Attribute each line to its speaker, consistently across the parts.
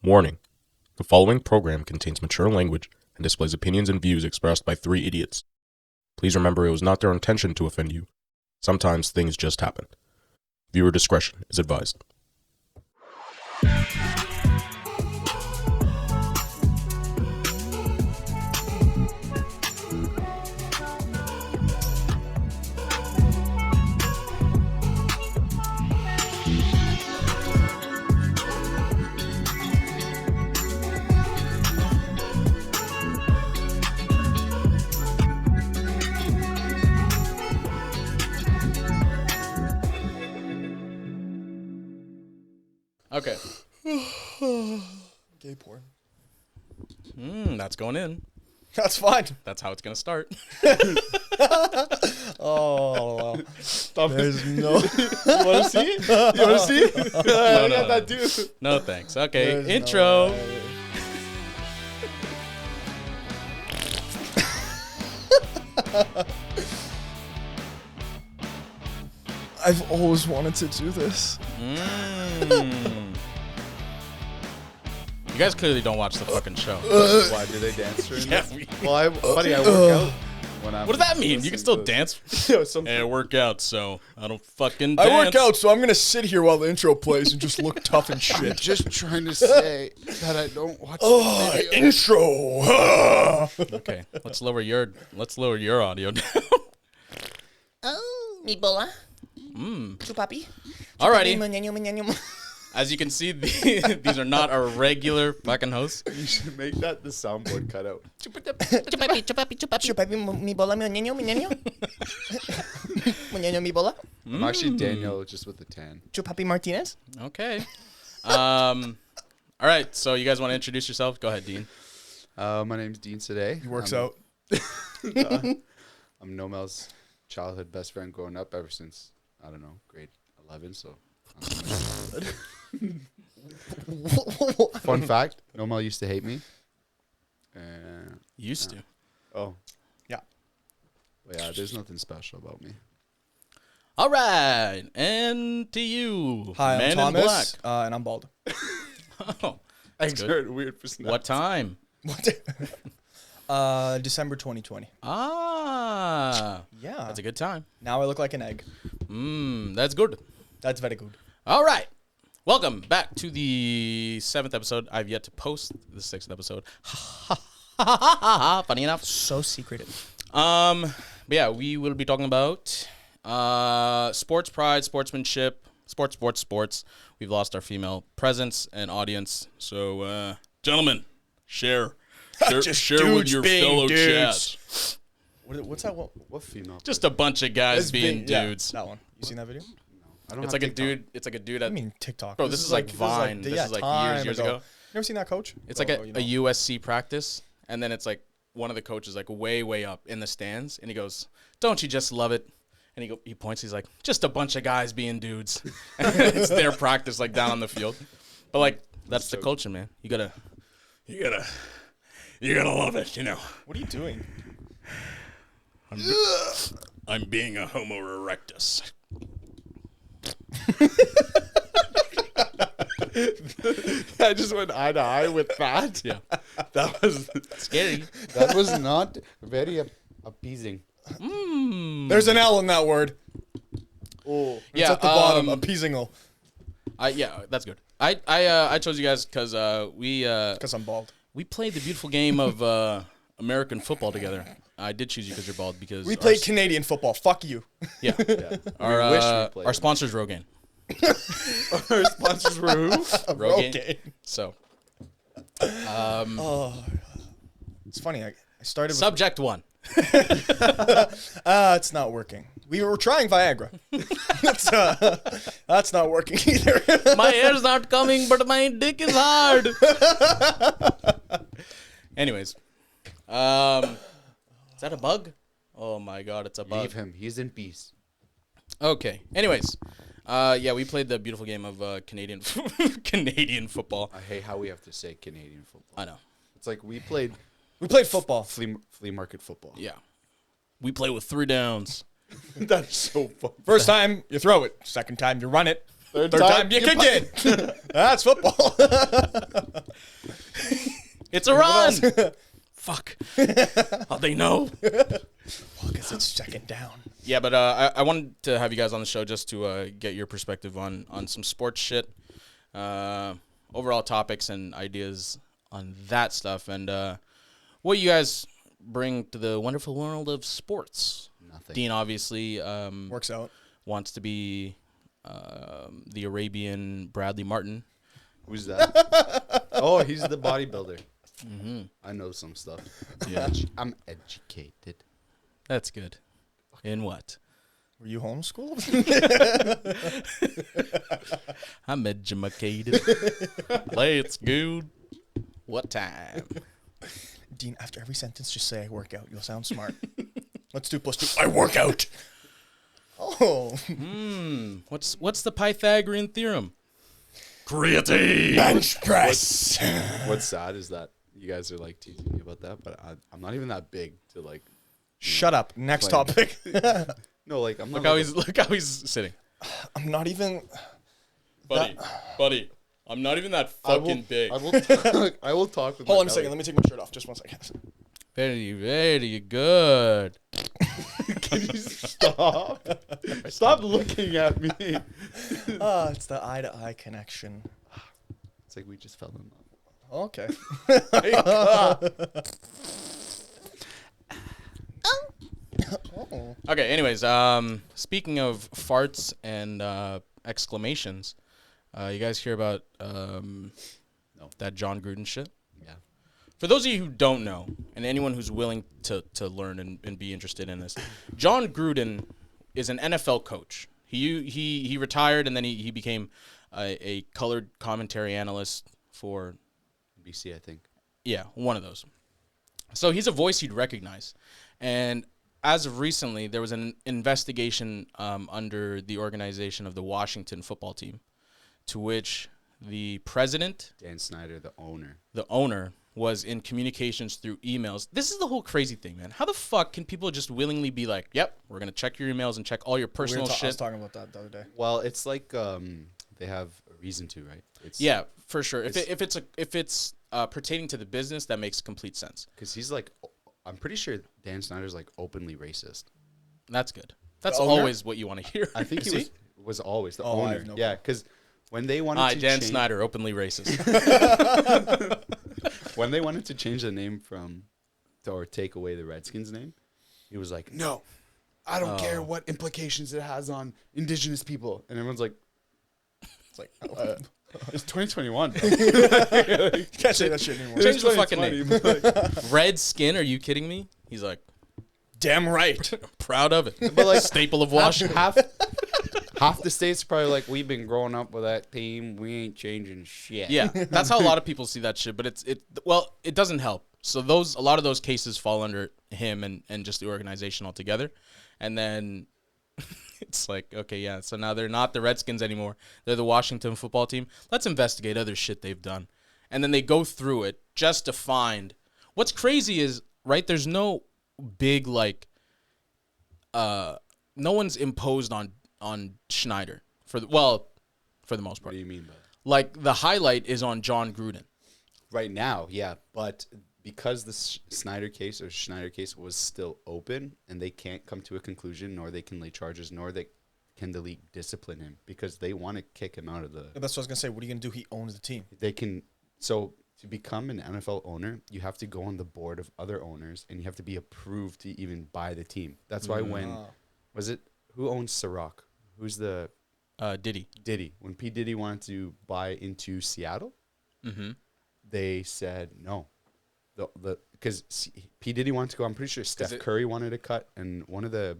Speaker 1: Warning. The following program contains mature language and displays opinions and views expressed by three idiots. Please remember it was not their intention to offend you. Sometimes things just happen. Viewer discretion is advised.
Speaker 2: Okay.
Speaker 3: Gay porn.
Speaker 2: That's going in.
Speaker 3: That's fine.
Speaker 2: That's how it's going to start.
Speaker 3: Oh, there's no.
Speaker 2: You want to see? You want to see?
Speaker 3: No, that dude.
Speaker 2: No, thanks. Okay,
Speaker 3: There's
Speaker 2: intro.
Speaker 3: no way. I've always wanted to do this.
Speaker 2: You guys clearly don't watch the fucking show.
Speaker 4: Why do they dance during
Speaker 2: Yeah,
Speaker 4: this? Well, I work out when I'm.
Speaker 2: What does that mean? You can still dance.
Speaker 3: Yo,
Speaker 2: Hey, I work out, so I don't fucking dance.
Speaker 3: I work out, so I'm gonna sit here while the intro plays and just look tough and
Speaker 4: I'm
Speaker 3: shit.
Speaker 4: just trying to say that I don't watch
Speaker 3: Oh,
Speaker 4: the video.
Speaker 3: intro.
Speaker 2: Okay, let's lower your audio down.
Speaker 5: Oh, mi bola. Tu papi.
Speaker 2: Alrighty. As you can see, these are not our regular fucking hosts.
Speaker 4: You should make that the soundboard cutout.
Speaker 5: Tu papi, mi bola, mi niño, mi niño. Mi niño, mi bola.
Speaker 4: I'm actually Daniel, just with the tan.
Speaker 5: Tu papi Martinez.
Speaker 2: Okay. All right, so you guys want to introduce yourself? Go ahead, Dean.
Speaker 4: My name's Dean Sadeh.
Speaker 3: He works out.
Speaker 4: I'm Noemel's childhood best friend growing up ever since, I don't know, grade 11, so. Fun fact, Noemel used to hate me.
Speaker 2: Used to.
Speaker 4: Oh.
Speaker 3: Yeah.
Speaker 4: But yeah, there's nothing special about me.
Speaker 2: All right, and to you,
Speaker 3: Hi, I'm
Speaker 2: Man in
Speaker 3: Thomas, and I'm bald.
Speaker 2: Black. Oh,
Speaker 4: Thanks
Speaker 2: good.
Speaker 4: for weird personality.
Speaker 2: What time?
Speaker 3: December 2020.
Speaker 2: Ah,
Speaker 3: Yeah.
Speaker 2: that's a good time.
Speaker 3: Now I look like an egg.
Speaker 2: That's good.
Speaker 3: That's very good.
Speaker 2: All right. Welcome back to the 7th episode. I've yet to post the 6th episode. Funny enough.
Speaker 3: So secretive.
Speaker 2: But yeah, we will be talking about sports pride, sportsmanship, sports. We've lost our female presence and audience. So, gentlemen, share
Speaker 3: Just
Speaker 2: with
Speaker 3: dudes
Speaker 2: your
Speaker 3: being
Speaker 2: fellow
Speaker 3: dudes.
Speaker 2: chat.
Speaker 3: What's that?
Speaker 4: What female?
Speaker 2: Just a bunch of guys being
Speaker 3: Yeah,
Speaker 2: dudes.
Speaker 3: that one. You seen that video?
Speaker 4: I don't
Speaker 2: It's
Speaker 4: have
Speaker 2: like a
Speaker 4: TikTok.
Speaker 2: dude. It's like a dude
Speaker 3: I
Speaker 2: at.
Speaker 3: mean TikTok.
Speaker 2: Bro, this is like Vine. This is like years ago.
Speaker 3: You ever seen that, Coach?
Speaker 2: It's like a USC practice, and then it's like one of the coaches like way up in the stands, and he goes, "Don't you just love it?" And he points. He's like, "Just a bunch of guys being dudes." It's their practice, like down on the field. But like that's the culture, man. You gotta love it, you know.
Speaker 3: What are you doing?
Speaker 2: I'm being a Homo erectus.
Speaker 4: I just went eye to eye with that.
Speaker 2: Yeah,
Speaker 4: That was
Speaker 2: scary.
Speaker 4: that was not very appeasing.
Speaker 3: There's an L in that word.
Speaker 4: Oh,
Speaker 3: It's
Speaker 2: Yeah,
Speaker 3: at the bottom. Appeasing.
Speaker 2: Yeah, that's good. I chose you guys because
Speaker 3: Because I'm bald.
Speaker 2: we played the beautiful game of American football together. I did choose you because you're bald because
Speaker 3: We played Canadian football. Fuck you.
Speaker 2: Yeah,
Speaker 4: wish we
Speaker 2: our
Speaker 4: played
Speaker 2: our
Speaker 4: them.
Speaker 2: sponsors Rogaine.
Speaker 4: our sponsors were who?
Speaker 2: Rogaine.
Speaker 3: Okay.
Speaker 2: So
Speaker 3: Oh, it's funny. I started. With,
Speaker 2: subject one.
Speaker 3: it's not working. We were trying Viagra. That's not working either.
Speaker 2: My hair's not coming, but my dick is hard. Anyways, is that a bug? Oh my god, it's a bug.
Speaker 4: Leave him. He's in peace.
Speaker 2: Okay. Anyways, yeah, we played the beautiful game of Canadian Canadian football.
Speaker 4: I hate how we have to say Canadian football.
Speaker 2: I know.
Speaker 4: It's like we played
Speaker 3: We played football.
Speaker 4: flea market football.
Speaker 2: Yeah, we play with 3 downs.
Speaker 4: That's so fun.
Speaker 3: First time you throw it. Second time you run it. Third time you kick it. That's football.
Speaker 2: It's a run. Fuck. How'd they know?
Speaker 3: Well, because it's second down.
Speaker 2: Yeah, but I wanted to have you guys on the show just to get your perspective on some sports shit, overall topics and ideas on that stuff, and what you guys bring to the wonderful world of sports.
Speaker 4: Nothing.
Speaker 2: Dean obviously
Speaker 3: Works out.
Speaker 2: wants to be the Arabian Bradley Martin.
Speaker 4: Who's that? Oh, he's the bodybuilder.
Speaker 2: Mm-hmm.
Speaker 4: I know some stuff.
Speaker 2: Yeah,
Speaker 4: I'm educated.
Speaker 2: that's good. In what?
Speaker 3: Were you homeschooled?
Speaker 2: I'm educated. Let's go. What time?
Speaker 3: Dean, after every sentence, just say I work out. You'll sound smart. Let's do +2. I work out. Oh.
Speaker 2: What's the Pythagorean theorem? Creatine.
Speaker 3: Bench press.
Speaker 4: What's sad is that you guys are like teasing me about that, but I'm not even that big to like.
Speaker 3: Shut up. Next
Speaker 4: Claim.
Speaker 3: topic.
Speaker 4: No, like I'm not.
Speaker 2: Look how he's sitting.
Speaker 3: I'm not even.
Speaker 2: Buddy, I'm not even that
Speaker 4: I will,
Speaker 2: big.
Speaker 4: I will talk with.
Speaker 3: Hold
Speaker 4: my
Speaker 3: on a second. Let me take my shirt off. Just 1 second.
Speaker 2: Very, very good.
Speaker 4: Can you stop? Stop looking at me.
Speaker 3: It's the eye-to-eye connection.
Speaker 4: It's like we just fell in love.
Speaker 3: Okay. Oh.
Speaker 2: Okay, anyways, speaking of farts and exclamations, you guys hear about that John Gruden shit?
Speaker 4: Yeah.
Speaker 2: For those of you who don't know, and anyone who's willing to learn and be interested in this, John Gruden is an NFL coach. He retired and then he became a colored commentary analyst for
Speaker 4: BC, I think.
Speaker 2: Yeah, one of those. So he's a voice you'd recognize. And as of recently, there was an investigation under the organization of the Washington football team, to which the president,
Speaker 4: Dan Snyder, the
Speaker 2: owner, was in communications through emails. This is the whole crazy thing, man. How the fuck can people just willingly be like, yep, we're going to check your emails and check all your personal
Speaker 3: I was
Speaker 2: shit?
Speaker 3: talking about that the other day.
Speaker 4: Well, it's like they have a reason to, right? It's
Speaker 2: Yeah, for sure. If it's pertaining to the business, that makes complete sense.
Speaker 4: because he's like, I'm pretty sure Dan Snyder's like openly racist.
Speaker 2: That's good. That's
Speaker 3: owner?
Speaker 2: always what you want to hear.
Speaker 4: I think
Speaker 3: Is
Speaker 4: he
Speaker 3: he?
Speaker 4: was always the
Speaker 3: Oh, I
Speaker 4: owner.
Speaker 3: have no
Speaker 4: Yeah, because when they wanted
Speaker 2: Hi,
Speaker 4: to
Speaker 2: Dan
Speaker 4: change,
Speaker 2: Snyder, openly racist.
Speaker 4: when they wanted to change the name or take away the Redskins name, he was like, no, I don't care what implications it has on indigenous people. And everyone's like,
Speaker 3: It's like,
Speaker 4: it's 2021.
Speaker 3: can't say that shit anymore.
Speaker 2: Change the fucking name.
Speaker 4: 2020.
Speaker 2: Red skin? Are you kidding me? He's like,
Speaker 3: Damn right.
Speaker 2: proud of it.
Speaker 4: But like
Speaker 2: Staple of Washington.
Speaker 4: half the states are probably like, we've been growing up with that team. We ain't changing shit.
Speaker 2: Yeah, that's how a lot of people see that shit. But it doesn't help. So a lot of those cases fall under him and just the organization altogether. And then it's like, okay, yeah. So now they're not the Redskins anymore. They're the Washington football team. Let's investigate other shit they've done. And then they go through it just to find. What's crazy is, right, there's no big, like, no one's imposed on Schneider for the most
Speaker 4: What
Speaker 2: part.
Speaker 4: do you mean by that?
Speaker 2: Like, the highlight is on John Gruden.
Speaker 4: Right now, yeah. But because the Schneider case was still open and they can't come to a conclusion, nor they can lay charges, nor can the league discipline him because they want to kick him out of the...
Speaker 3: That's what I was going to say. What are you going to do? He owns the team.
Speaker 4: They can... So to become an NFL owner, you have to go on the board of other owners and you have to be approved to even buy the team. That's why when... Was it... Who owns Ciroc? Who's the...
Speaker 2: Diddy.
Speaker 4: Diddy. When P. Diddy wanted to buy into Seattle, they said no. Because P. Diddy wanted to go. I'm pretty sure Steph Curry wanted to cut, and one of the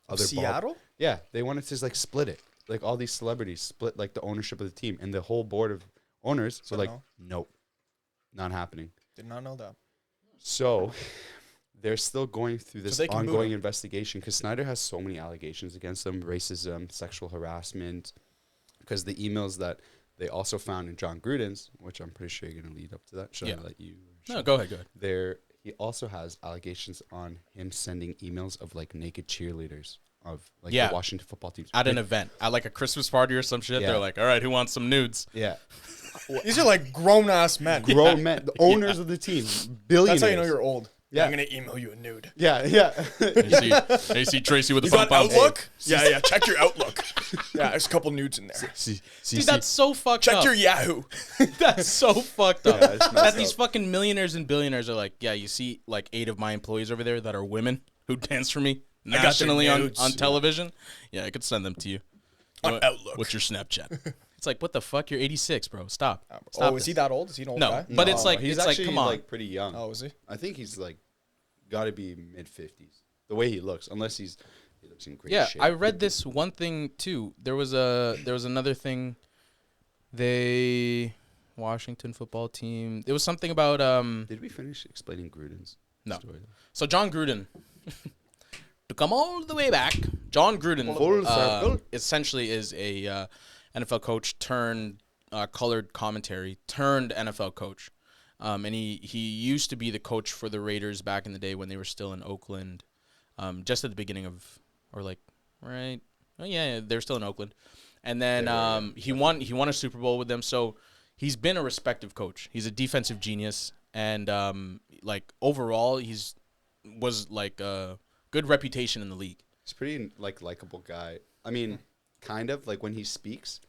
Speaker 4: other
Speaker 3: Seattle?
Speaker 4: Yeah, they wanted to like split it. Like all these celebrities split like the ownership of the team, and the whole board of owners were like, nope, not happening.
Speaker 3: Did not know that.
Speaker 4: So they're still going through this
Speaker 3: So they can boot
Speaker 4: ongoing
Speaker 3: him.
Speaker 4: investigation because Snyder has so many allegations against him: racism, sexual harassment. Because the emails that they also found in John Gruden's, which I'm pretty sure you're going to lead up to that. Should I let you?
Speaker 2: No, go ahead.
Speaker 4: There, he also has allegations on him sending emails of like naked cheerleaders of like
Speaker 2: Yeah.
Speaker 4: the Washington football teams.
Speaker 2: At an event, at like a Christmas party or some shit.
Speaker 4: Yeah.
Speaker 2: They're like, all right, who wants some nudes?
Speaker 4: Yeah.
Speaker 3: These are like grown ass men.
Speaker 4: Grown men, the owners of the team, billionaires.
Speaker 3: That's how you know you're old.
Speaker 4: Yeah.
Speaker 3: I'm gonna email you a nude.
Speaker 4: Yeah, yeah.
Speaker 2: You see Tracy with the
Speaker 3: You got
Speaker 2: pump
Speaker 3: Outlook? Yeah. Check your Outlook. Yeah, there's a couple nudes in there.
Speaker 2: Dude, that's so fucked
Speaker 3: Check
Speaker 2: up.
Speaker 3: your Yahoo.
Speaker 2: That's so fucked up.
Speaker 4: Yeah, it's messed
Speaker 2: That these
Speaker 4: up.
Speaker 2: fucking millionaires and billionaires are like, yeah, you see like 8 of my employees over there that are women who dance for me
Speaker 3: got their
Speaker 2: nationally on
Speaker 3: nudes.
Speaker 2: television. Yeah, I could send them to you.
Speaker 3: On
Speaker 2: What-
Speaker 3: Outlook.
Speaker 2: What's your Snapchat? It's like, what the fuck? You're 86, bro. Stop.
Speaker 3: Oh, is he that old? Is he an old
Speaker 2: No.
Speaker 3: guy?
Speaker 2: But it's like,
Speaker 4: he's
Speaker 2: it's like,
Speaker 4: actually
Speaker 2: come on.
Speaker 4: like pretty young.
Speaker 3: Oh, is he?
Speaker 4: I think he's like got to be mid-50s. The way he looks, unless he looks in great
Speaker 2: Yeah,
Speaker 4: shape.
Speaker 2: I read this one thing too. There was another thing. Washington football team. There was something about
Speaker 4: Did we finish explaining Gruden's
Speaker 2: No.
Speaker 4: story?
Speaker 2: So John Gruden, to come all the way back, John Gruden
Speaker 4: Full circle.
Speaker 2: essentially is a NFL coach turned colored commentary turned NFL coach, and he used to be the coach for the Raiders back in the day when they were still in Oakland, just at the beginning of right. Oh yeah, they're still in Oakland, and then he won a Super Bowl with them. So he's been a respected coach. He's a defensive genius, and like overall, was like a good reputation in the league.
Speaker 4: He's pretty like likable guy. I mean, kind of like when he speaks,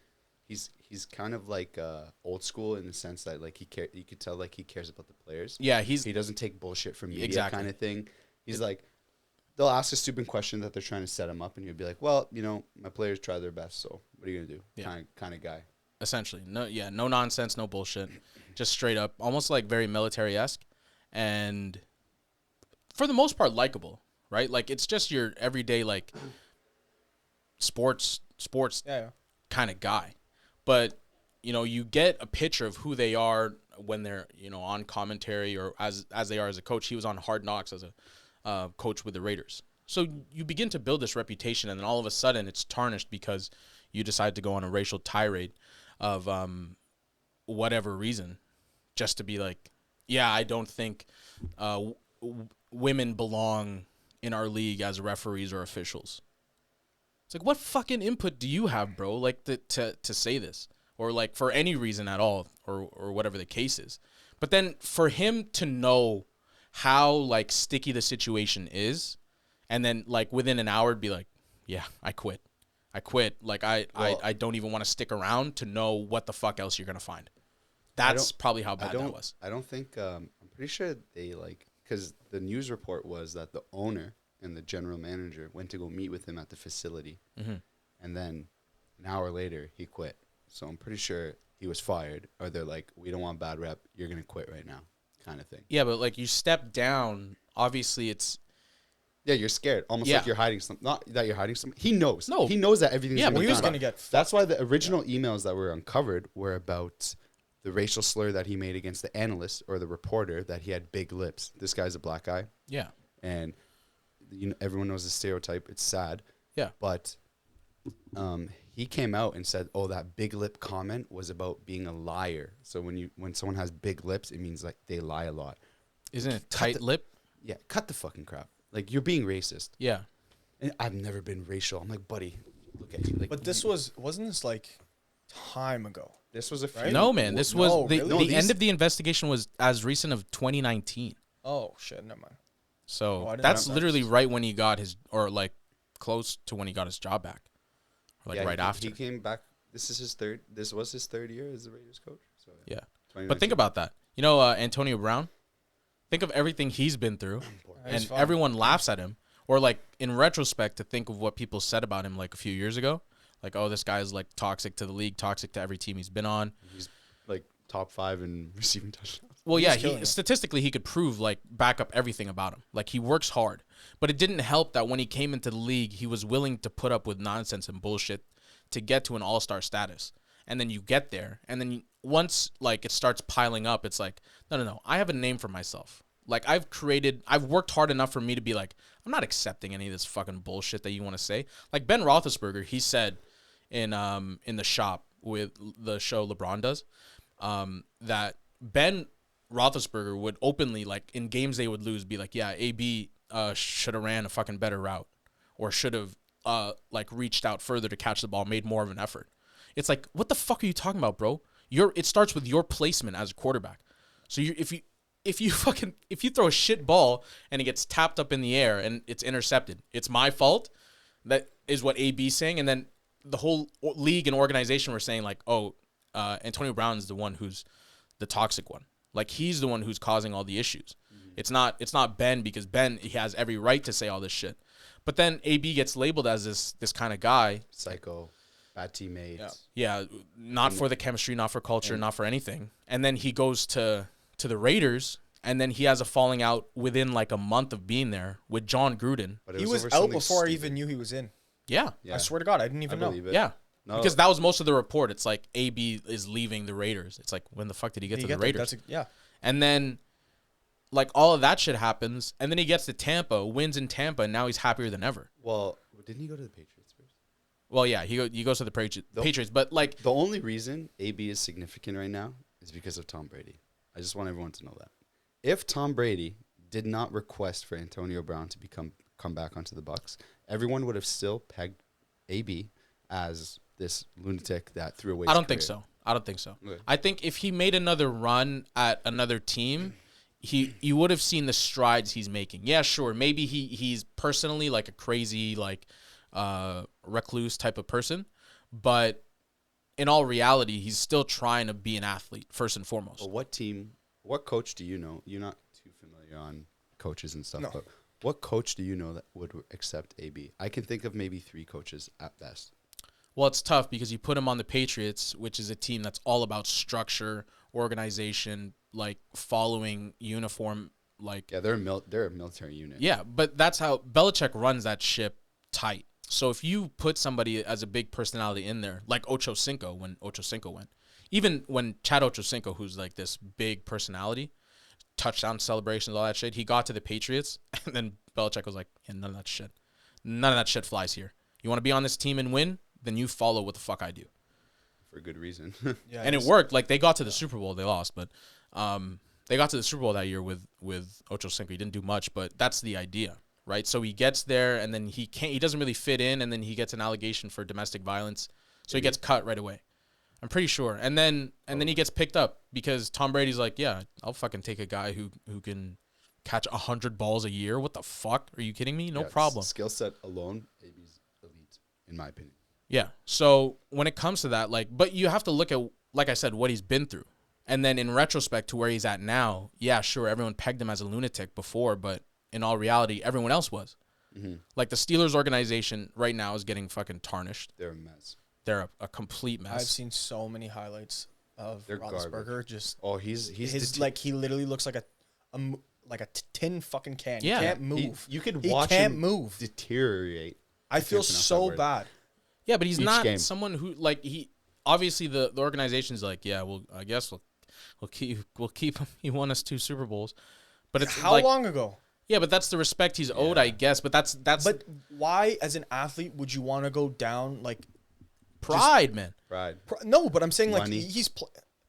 Speaker 4: he's kind of like old school in the sense that like you could tell like he cares about the players.
Speaker 2: Yeah,
Speaker 4: He doesn't take bullshit from media
Speaker 2: Exactly.
Speaker 4: kind of thing. He's like, they'll ask a stupid question that they're trying to set him up, and he'll be like, well, my players try their best, so what are you gonna do?
Speaker 2: Yeah.
Speaker 4: Kind of guy.
Speaker 2: Essentially, no nonsense, no bullshit, just straight up, almost like very military-esque, and for the most part likable, right? Like it's just your everyday like sports
Speaker 3: Yeah.
Speaker 2: kind of guy, but you get a picture of who they are when they're on commentary or as they are as a coach. He was on Hard Knocks as a coach with the Raiders, so you begin to build this reputation, and then all of a sudden it's tarnished because you decide to go on a racial tirade of whatever reason, just to be like, yeah, I don't think women belong in our league as referees or officials. It's like, what fucking input do you have, bro? Like to say this, or like for any reason at all, or whatever the case is. But then for him to know how like sticky the situation is, and then like within an hour be like, yeah, I quit. Like I don't even want to stick around to know what the fuck else you're gonna find. That's probably how bad that was.
Speaker 4: I don't think. I'm pretty sure they because the news report was that the owner and the general manager went to go meet with him at the facility, and then an hour later he quit. So I'm pretty sure he was fired, or they're like, we don't want bad rep. You're gonna quit right now, kind of thing.
Speaker 2: Yeah, but like you step down. Obviously, it's
Speaker 4: Yeah, you're scared, almost like you're hiding something. Not that you're hiding something. He knows.
Speaker 2: No.
Speaker 4: He knows that everything's
Speaker 2: Yeah,
Speaker 4: gonna
Speaker 2: but
Speaker 4: be
Speaker 3: He was
Speaker 4: done.
Speaker 3: gonna get.
Speaker 4: That's why the original emails that were uncovered were about the racial slur that he made against the analyst or the reporter, that he had big lips. This guy's a black guy,
Speaker 2: yeah,
Speaker 4: and everyone knows the stereotype. It's sad.
Speaker 2: yeah.
Speaker 4: But he came out and said, "Oh, that big lip comment was about being a liar. So when someone has big lips, it means like they lie a lot.
Speaker 2: Isn't it tight lip?
Speaker 4: Yeah, cut the fucking crap. Like you're being racist.
Speaker 2: Yeah.
Speaker 4: And I've never been racial. I'm like, buddy, look at you. Like,
Speaker 3: But this wasn't this like time ago?
Speaker 4: this was a few.
Speaker 3: Right?
Speaker 2: No, man. This was
Speaker 3: No,
Speaker 2: the
Speaker 3: really?
Speaker 2: the end of the investigation was as recent of 2019.
Speaker 3: Oh shit, never mind.
Speaker 2: So
Speaker 3: Oh, I didn't
Speaker 2: that's
Speaker 3: know that.
Speaker 2: literally right when he got his, or like close to when he got his job back, or like
Speaker 4: Yeah,
Speaker 2: right after.
Speaker 4: he came back. This was his third year as the Raiders coach. So
Speaker 2: Yeah. But think about that. Antonio Brown. Think of everything he's been through,
Speaker 3: He's
Speaker 2: and
Speaker 3: fine.
Speaker 2: everyone laughs at him. Or like in retrospect, to think of what people said about him like a few years ago, like, oh, this guy's like toxic to the league, toxic to every team he's been on.
Speaker 4: he's like top 5 in receiving touchdowns.
Speaker 2: Well, yeah,
Speaker 3: killing it.
Speaker 2: statistically he could prove like back up everything about him. Like he works hard, but it didn't help that when he came into the league, he was willing to put up with nonsense and bullshit to get to an all-star status. And then you get there, and then once like it starts piling up, it's like, no, I have a name for myself. Like I've worked hard enough for me to be like, I'm not accepting any of this fucking bullshit that you want to say. Like Ben Roethlisberger, he said in the shop with the show LeBron does, that Ben Roethlisberger would openly, like in games they would lose, be like, yeah, AB should have ran a fucking better route, or should have like reached out further to catch the ball, made more of an effort. It's like, what the fuck are you talking about, bro? It starts with your placement as a quarterback. So if you throw a shit ball and it gets tapped up in the air and it's intercepted, it's my fault. That is what AB's saying, and then the whole league and organization were saying like, oh, Antonio Brown is the one who's the toxic one. Like he's the one who's causing all the issues. It's not Ben, because Ben, he has every right to say all this shit. But then AB gets labeled as this kind of guy.
Speaker 4: Psycho, bad teammates.
Speaker 2: Yeah, not for the chemistry, not for culture, not for anything. And then he goes to the Raiders, and then he has a falling out within like a month of being there with John Gruden.
Speaker 4: But it
Speaker 3: He was
Speaker 4: over
Speaker 3: out
Speaker 4: something
Speaker 3: before I
Speaker 4: stupid.
Speaker 3: even knew he was in.
Speaker 2: Yeah.
Speaker 4: Yeah.
Speaker 3: I swear to God, I didn't
Speaker 4: I
Speaker 3: even know.
Speaker 4: believe it.
Speaker 2: Yeah.
Speaker 4: No,
Speaker 2: Because that was most of the report. It's like AB is leaving the Raiders. It's like, when the fuck did he get
Speaker 3: Did
Speaker 2: to
Speaker 3: he
Speaker 2: the
Speaker 3: get there?
Speaker 2: Raiders?
Speaker 3: Yeah.
Speaker 2: And then, like, all of that shit happens, and then he gets to Tampa, wins in Tampa, and now he's happier than ever.
Speaker 4: well, didn't he go to the Patriots first?
Speaker 2: Well, yeah, he goes to the Patriots, but like,
Speaker 4: The only reason AB is significant right now is because of Tom Brady. I just want everyone to know that. If Tom Brady did not request for Antonio Brown to come back onto the Bucs, everyone would have still pegged AB as this lunatic that threw away.
Speaker 2: I don't think so.
Speaker 4: Okay.
Speaker 2: I think if he made another run at another team, you would have seen the strides he's making. Yeah, sure, maybe he's personally like a crazy like recluse type of person, but in all reality, he's still trying to be an athlete first and foremost.
Speaker 4: Well, what coach do you know? You're not too familiar on coaches and stuff,
Speaker 3: No.
Speaker 4: but what coach do you know that would accept AB? I can think of maybe 3 coaches at best.
Speaker 2: Well, it's tough because you put him on the Patriots, which is a team that's all about structure, organization, like following uniform, like
Speaker 4: Yeah, they're a military unit.
Speaker 2: yeah. But that's how Belichick runs that ship tight. So if you put somebody as a big personality in there, like Ocho Cinco when Ocho Cinco went, even when Chad Ochocinco, who's like this big personality, touchdown celebrations, all that shit, he got to the Patriots, and then Belichick was like, yeah, none of that shit flies here. You want to be on this team and win? Then you follow what the fuck I do.
Speaker 4: For good reason.
Speaker 3: Yeah.
Speaker 2: And it worked. Like, they got to the Super Bowl. They lost, but they got to the Super Bowl that year with Ocho Cinco. He didn't do much, but that's the idea, right? So he gets there, and then he doesn't really fit in, and then he gets an allegation for domestic violence. So he gets cut right away. I'm pretty sure. And then he gets picked up because Tom Brady's like, yeah, I'll fucking take a guy who can catch 100 balls a year. What the fuck? Are you kidding me? No problem.
Speaker 4: Skill set alone, AB's elite, in my opinion.
Speaker 2: Yeah. So when it comes to that, like, but you have to look at, like I said, what he's been through. And then in retrospect to where he's at now, yeah, sure, everyone pegged him as a lunatic before, but in all reality, everyone else was.
Speaker 4: Mm-hmm.
Speaker 2: Like, the Steelers organization right now is getting fucking tarnished.
Speaker 4: They're a mess.
Speaker 2: They're a complete mess.
Speaker 3: I've seen so many highlights of
Speaker 4: They're
Speaker 3: Roethlisberger.
Speaker 4: garbage.
Speaker 3: Just
Speaker 4: Oh, he's
Speaker 3: like he literally looks like a tin fucking can.
Speaker 2: Yeah.
Speaker 3: He can't move.
Speaker 4: You could
Speaker 3: He
Speaker 4: watch
Speaker 3: can't
Speaker 4: him
Speaker 3: move.
Speaker 4: deteriorate.
Speaker 3: I feel
Speaker 4: can't pronounce that
Speaker 3: so
Speaker 4: word.
Speaker 3: bad.
Speaker 2: Yeah, but he's
Speaker 4: Each
Speaker 2: not
Speaker 4: game.
Speaker 2: someone who, like, he obviously the organization's like, yeah, well, I guess we'll keep him. He won us 2 Super Bowls. But it's
Speaker 3: How
Speaker 2: like,
Speaker 3: long ago?
Speaker 2: yeah, but that's the respect he's owed, I guess. But that's
Speaker 3: But why, as an athlete, would you want to go down like?
Speaker 2: pride, man.
Speaker 4: Right.
Speaker 3: No, but I'm saying like
Speaker 4: Money.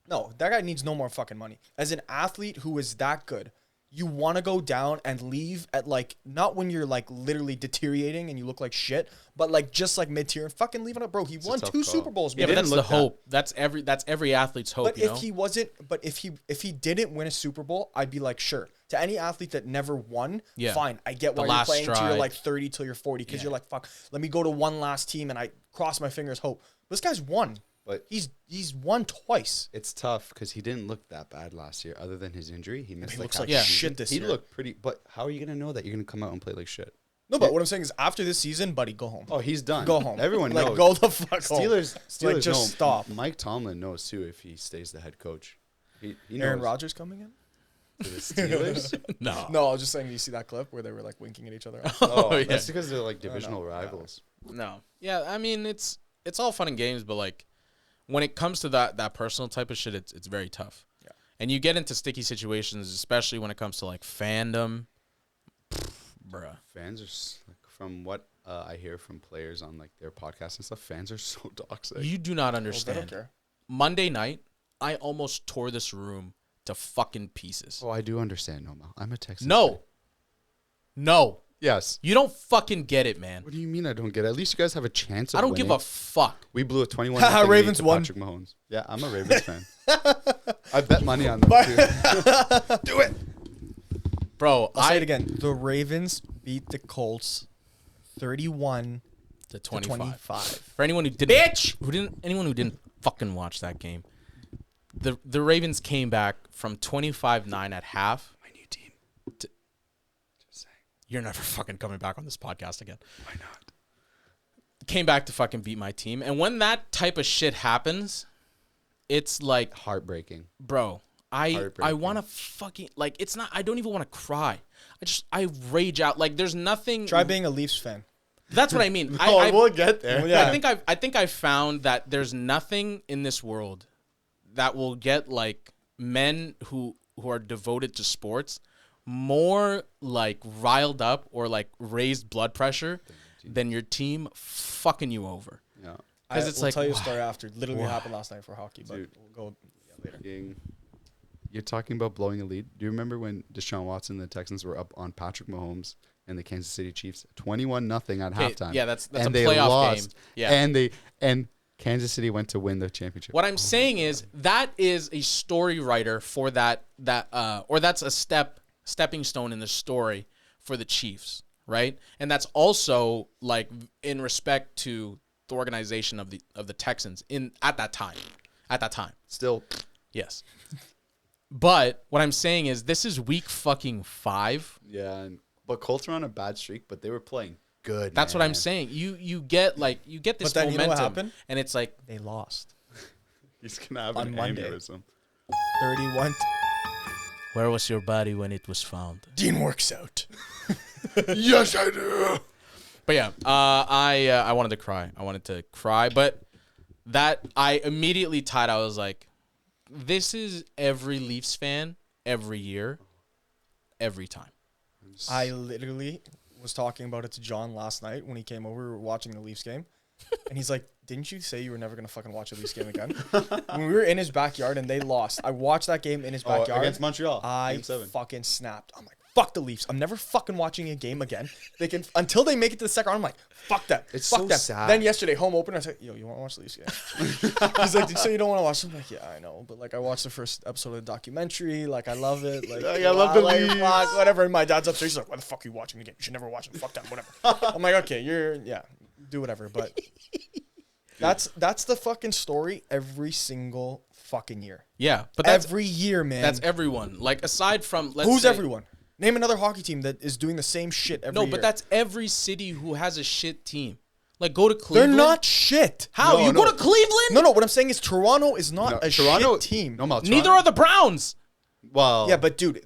Speaker 3: no, that guy needs no more fucking money. As an athlete who is that good, you want to go down and leave at like not when you're like literally deteriorating and you look like shit, but like just like mid tier and fucking leaving it, bro. He won
Speaker 4: a tough
Speaker 3: 2
Speaker 4: call.
Speaker 3: Super Bowls.
Speaker 2: Yeah,
Speaker 3: man.
Speaker 2: but that's
Speaker 4: didn't
Speaker 2: the
Speaker 4: look
Speaker 2: hope. That's every athlete's hope.
Speaker 3: But
Speaker 2: you
Speaker 3: if
Speaker 2: know?
Speaker 3: he wasn't, but if he didn't win a Super Bowl, I'd be like, sure. To any athlete that never won,
Speaker 2: Yeah.
Speaker 3: fine. I get
Speaker 2: The
Speaker 3: why you're
Speaker 2: last
Speaker 3: playing till you're
Speaker 2: stride.
Speaker 3: like 30 till you're 40 because
Speaker 2: Yeah.
Speaker 3: you're like, fuck, let me go to one last team and I cross my fingers, hope. This guy's won.
Speaker 4: But
Speaker 3: He's won twice.
Speaker 4: it's tough because he didn't look that bad last year. Other than his injury, he missed
Speaker 3: He
Speaker 4: like
Speaker 3: looks
Speaker 4: half
Speaker 3: like
Speaker 4: the
Speaker 2: Yeah.
Speaker 4: season.
Speaker 3: shit this
Speaker 4: he
Speaker 3: year.
Speaker 4: looked pretty. But how are you gonna know that you're gonna come out and play like shit?
Speaker 3: No, but what I'm saying is after this season, buddy, go home.
Speaker 4: Oh, he's done.
Speaker 3: Go home.
Speaker 4: Everyone
Speaker 3: like,
Speaker 4: knows.
Speaker 3: go the fuck home.
Speaker 4: Steelers
Speaker 3: Like, just
Speaker 4: know.
Speaker 3: stop.
Speaker 4: Mike Tomlin knows too if he stays the head coach. He
Speaker 3: Aaron
Speaker 4: knows.
Speaker 3: Rodgers coming in?
Speaker 4: To the Steelers.
Speaker 2: no.
Speaker 3: No, I was just saying, do you see that clip where they were like winking at each other?
Speaker 4: Oh,
Speaker 2: yeah.
Speaker 4: that's because they're like divisional rivals.
Speaker 2: No. Yeah, I mean it's all fun and games, but like when it comes to that personal type of shit, it's very tough.
Speaker 3: Yeah.
Speaker 2: And you get into sticky situations, especially when it comes to like fandom. Bruh.
Speaker 4: Fans are like, from what I hear from players on like their podcasts and stuff. Fans are so toxic.
Speaker 2: You do not
Speaker 3: Well, they don't
Speaker 2: understand.
Speaker 3: care.
Speaker 2: Monday night, I almost tore this room to fucking pieces.
Speaker 4: Oh, I do understand, Noemel. I'm a Texas.
Speaker 2: No.
Speaker 4: Yes.
Speaker 2: You don't fucking get it, man.
Speaker 4: What do you mean I don't get it? At least you guys have a chance of
Speaker 2: I don't give a fuck.
Speaker 4: We blew a 21
Speaker 3: Haha,
Speaker 4: lead
Speaker 3: Ravens
Speaker 4: to
Speaker 3: won.
Speaker 4: Patrick Mahomes. Yeah, I'm a Ravens fan. I bet money on them too.
Speaker 3: Do it.
Speaker 2: Bro,
Speaker 3: I'll say it again. The Ravens beat the Colts 31
Speaker 2: to
Speaker 3: to
Speaker 2: 25.
Speaker 3: 25.
Speaker 2: For anyone who didn't, anyone who didn't fucking watch that game, the Ravens came back from 25-9 at half.
Speaker 4: My new team.
Speaker 2: Just saying. You're never fucking coming back on this podcast again.
Speaker 4: Why not?
Speaker 2: Came back to fucking beat my team, and when that type of shit happens, it's like,
Speaker 4: Heartbreaking.
Speaker 2: bro, I
Speaker 4: Heartbreaking.
Speaker 2: want to fucking, like, it's not, I don't even want to cry. I rage out. Like, there's nothing.
Speaker 3: Try being a Leafs fan.
Speaker 2: That's what I mean.
Speaker 4: We'll get there.
Speaker 3: Yeah.
Speaker 2: I think I've found that there's nothing in this world that will get like men who are devoted to sports more like riled up or like raised blood pressure than your team fucking you over.
Speaker 4: Yeah.
Speaker 2: Because it's
Speaker 3: we'll
Speaker 2: like,
Speaker 3: tell you a
Speaker 2: why?
Speaker 3: story after. Literally
Speaker 2: Why?
Speaker 3: happened last night for hockey, but
Speaker 4: Dude.
Speaker 3: we'll go later.
Speaker 4: You're talking about blowing a lead. Do you remember when Deshaun Watson and the Texans were up on Patrick Mahomes and the Kansas City Chiefs 21-0 at
Speaker 2: Okay,
Speaker 4: halftime?
Speaker 2: yeah, that's
Speaker 4: and
Speaker 2: a
Speaker 4: they
Speaker 2: playoff
Speaker 4: lost,
Speaker 2: game. Yeah.
Speaker 4: And Kansas City went to win the championship.
Speaker 2: What I'm saying is that is a story writer for that or that's a stepping stone in the story for the Chiefs, right? And that's also like in respect to the organization of the Texans at that time.
Speaker 4: Still,
Speaker 2: Yes. But what I'm saying is this is week fucking 5.
Speaker 4: yeah. But Colts were on a bad streak, but they were playing good.
Speaker 2: That's what
Speaker 4: man.
Speaker 2: I'm saying. You get this
Speaker 3: But then you know
Speaker 2: momentum,
Speaker 3: what happened?
Speaker 2: and it's like,
Speaker 3: They lost.
Speaker 4: He's gonna have
Speaker 3: On
Speaker 4: an
Speaker 3: Monday.
Speaker 4: aneurysm.
Speaker 3: 31.
Speaker 2: where was your body when it was found?
Speaker 3: Dean works out.
Speaker 4: Yes, I do.
Speaker 2: But yeah, I wanted to cry. But that I immediately tied. I was like, this is every Leafs fan every year, every time.
Speaker 3: I literally was talking about it to John last night when he came over. We were watching the Leafs game. And he's like, didn't you say you were never going to fucking watch a Leafs game again? When we were in his backyard and they lost, I watched that game in his backyard.
Speaker 4: against Montreal.
Speaker 3: I
Speaker 4: Game 7.
Speaker 3: fucking snapped. I'm like, fuck the Leafs. I'm never fucking watching a game again. They can until they make it to the second round. I'm like, fuck them.
Speaker 4: It's
Speaker 3: fuck
Speaker 4: so
Speaker 3: them.
Speaker 4: sad.
Speaker 3: Then yesterday, home opener, I said, yo, you want to watch the Leafs game? He's like, did you say you don't want to watch them? I'm like, yeah, I know. But like, I watched the first episode of the documentary. Like, I love it. Like,
Speaker 4: I love the Leafs.
Speaker 3: fuck, whatever. And my dad's upstairs. He's like, why the fuck are you watching the game? You should never watch them. Fuck them. Whatever. I'm like, okay, do whatever. But that's the fucking story every single fucking year.
Speaker 2: Yeah, but that's
Speaker 3: Every year, man.
Speaker 2: that's everyone. Like aside from
Speaker 3: Who's
Speaker 2: say,
Speaker 3: everyone? Name another hockey team that is doing the same shit every year.
Speaker 2: No, but that's every city who has a shit team. Like go to
Speaker 3: they're
Speaker 2: Cleveland.
Speaker 3: not shit.
Speaker 2: How
Speaker 4: No,
Speaker 2: you
Speaker 4: no.
Speaker 2: go to Cleveland?
Speaker 3: No, what I'm saying is Toronto is not a
Speaker 4: Toronto
Speaker 3: shit team.
Speaker 4: No, Toronto,
Speaker 2: Neither are the Browns.
Speaker 4: Wow.
Speaker 3: Yeah, but dude,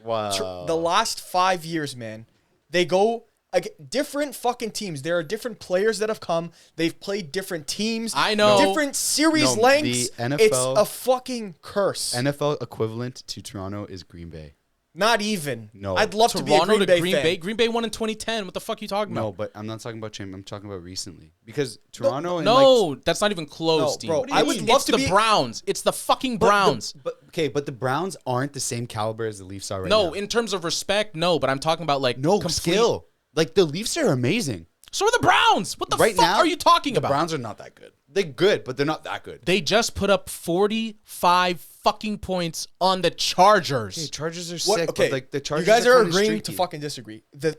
Speaker 4: wow.
Speaker 3: the last 5 years, man, they go like different fucking teams. There are different players that have come. They've played different teams.
Speaker 2: I know.
Speaker 3: Different series
Speaker 4: No,
Speaker 3: lengths.
Speaker 4: the NFL
Speaker 3: It's a fucking curse.
Speaker 4: NFL equivalent to Toronto is Green Bay.
Speaker 3: Not even.
Speaker 4: No.
Speaker 3: I'd love to be a
Speaker 2: Toronto
Speaker 3: Green
Speaker 2: to
Speaker 3: Bay
Speaker 2: Green
Speaker 3: fan.
Speaker 2: Bay. Green Bay won in 2010. What the fuck are you talking
Speaker 4: No,
Speaker 2: about?
Speaker 4: but I'm not talking about champ. I'm talking about recently because Toronto. and
Speaker 2: No, that's not even close,
Speaker 3: No,
Speaker 2: Dean.
Speaker 3: bro,
Speaker 2: What do you
Speaker 3: I would
Speaker 2: mean?
Speaker 3: love
Speaker 2: It's
Speaker 3: to
Speaker 2: the
Speaker 3: be-
Speaker 2: Browns. It's the fucking Browns.
Speaker 4: But the Browns aren't the same caliber as the Leafs are right
Speaker 2: no,
Speaker 4: now.
Speaker 2: in terms of respect, no. But I'm talking about like
Speaker 4: No
Speaker 2: complete-
Speaker 4: skill. Like the Leafs are amazing.
Speaker 2: So are the Browns. What the
Speaker 4: Right
Speaker 2: fuck
Speaker 4: now,
Speaker 2: are you talking
Speaker 4: the
Speaker 2: about?
Speaker 4: Browns are not that good. They're good, but they're not that good.
Speaker 2: They just put up 45 fucking points on the Chargers.
Speaker 4: Okay, Chargers are
Speaker 3: What?
Speaker 4: sick,
Speaker 3: Okay,
Speaker 4: but like the Chargers
Speaker 3: you guys are
Speaker 4: kinda
Speaker 3: agreeing to
Speaker 4: streaky.
Speaker 3: fucking disagree. The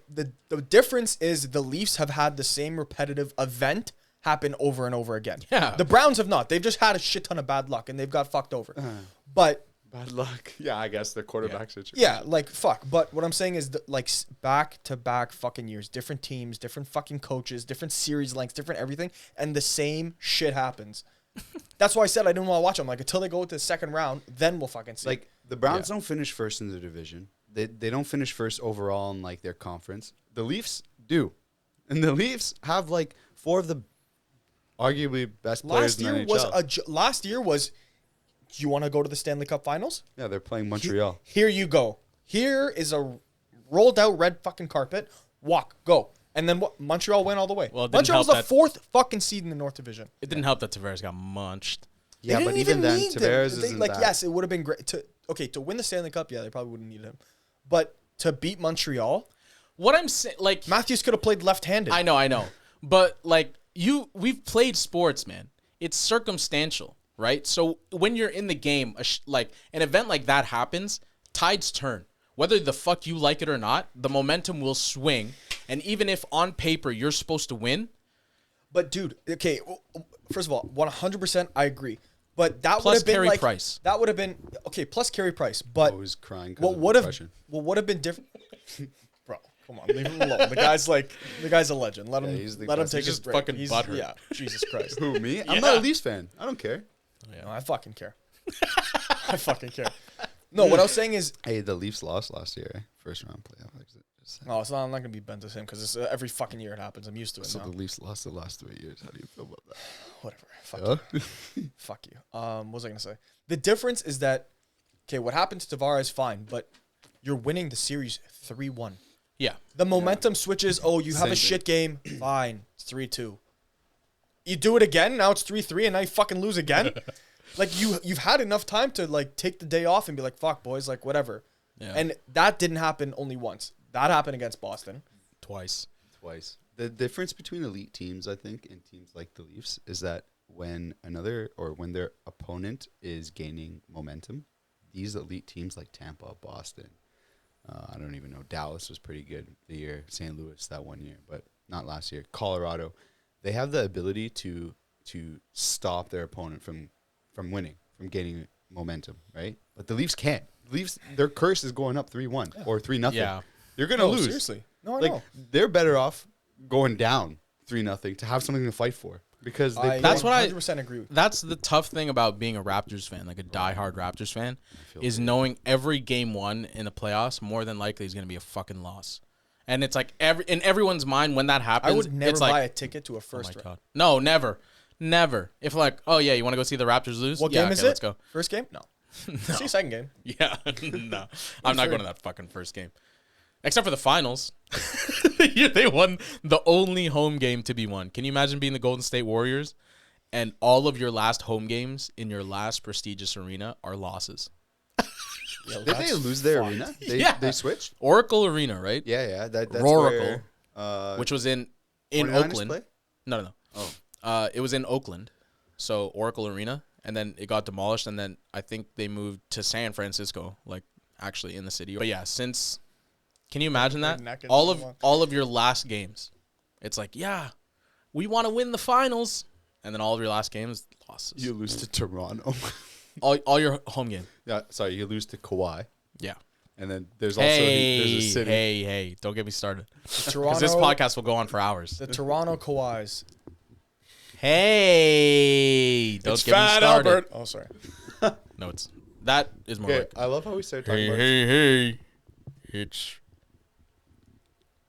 Speaker 3: difference is the Leafs have had the same repetitive event happen over and over again.
Speaker 2: Yeah.
Speaker 3: The Browns have not. They've just had a shit ton of bad luck and they've got fucked over. But
Speaker 4: Bad luck. Yeah, I guess the quarterback situation.
Speaker 3: yeah, like fuck. But what I'm saying is back to back fucking years, different teams, different fucking coaches, different series lengths, different everything, and the same shit happens. That's why I said I didn't want to watch them. Like until they go to the second round, then we'll fucking see.
Speaker 4: Like the Browns don't finish first in the division. They don't finish first overall in like their conference. The Leafs do, and the Leafs have like 4 of the arguably best players
Speaker 3: last year
Speaker 4: in the NHL.
Speaker 3: last year was. Do you want to go to the Stanley Cup Finals?
Speaker 4: Yeah, they're playing Montreal.
Speaker 3: Here you go. Here is a rolled out red fucking carpet. Walk, go. And then what? Montreal went all the way.
Speaker 2: Well, it didn't
Speaker 3: Montreal's
Speaker 2: help
Speaker 3: the
Speaker 2: that-
Speaker 3: 4th fucking seed in the North Division.
Speaker 2: It didn't help that Tavares got munched.
Speaker 3: They
Speaker 4: Yeah,
Speaker 3: didn't
Speaker 4: but even then,
Speaker 3: need
Speaker 4: Tavares
Speaker 3: him.
Speaker 4: isn't
Speaker 3: like
Speaker 4: that.
Speaker 3: yes, it would have been great to win the Stanley Cup. Yeah, they probably wouldn't need him, but to beat Montreal,
Speaker 2: what I'm saying, like
Speaker 3: Matthews could have played left-handed.
Speaker 2: I know, but like we've played sports, man. It's circumstantial, right? So when you're in the game, like an event like that happens, tides turn. Whether the fuck you like it or not, the momentum will swing, and even if on paper you're supposed to win,
Speaker 3: But dude, okay, first of all, 100% I agree. But that would
Speaker 2: plus
Speaker 3: have been
Speaker 2: Carey
Speaker 3: like
Speaker 2: Price.
Speaker 3: that would have been okay, plus Carey Price. But
Speaker 4: Always crying.
Speaker 3: what would have been different? Bro, come on, leave him alone. The guy's a legend. Let him
Speaker 4: he's the
Speaker 3: let him
Speaker 4: best.
Speaker 3: take
Speaker 2: He's
Speaker 3: his
Speaker 2: just
Speaker 3: break.
Speaker 2: fucking butthurt.
Speaker 3: Yeah, Jesus Christ.
Speaker 4: Who, me? I'm
Speaker 2: Yeah.
Speaker 4: not a Leafs fan. I don't care.
Speaker 3: No, I fucking care. I fucking care. No, what I was saying is,
Speaker 4: Hey, the Leafs lost last year, eh? First round playoff exit.
Speaker 3: no, it's not. I'm not gonna be bent the same because it's every fucking year it happens. I'm used to it
Speaker 4: So
Speaker 3: now.
Speaker 4: the Leafs lost the last 3 years. How do you feel about that?
Speaker 3: Whatever. Fuck you. Fuck you. What was I gonna say? The difference is that, okay, what happened to Tavares, fine, but you're winning the series 3-1.
Speaker 2: yeah,
Speaker 3: The momentum switches. Oh, you have
Speaker 4: Same
Speaker 3: a shit game. Fine. It's 3-2. You do it again. Now it's 3-3, and now you fucking lose again. Like you've had enough time to like take the day off and be like, fuck, boys, like whatever.
Speaker 2: yeah,
Speaker 3: And that didn't happen only once. That happened against Boston.
Speaker 2: twice.
Speaker 4: Twice. The difference between elite teams, I think, and teams like the Leafs is that when their opponent is gaining momentum, these elite teams like Tampa, Boston, I don't even know, Dallas was pretty good the year, St. Louis that one year, but not last year, Colorado, they have the ability to stop their opponent from winning, from gaining momentum, right? But the Leafs can't. Leafs, their curse is going up 3-1 or 3-0.
Speaker 2: Yeah.
Speaker 4: You're going to lose.
Speaker 3: Seriously. No, I
Speaker 4: Like,
Speaker 3: know.
Speaker 4: they're better off going down 3-0 to have something to fight for because they play.
Speaker 2: That's what I
Speaker 3: 100% agree with.
Speaker 2: That's the tough thing about being a Raptors fan, like a diehard Raptors fan, is knowing every game won in the playoffs more than likely is going to be a fucking loss. And it's like in everyone's mind when that happens,
Speaker 3: I would never
Speaker 2: it's
Speaker 3: buy
Speaker 2: like,
Speaker 3: a ticket to a
Speaker 2: oh
Speaker 3: first
Speaker 2: my
Speaker 3: round.
Speaker 2: god, no, never. If like, oh yeah, you want to go see the Raptors lose?
Speaker 3: What
Speaker 2: Yeah,
Speaker 3: game is
Speaker 2: okay,
Speaker 3: it?
Speaker 2: Let's go.
Speaker 3: First game? No. See second game.
Speaker 2: Yeah, no, I'm not going to that fucking first game, except for the finals. They won the only home game to be won. Can you imagine being the Golden State Warriors and all of your last home games in your last prestigious arena are losses?
Speaker 3: Yo,
Speaker 4: Did they lose their
Speaker 3: fucked.
Speaker 4: arena?
Speaker 2: Yeah.
Speaker 4: They switched?
Speaker 2: Oracle Arena, right?
Speaker 4: Yeah. That's
Speaker 2: Roracle,
Speaker 4: where,
Speaker 2: which was in
Speaker 4: 49ers
Speaker 2: Oakland.
Speaker 4: play?
Speaker 2: No.
Speaker 4: Oh.
Speaker 2: It was in Oakland, so Oracle Arena, and then it got demolished, and then I think they moved to San Francisco, like actually in the city. But yeah, can you imagine that?
Speaker 3: neck is
Speaker 2: All
Speaker 3: so
Speaker 2: of your last games, it's like, yeah, we want to win the finals, and then all of your last games losses.
Speaker 4: You lose to Toronto.
Speaker 2: all your home game.
Speaker 4: Yeah, sorry, you lose to Kawhi.
Speaker 2: Yeah.
Speaker 4: And then there's also there's a city.
Speaker 2: Hey, don't get me started.
Speaker 3: Toronto,
Speaker 2: Because this podcast will go on for hours.
Speaker 3: the Toronto Kawhis.
Speaker 2: Hey, don't
Speaker 3: It's
Speaker 2: get me
Speaker 3: Fat
Speaker 2: started.
Speaker 3: Albert. Oh, sorry.
Speaker 2: No, that is more
Speaker 4: Okay,
Speaker 2: like,
Speaker 4: I love how we started talking about
Speaker 2: hey, it's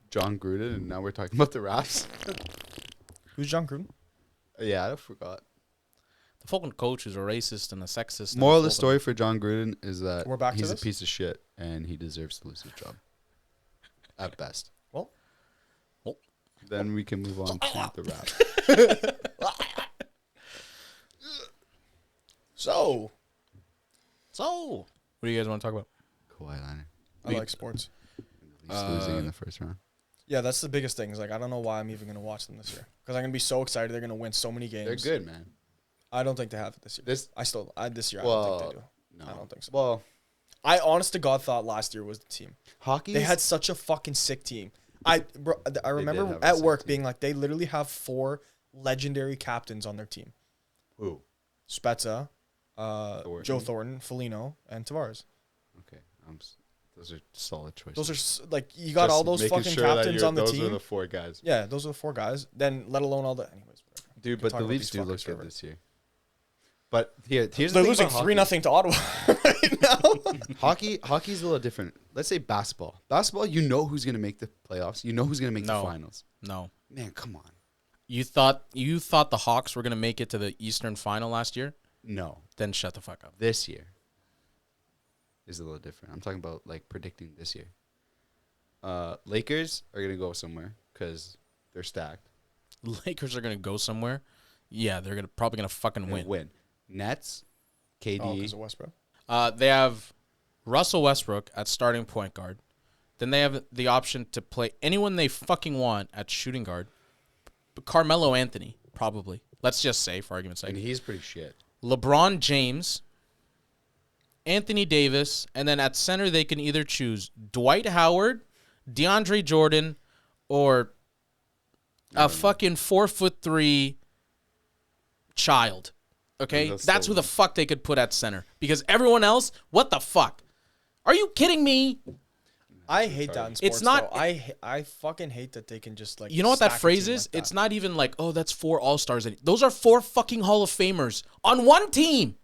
Speaker 4: John Gruden, and now we're talking about the Raps.
Speaker 3: Who's John Gruden?
Speaker 4: Yeah, I forgot.
Speaker 2: the fucking coach is a racist and a sexist.
Speaker 4: Moral of the
Speaker 2: and a
Speaker 4: story for John Gruden is that
Speaker 3: We're back to
Speaker 4: he's a
Speaker 3: this?
Speaker 4: piece of shit, and he deserves to lose his job. At best.
Speaker 3: Well,
Speaker 4: Then we can move on to the Raps.
Speaker 3: so
Speaker 2: So, what do you guys want to talk about?
Speaker 4: Kawhi Leonard.
Speaker 3: I like sports.
Speaker 4: Leafs losing in the first round.
Speaker 3: Yeah, that's the biggest thing. Is like I don't know why I'm even gonna watch them this year because I'm gonna be so excited. They're gonna win so many games.
Speaker 4: They're good, man.
Speaker 3: I don't think they have it this year.
Speaker 4: This
Speaker 3: This year I
Speaker 4: well,
Speaker 3: don't think they do.
Speaker 4: no.
Speaker 3: I don't think so.
Speaker 4: Well,
Speaker 3: I honest to God thought last year was the team.
Speaker 4: hockey.
Speaker 3: They had such a fucking sick team. I remember
Speaker 4: have a
Speaker 3: at
Speaker 4: sick
Speaker 3: work
Speaker 4: team.
Speaker 3: being like they literally have 4 legendary captains on their team:
Speaker 4: Who?
Speaker 3: Spezza,
Speaker 4: Thornton.
Speaker 3: Joe Thornton, Foligno, and Tavares.
Speaker 4: Okay, those are solid choices.
Speaker 3: Those are like you got
Speaker 4: Just
Speaker 3: all those
Speaker 4: making
Speaker 3: fucking
Speaker 4: sure that
Speaker 3: captains on the
Speaker 4: those
Speaker 3: team.
Speaker 4: are the 4 guys.
Speaker 3: Yeah, those are the 4 guys. Then let alone all the anyways. Whatever.
Speaker 4: Dude,
Speaker 3: can
Speaker 4: but
Speaker 3: talk
Speaker 4: the
Speaker 3: about
Speaker 4: Leafs
Speaker 3: these
Speaker 4: do look
Speaker 3: fuckers
Speaker 4: good
Speaker 3: forever.
Speaker 4: this year. But here's the
Speaker 3: They're
Speaker 4: thing
Speaker 3: losing
Speaker 4: about
Speaker 3: 3-0 to Ottawa right now.
Speaker 4: Hockey's a little different. Let's say basketball. Basketball, you know who's going to make the playoffs. You know who's going to make
Speaker 2: No.
Speaker 4: the finals.
Speaker 2: No,
Speaker 4: Man, come on.
Speaker 2: you thought the Hawks were gonna make it to the Eastern Final last year?
Speaker 4: No.
Speaker 2: Then shut the fuck up.
Speaker 4: This year is a little different. I'm talking about like predicting this year. Lakers are going to go somewhere because they're stacked.
Speaker 2: Lakers are gonna go somewhere. Yeah, they're probably gonna fucking
Speaker 4: They'll
Speaker 2: win.
Speaker 4: win. Nets, KD.
Speaker 3: Oh, because of Westbrook.
Speaker 2: They have Russell Westbrook at starting point guard. then they have the option to play anyone they fucking want at shooting guard. Carmelo Anthony, probably. Let's just say, for argument's
Speaker 4: And
Speaker 2: sake.
Speaker 4: he's pretty shit.
Speaker 2: LeBron James, Anthony Davis, and then at center they can either choose Dwight Howard, DeAndre Jordan, or a fucking 4'3" child. Okay?
Speaker 4: That's
Speaker 2: That's
Speaker 4: so
Speaker 2: who the fuck they could put at center. Because everyone else, what the fuck? Are you kidding me?
Speaker 3: I hate that in sports.
Speaker 2: It's not-
Speaker 3: Though. I fucking hate that they can just like.
Speaker 2: You know what that
Speaker 3: stack a
Speaker 2: phrase
Speaker 3: team
Speaker 2: is?
Speaker 3: like that.
Speaker 2: It's not even like, oh, that's 4 All-Stars. Those are 4 fucking Hall of Famers on one team.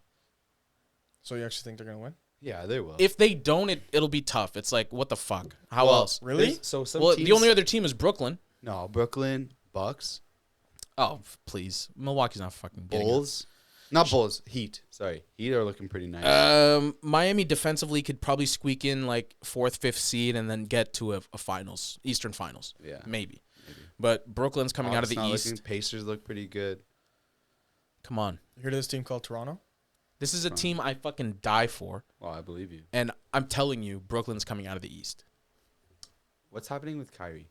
Speaker 3: So you actually think they're gonna win?
Speaker 4: Yeah, they will.
Speaker 2: If they don't, it'll be tough. It's like, what the fuck? How
Speaker 4: Well,
Speaker 2: else?
Speaker 3: Really?
Speaker 4: So some
Speaker 2: Well,
Speaker 4: teams,
Speaker 2: the only other team is Brooklyn.
Speaker 4: no, Brooklyn, Bucks,
Speaker 2: Oh, please. Milwaukee's not fucking getting it.
Speaker 4: Bulls. Not Bulls, Heat. Sorry. Heat are looking pretty nice.
Speaker 2: Miami defensively could probably squeak in like 4th, 5th seed and then get to a finals, Eastern Finals.
Speaker 4: Yeah.
Speaker 2: Maybe. But Brooklyn's coming out of the
Speaker 4: Hawks not
Speaker 2: East.
Speaker 4: looking- Pacers look pretty good.
Speaker 2: Come on.
Speaker 3: You heard of this team called Toronto?
Speaker 2: This is a team I fucking die for.
Speaker 4: Well, I believe you.
Speaker 2: And I'm telling you, Brooklyn's coming out of the East.
Speaker 4: What's happening with Kyrie?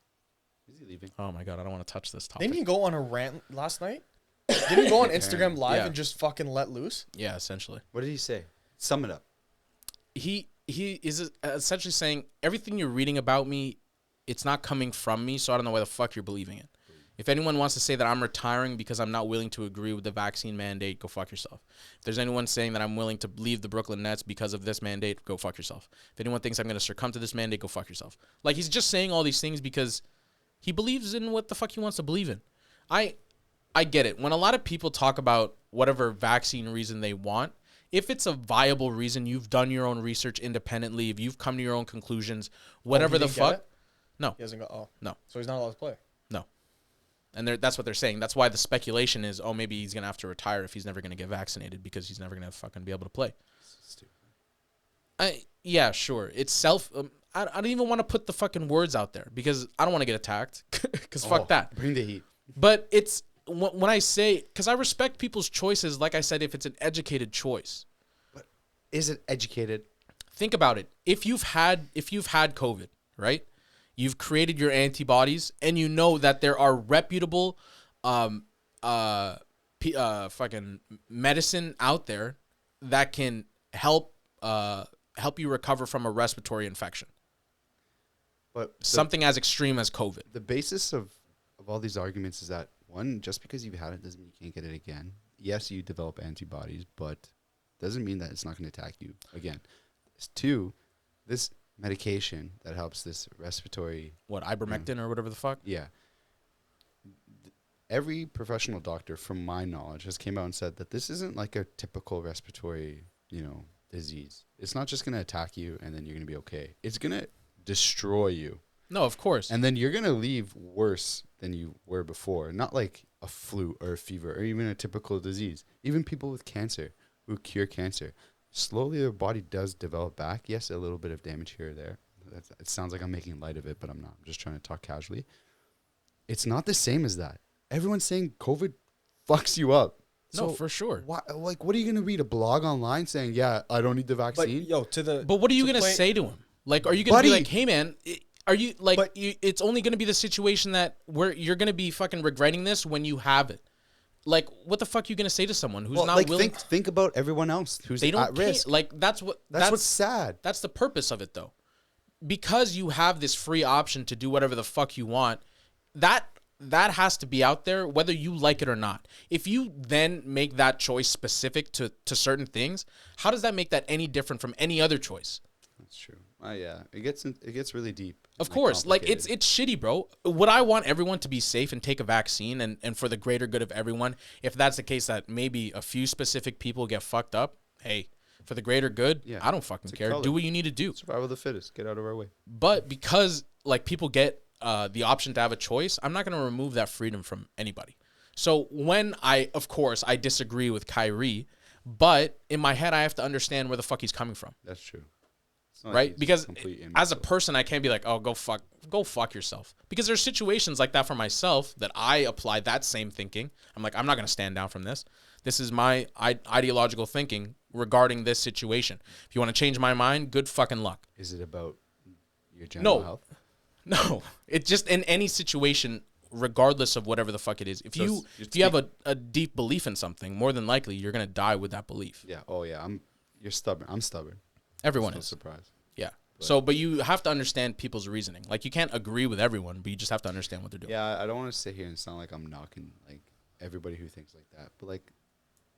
Speaker 4: Is he leaving?
Speaker 2: Oh my God, I don't want to touch this topic.
Speaker 3: Didn't he go on a rant last night? Didn't he go on Instagram Live
Speaker 2: Yeah.
Speaker 3: and just fucking let loose?
Speaker 2: Yeah, essentially.
Speaker 4: What did he say? Sum it up.
Speaker 2: He is essentially saying everything you're reading about me, it's not coming from me, so I don't know why the fuck you're believing it. If anyone wants to say that I'm retiring because I'm not willing to agree with the vaccine mandate, go fuck yourself. If there's anyone saying that I'm willing to leave the Brooklyn Nets because of this mandate, go fuck yourself. If anyone thinks I'm going to succumb to this mandate, go fuck yourself. Like, he's just saying all these things because he believes in what the fuck he wants to believe in. I get it. When a lot of people talk about whatever vaccine reason they want, if it's a viable reason, you've done your own research independently, if you've come to your own conclusions, whatever
Speaker 3: he
Speaker 2: the
Speaker 3: didn't get
Speaker 2: fuck.
Speaker 3: it?
Speaker 2: No,
Speaker 3: He hasn't got. Oh,
Speaker 2: no,
Speaker 3: so he's not allowed to play.
Speaker 2: no. And that's what they're saying. That's why the speculation is, oh, maybe he's going to have to retire if he's never going to get vaccinated because he's never going to fucking be able to play. Yeah, sure. It's I don't even want to put the fucking words out there because I don't want to get attacked because fuck that.
Speaker 4: Bring the heat.
Speaker 2: But it's when I say, because I respect people's choices, like I said, if it's an educated choice.
Speaker 4: Is it educated?
Speaker 2: Think about it. If you've had COVID, right? You've created your antibodies, and you know that there are reputable, fucking medicine out there that can help you recover from a respiratory infection.
Speaker 4: But
Speaker 2: Something as extreme as COVID.
Speaker 4: the basis of all these arguments is that, one, just because you've had it doesn't mean you can't get it again. Yes, you develop antibodies, but doesn't mean that it's not going to attack you again. Two, this medication that helps this respiratory,
Speaker 2: What, ivermectin or whatever the fuck?
Speaker 4: yeah. Every professional doctor, from my knowledge, has came out and said that this isn't like a typical respiratory, disease. It's not just going to attack you and then you're going to be okay. It's going to destroy you.
Speaker 2: No, of course.
Speaker 4: And then you're going to leave worse than you were before. Not like a flu or a fever or even a typical disease. Even people with cancer who cure cancer, slowly their body does develop back. Yes, a little bit of damage here or there. It sounds like I'm making light of it, but I'm not. I'm just trying to talk casually. It's not the same as that. Everyone's saying COVID fucks you up.
Speaker 2: No, for sure.
Speaker 4: What are you going to read? A blog online saying, yeah, I don't need the
Speaker 3: But
Speaker 4: vaccine?
Speaker 3: yo,
Speaker 2: But what are you
Speaker 3: to
Speaker 2: going to
Speaker 3: play-
Speaker 2: say to him? Like, are you going to be
Speaker 4: Buddy.
Speaker 2: like, hey, man, are you like,
Speaker 3: But-
Speaker 2: it's only going to be the situation that where you're going to be fucking regretting this when you have it. Like, what the fuck are you going to say to someone who's not
Speaker 4: like
Speaker 2: willing?
Speaker 4: think about everyone else who's
Speaker 2: They don't
Speaker 4: at risk.
Speaker 2: care. Like, that's
Speaker 4: That's what's sad.
Speaker 2: That's the purpose of it, though. Because you have this free option to do whatever the fuck you want, that has to be out there, whether you like it or not. If you then make that choice specific to certain things, how does that make that any different from any other choice?
Speaker 4: That's true. Yeah, it gets really deep.
Speaker 2: Of
Speaker 4: and,
Speaker 2: course, like it's
Speaker 4: complicated.
Speaker 2: shitty, bro. Would I want everyone to be safe and take a vaccine and for the greater good of everyone? If that's the case, that maybe a few specific people get fucked up, hey, for the greater good,
Speaker 4: Yeah,
Speaker 2: I don't fucking
Speaker 4: it's a
Speaker 2: care.
Speaker 4: color.
Speaker 2: Do what you need to do.
Speaker 4: Survival of the fittest. Get out of our way.
Speaker 2: But because like people get the option to have a choice, I'm not going to remove that freedom from anybody. So when I disagree with Kyrie, but in my head I have to understand where the fuck he's coming from,
Speaker 4: That's true. It's not like
Speaker 2: right?
Speaker 4: he's
Speaker 2: Because
Speaker 4: complete
Speaker 2: as a
Speaker 4: imbecile.
Speaker 2: person, I can't be like, oh, go fuck yourself. Because there's situations like that for myself that I apply that same thinking. I'm like, I'm not going to stand down from this. This is my ideological thinking regarding this situation. If you want to change my mind, good fucking luck.
Speaker 4: Is it about your general
Speaker 2: No.
Speaker 4: health?
Speaker 2: No, it's just in any situation, regardless of whatever the fuck it is. If you have a deep belief in something, more than likely you're gonna die with that belief.
Speaker 4: Yeah. Oh yeah. You're stubborn. I'm stubborn.
Speaker 2: Everyone
Speaker 4: No
Speaker 2: is.
Speaker 4: surprise.
Speaker 2: Yeah. But you have to understand people's reasoning. Like you can't agree with everyone, but you just have to understand what they're doing.
Speaker 4: Yeah. I don't want to sit here and sound like I'm knocking like everybody who thinks like that, but like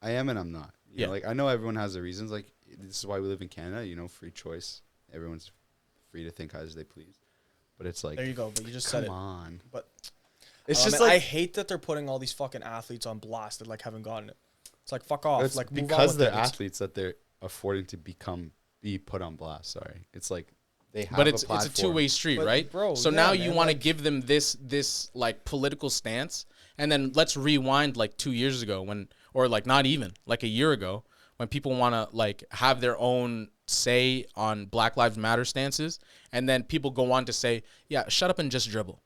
Speaker 4: I am and I'm not. You know, like I know everyone has their reasons. Like this is why we live in Canada. You know, free choice. Everyone's free to think as they please. But it's like
Speaker 3: There you go. But you just said it.
Speaker 4: come on.
Speaker 3: But
Speaker 4: It's
Speaker 3: I
Speaker 4: just
Speaker 3: mean,
Speaker 4: like
Speaker 3: I hate that they're putting all these fucking athletes on blast that like haven't gotten it. It's like fuck off.
Speaker 4: it's
Speaker 3: Like move on
Speaker 4: because
Speaker 3: with
Speaker 4: they're
Speaker 3: it. It's-
Speaker 4: athletes that they're affording to be put on blast. Sorry, it's like they have.
Speaker 2: But it's a
Speaker 4: platform.
Speaker 2: two-way street,
Speaker 3: But,
Speaker 2: right?
Speaker 3: bro,
Speaker 2: So
Speaker 3: yeah,
Speaker 2: now you
Speaker 3: man,
Speaker 2: want to
Speaker 3: like-
Speaker 2: give them this like political stance, and then let's rewind like 2 years ago or like not even like a year ago when people want to like have their own say on Black Lives Matter stances, and then people go on to say, yeah, shut up and just dribble.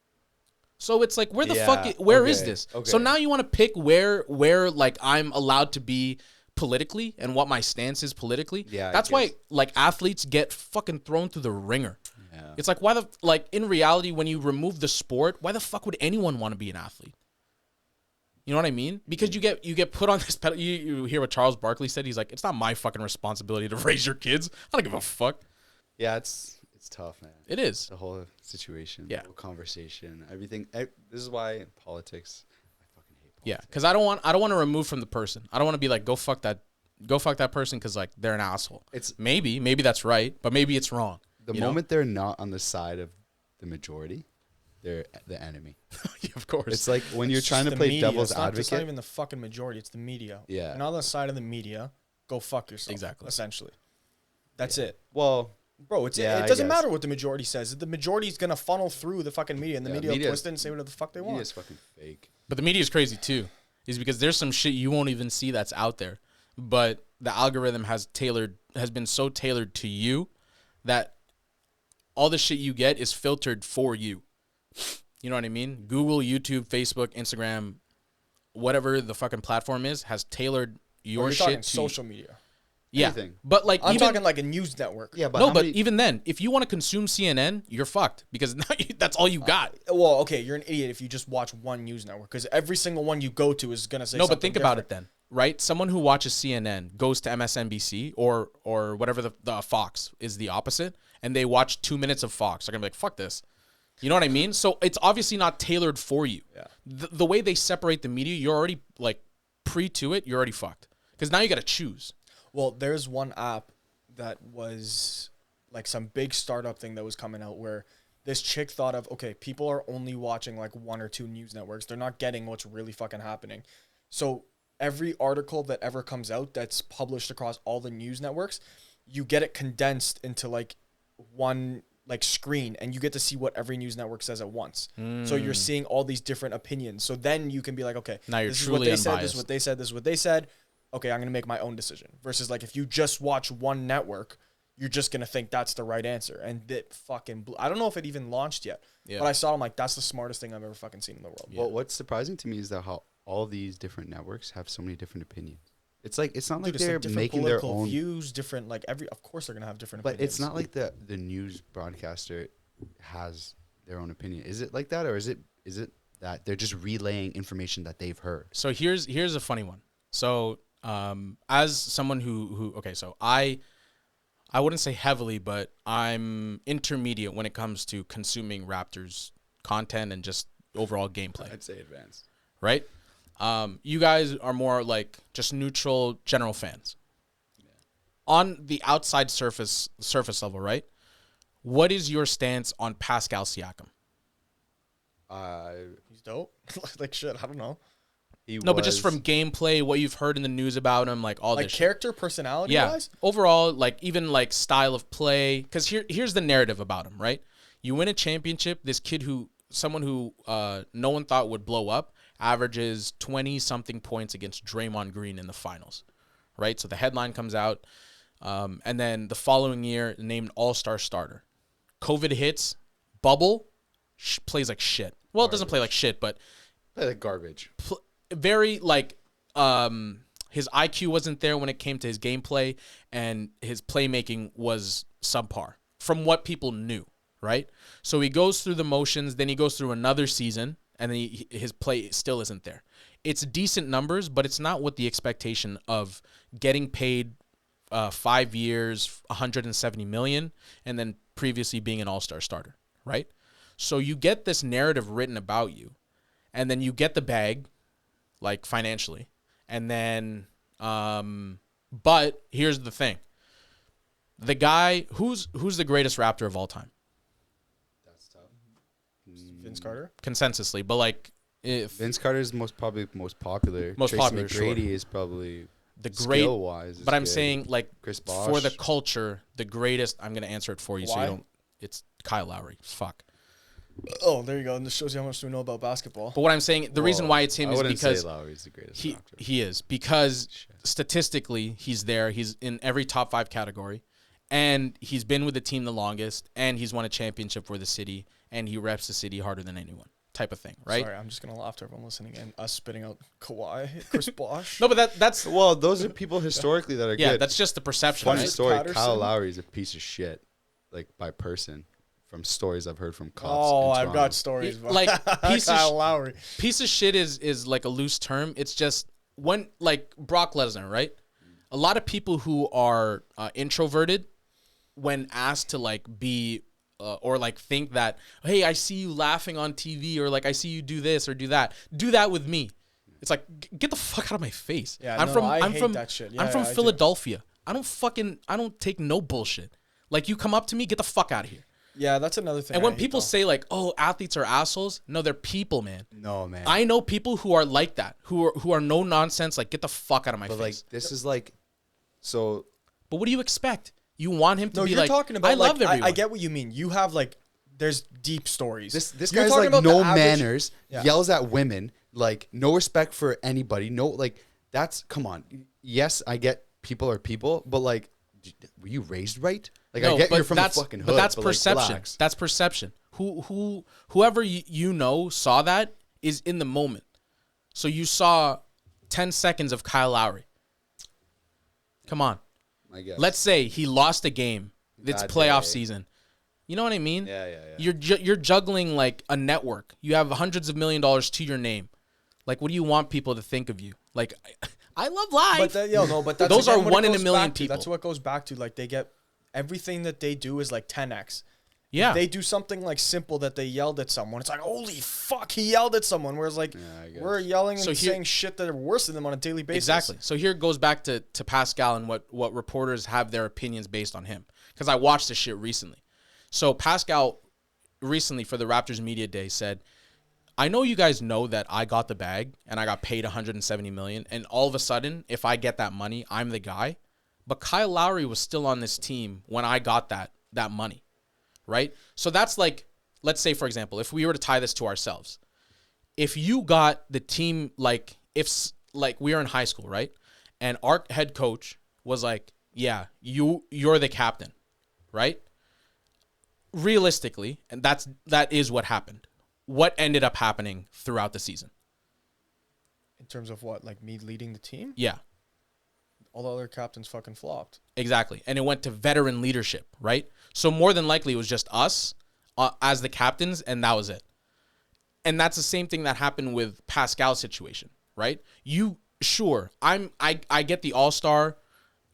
Speaker 2: So it's like, where the fuck, where is
Speaker 4: okay,
Speaker 2: this?
Speaker 4: okay.
Speaker 2: So now you want to pick where like I'm allowed to be politically and what my stance is politically.
Speaker 4: Yeah, I
Speaker 2: that's why
Speaker 4: guess.
Speaker 2: like athletes get fucking thrown through the ringer.
Speaker 4: Yeah.
Speaker 2: It's like like in reality, when you remove the sport, why the fuck would anyone want to be an athlete? You know what I mean? Because you get put on this pedal. You hear what Charles Barkley said. He's like, it's not my fucking responsibility to raise your kids. I don't give a fuck.
Speaker 4: Yeah, it's tough, man.
Speaker 2: It is.
Speaker 4: The whole situation,
Speaker 2: Yeah.
Speaker 4: the whole conversation, everything. This is why politics. I fucking hate politics.
Speaker 2: Yeah, because I don't want to remove from the person. I don't want to be like, go fuck that person because like they're an asshole.
Speaker 4: It's
Speaker 2: Maybe that's right, but maybe it's wrong.
Speaker 4: the
Speaker 2: you know?
Speaker 4: moment they're not on the side of the majority, they're the enemy.
Speaker 2: Yeah, of course.
Speaker 4: It's like when you're
Speaker 3: It's
Speaker 4: trying
Speaker 3: just
Speaker 4: to
Speaker 3: the
Speaker 4: play
Speaker 3: media.
Speaker 4: devil's
Speaker 3: It's not
Speaker 4: advocate.
Speaker 3: even the fucking majority. It's the media.
Speaker 4: Yeah.
Speaker 3: You're not on the side of the media. Go fuck yourself.
Speaker 2: Exactly.
Speaker 3: Essentially. That's it.
Speaker 4: Well,
Speaker 3: Bro,
Speaker 4: Yeah,
Speaker 3: it
Speaker 4: I
Speaker 3: doesn't
Speaker 4: guess.
Speaker 3: matter what the majority says. The majority is going to funnel through the fucking media, and the
Speaker 4: Yeah,
Speaker 3: media will
Speaker 4: media's-
Speaker 3: twist it and say whatever the fuck they
Speaker 4: media
Speaker 3: want.
Speaker 4: is fucking fake.
Speaker 2: But the media is crazy too, is because there's some shit you won't even see that's out there, but the algorithm has been so tailored to you that all the shit you get is filtered for you. You know what I mean? Google, YouTube, Facebook, Instagram, whatever the fucking platform is, has tailored your
Speaker 3: You're
Speaker 2: shit
Speaker 3: talking
Speaker 2: to
Speaker 3: social media.
Speaker 2: Yeah,
Speaker 4: Anything.
Speaker 2: but like
Speaker 3: I'm
Speaker 2: even,
Speaker 3: talking like a news network.
Speaker 4: Yeah, but
Speaker 2: no,
Speaker 4: how
Speaker 2: but
Speaker 4: many-
Speaker 2: even then, if you want to consume CNN, you're fucked because now that's all you got.
Speaker 3: Well, okay, you're an idiot if you just watch one news network because every single one you go to is gonna say
Speaker 2: No,
Speaker 3: something
Speaker 2: but think about
Speaker 3: different.
Speaker 2: it then, right? Someone who watches CNN goes to MSNBC or whatever the Fox is the opposite, and they watch 2 minutes of Fox. They're gonna be like, "Fuck this," you know what I mean? So it's obviously not tailored for you.
Speaker 3: Yeah.
Speaker 2: The way they separate the media, you're already like to it. You're already fucked because now you got to choose.
Speaker 3: Well, there's one app that was like some big startup thing that was coming out where this chick thought of, okay, people are only watching like one or two news networks. They're not getting what's really fucking happening. So every article that ever comes out that's published across all the news networks, you get it condensed into like one like screen and you get to see what every news network says at once. So you're seeing all these different opinions. So then you can be like, okay,
Speaker 2: Now you're
Speaker 3: this
Speaker 2: truly
Speaker 3: is what they said, this
Speaker 2: unbiased.
Speaker 3: is what they said, this is what they said. Okay, I'm going to make my own decision. Versus like if you just watch one network, you're just going to think that's the right answer. And that fucking I don't know if it even launched yet.
Speaker 2: Yeah.
Speaker 3: But I saw it, I'm like, that's the smartest thing I've ever fucking seen in the world.
Speaker 4: Well, what's surprising to me is that how all these different networks have so many different opinions. It's like it's not like
Speaker 3: Dude, it's
Speaker 4: they're
Speaker 3: like different
Speaker 4: making their
Speaker 3: political
Speaker 4: own
Speaker 3: views, different like of course they're going to have different
Speaker 4: But
Speaker 3: opinions.
Speaker 4: it's not like the news broadcaster has their own opinion. Is it like that, or is it that they're just relaying information that they've heard?
Speaker 2: So here's a funny one. So as someone who okay, so I wouldn't say heavily, but I'm intermediate when it comes to consuming Raptors content and just overall gameplay,
Speaker 4: I'd say advanced.
Speaker 2: right? You guys are more like just neutral general fans. On the outside surface level, right? What is your stance on Pascal Siakam?
Speaker 3: He's dope. Like shit, I don't know.
Speaker 2: No, but just from gameplay, what you've heard in the news about him, like all
Speaker 3: Like
Speaker 2: this shit.
Speaker 3: character, personality
Speaker 2: Yeah.
Speaker 3: wise?
Speaker 2: Overall, like even like style of play. Because here's the narrative about him, right? You win a championship. This kid someone who no one thought would blow up, averages 20-something points against Draymond Green in the finals, right? So the headline comes out, and then the following year, named All-Star starter. COVID hits, bubble, plays like shit. Well, it doesn't play like shit, but
Speaker 4: Play like garbage.
Speaker 2: very like his IQ wasn't there when it came to his gameplay, and his playmaking was subpar from what people knew, right? So he goes through the motions, then he goes through another season, and then his play still isn't there. It's decent numbers, but it's not what the expectation of getting paid 5 years, 170 million, and then previously being an all-star starter, right? So you get this narrative written about you, and then you get the bag, like financially, and then, but here's the thing. The guy, who's the greatest Raptor of all time?
Speaker 4: That's tough.
Speaker 3: Vince Carter.
Speaker 2: Consensusly, but like, if
Speaker 4: Vince Carter is probably most popular.
Speaker 2: Most
Speaker 4: Tracy
Speaker 2: popular,
Speaker 4: McGrady
Speaker 2: sure.
Speaker 4: is probably
Speaker 2: the great,
Speaker 4: skill-wise.
Speaker 2: but I'm saying like
Speaker 4: Chris
Speaker 2: for the
Speaker 4: Bosh.
Speaker 2: culture, the greatest. I'm gonna answer it for you, so
Speaker 3: Why?
Speaker 2: you don't. It's Kyle Lowry. Fuck.
Speaker 3: Oh, there you go. And this shows you how much we know about basketball.
Speaker 2: But what I'm saying, the reason why it's him
Speaker 4: I
Speaker 2: is
Speaker 4: wouldn't
Speaker 2: because
Speaker 4: say Lowry's the greatest.
Speaker 2: he
Speaker 4: Raptor.
Speaker 2: he is, because statistically he's there. He's in every top 5 category, and he's been with the team the longest, and he's won a championship for the city, and he reps the city harder than anyone. Type of thing, right?
Speaker 3: Sorry, I'm just gonna laugh to everyone listening and us spitting out Kawhi, Chris Bosh.
Speaker 2: No, but that's
Speaker 4: Well, those are people historically that are
Speaker 2: yeah,
Speaker 4: good.
Speaker 2: that's just the perception.
Speaker 4: Funny
Speaker 2: Right?
Speaker 4: story.
Speaker 3: Patterson?
Speaker 4: Kyle Lowry is a piece of shit, like by person, from stories I've heard from cops.
Speaker 3: Oh,
Speaker 4: in
Speaker 3: I've got
Speaker 4: Toronto.
Speaker 3: stories. About
Speaker 2: Like, piece of
Speaker 3: Kyle Lowry.
Speaker 2: Piece of shit is like a loose term. It's just when, like Brock Lesnar, right? A lot of people who are introverted, when asked to like be or like think that, hey, I see you laughing on TV, or like I see you do this or do that with me. It's like, get the fuck out of my face.
Speaker 3: Yeah,
Speaker 2: I'm
Speaker 3: no,
Speaker 2: from
Speaker 3: I
Speaker 2: I'm
Speaker 3: hate
Speaker 2: from
Speaker 3: that shit.
Speaker 2: I'm
Speaker 3: Yeah,
Speaker 2: from
Speaker 3: yeah, I do.
Speaker 2: Philadelphia. I don't take no bullshit. Like, you come up to me, get the fuck out of here.
Speaker 3: Yeah, that's another thing.
Speaker 2: And
Speaker 3: I
Speaker 2: when
Speaker 3: hate,
Speaker 2: people
Speaker 3: though.
Speaker 2: say like, "Oh, athletes are assholes," no, they're people, man.
Speaker 4: No, man.
Speaker 2: I know people who are like that, who are no nonsense. Like, get the fuck out of my
Speaker 4: But
Speaker 2: face.
Speaker 4: like, this is like, so
Speaker 2: But what do you expect? You want him to
Speaker 3: no,
Speaker 2: be
Speaker 3: you're
Speaker 2: like,
Speaker 3: talking about.
Speaker 2: I
Speaker 3: like,
Speaker 2: love everyone.
Speaker 3: I get what you mean. You have like, there's deep stories.
Speaker 4: this
Speaker 3: You're
Speaker 4: guy's
Speaker 3: talking
Speaker 4: like
Speaker 3: about the
Speaker 4: no
Speaker 3: average-
Speaker 4: manners,
Speaker 3: Yeah.
Speaker 4: yells at women, like no respect for anybody. No, like that's come on. Yes, I get people are people, but like, were you raised right? Like
Speaker 2: No,
Speaker 4: I get
Speaker 2: but
Speaker 4: you're from the
Speaker 2: that's-
Speaker 4: fucking hood,
Speaker 2: but that's
Speaker 4: like,
Speaker 2: perception.
Speaker 4: relax.
Speaker 2: That's perception. Whoever you know saw that is in the moment. So you saw 10 seconds of Kyle Lowry. Come on.
Speaker 4: I guess.
Speaker 2: Let's say he lost a game. It's
Speaker 4: That
Speaker 2: playoff
Speaker 4: day.
Speaker 2: season. You know what I mean?
Speaker 4: Yeah.
Speaker 2: You're juggling like a network. You have hundreds of $1 million to your name. Like, what do you want people to think of you? Like, I love life.
Speaker 3: But but that's
Speaker 2: Those
Speaker 3: again
Speaker 2: are
Speaker 3: what it
Speaker 2: one in a
Speaker 3: goes
Speaker 2: million
Speaker 3: back to.
Speaker 2: people.
Speaker 3: That's what it goes back to. Like, they get everything that they do is like 10x.
Speaker 2: yeah.
Speaker 3: If they do something like simple that they yelled at someone, it's like, holy fuck, he yelled at someone. Whereas like,
Speaker 4: I guess.
Speaker 3: we're yelling and
Speaker 2: So here-
Speaker 3: saying shit that are worse than them on a daily basis.
Speaker 2: Exactly. So here it goes back to Pascal and what reporters have their opinions based on him. Because I watched this shit recently. So Pascal recently for the Raptors Media Day said, I know you guys know that I got the bag and I got paid $170 million, and all of a sudden, if I get that money, I'm the guy. But Kyle Lowry was still on this team when I got that money, right? So that's like, let's say, for example, if we were to tie this to ourselves, if you got the team, like, if like we were in high school, right? And our head coach was like, yeah, you're the captain, right? Realistically, and that is what happened. What ended up happening throughout the season?
Speaker 3: In terms of what, like me leading the team,
Speaker 2: Yeah,
Speaker 3: all the other captains fucking flopped.
Speaker 2: exactly. And it went to veteran leadership, right? So more than likely it was just us as the captains, and that was it. And that's the same thing that happened with Pascal's situation, right? I get the all-star,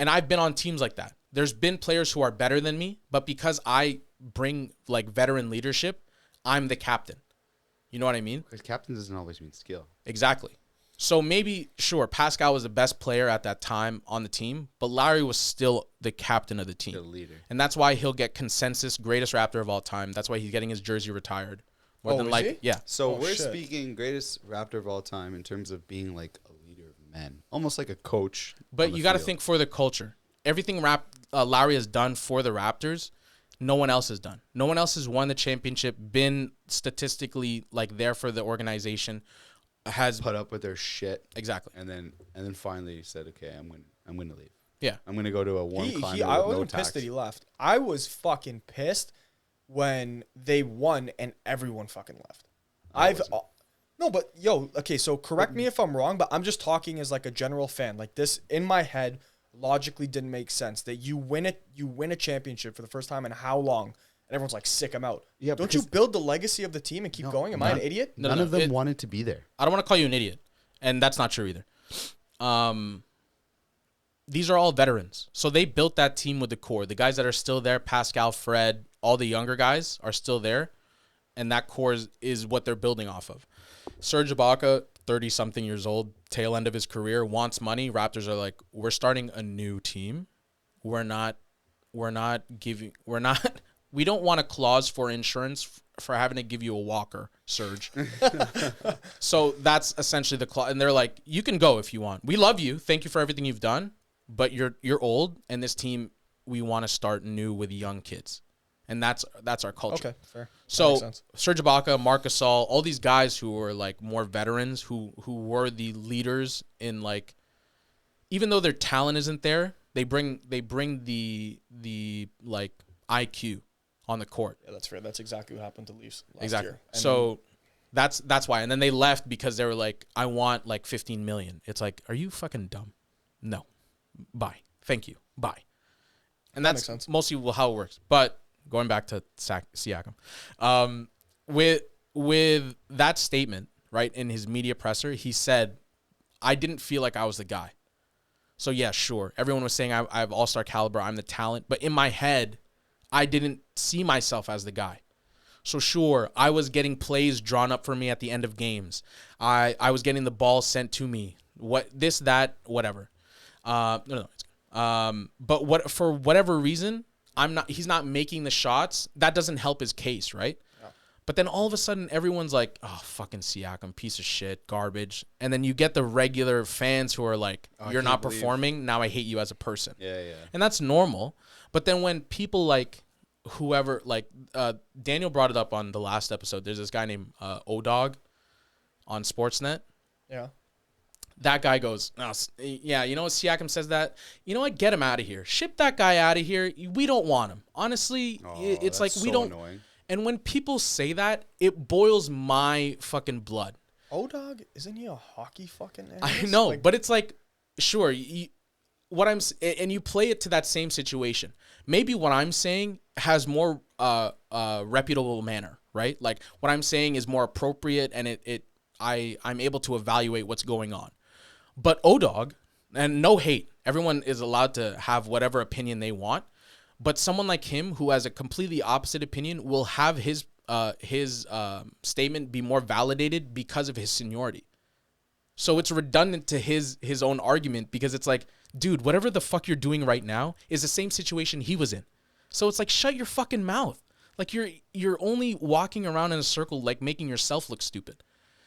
Speaker 2: and I've been on teams like that. There's been players who are better than me, but because I bring like veteran leadership, I'm the captain. You know what I mean?
Speaker 4: Because captain doesn't always mean skill.
Speaker 2: Exactly. So maybe, sure, Pascal was the best player at that time on the team, but Lowry was still the captain of the team.
Speaker 4: The leader.
Speaker 2: And that's why he'll get consensus greatest Raptor of all time. That's why he's getting his jersey retired. More
Speaker 3: Oh,
Speaker 2: than
Speaker 3: is
Speaker 2: like,
Speaker 3: he?
Speaker 2: yeah.
Speaker 4: So
Speaker 3: Oh,
Speaker 4: we're
Speaker 3: shit.
Speaker 4: speaking greatest Raptor of all time in terms of being like a leader of men, almost like a coach.
Speaker 2: But
Speaker 4: on the
Speaker 2: you got to
Speaker 4: field.
Speaker 2: think for the culture. Everything Lowry has done for the Raptors, no one else has done. No one else has won the championship, been statistically like there for the organization, has
Speaker 4: put up with their shit,
Speaker 2: exactly.
Speaker 4: and then finally said, "Okay, I'm gonna leave.
Speaker 2: Yeah.
Speaker 4: I'm gonna go to a warm climate
Speaker 3: I
Speaker 4: with no
Speaker 3: wasn't
Speaker 4: tax."
Speaker 3: pissed that he left. I was fucking pissed when they won and everyone fucking left. No, but yo, okay, so correct me if I'm wrong, but I'm just talking as like a general fan. Like this in my head logically didn't make sense that you win a championship for the first time in how long, and everyone's like, sick, I'm out.
Speaker 4: Yeah,
Speaker 3: Don't you
Speaker 4: because-
Speaker 3: build the legacy of the team and keep
Speaker 4: No,
Speaker 3: going? Am I an idiot?
Speaker 2: No,
Speaker 4: None
Speaker 2: no,
Speaker 4: of them
Speaker 2: it-
Speaker 4: wanted to be there.
Speaker 2: I don't want to call you an idiot, and that's not true either. These are all veterans, so they built that team with the core. The guys that are still there, Pascal, Fred, all the younger guys are still there, and that core is what they're building off of. Serge Ibaka, 30-something years old, tail end of his career, wants money. Raptors are like, we're starting a new team. We don't want a clause for insurance for having to give you a walker, Serge. So that's essentially the clause. And they're like, you can go if you want. We love you. Thank you for everything you've done. But you're old, and this team, we want to start new with young kids. And that's our culture.
Speaker 3: Okay, fair. That makes
Speaker 2: So
Speaker 3: sense.
Speaker 2: Serge Ibaka, Marc Gasol, all these guys who were like more veterans, who were the leaders in like, even though their talent isn't there, they bring the like IQ on the court.
Speaker 3: Yeah, that's fair. That's exactly what happened to Leafs last
Speaker 2: Exactly.
Speaker 3: year. And
Speaker 2: So that's why. And then they left because they were like, I want like 15 million. It's like, are you fucking dumb? No. Bye. Thank you. Bye. And
Speaker 3: That
Speaker 2: that's
Speaker 3: makes sense.
Speaker 2: mostly how it works. But going back to Siakam, with that statement, right, in his media presser, he said, I didn't feel like I was the guy. So yeah, sure. Everyone was saying I have all-star caliber. I'm the talent. But in my head, I didn't see myself as the guy. So sure, I was getting plays drawn up for me at the end of games. I was getting the ball sent to me. Whatever. But for whatever reason, he's not making the shots. That doesn't help his case, right? Yeah. But then all of a sudden everyone's like, oh, fucking Siakam, piece of shit, garbage. And then you get the regular fans who are like, you're not performing, now I hate you as a person.
Speaker 4: Yeah, yeah.
Speaker 2: And that's normal. But then when people like whoever, like Daniel brought it up on the last episode, there's this guy named O-Dog on Sportsnet.
Speaker 3: Yeah.
Speaker 2: That guy goes, oh, yeah, you know what, Siakam says that? You know what, get him out of here. Ship that guy out of here. We don't want him. Honestly, it's like we don't.
Speaker 4: Annoying.
Speaker 2: And when people say that, it boils my fucking blood.
Speaker 3: O-Dog, isn't he a hockey fucking
Speaker 2: I
Speaker 3: analyst?
Speaker 2: know,
Speaker 3: Like,
Speaker 2: but it's like, sure, and you play it to that same situation. Maybe what I'm saying has more reputable manner, right? Like what I'm saying is more appropriate, and I'm able to evaluate what's going on. But O-Dog, and no hate, everyone is allowed to have whatever opinion they want. But someone like him who has a completely opposite opinion will have his statement be more validated because of his seniority. So it's redundant to his own argument, because it's like, dude, whatever the fuck you're doing right now is the same situation he was in. So it's like, shut your fucking mouth. Like you're only walking around in a circle, like making yourself look stupid.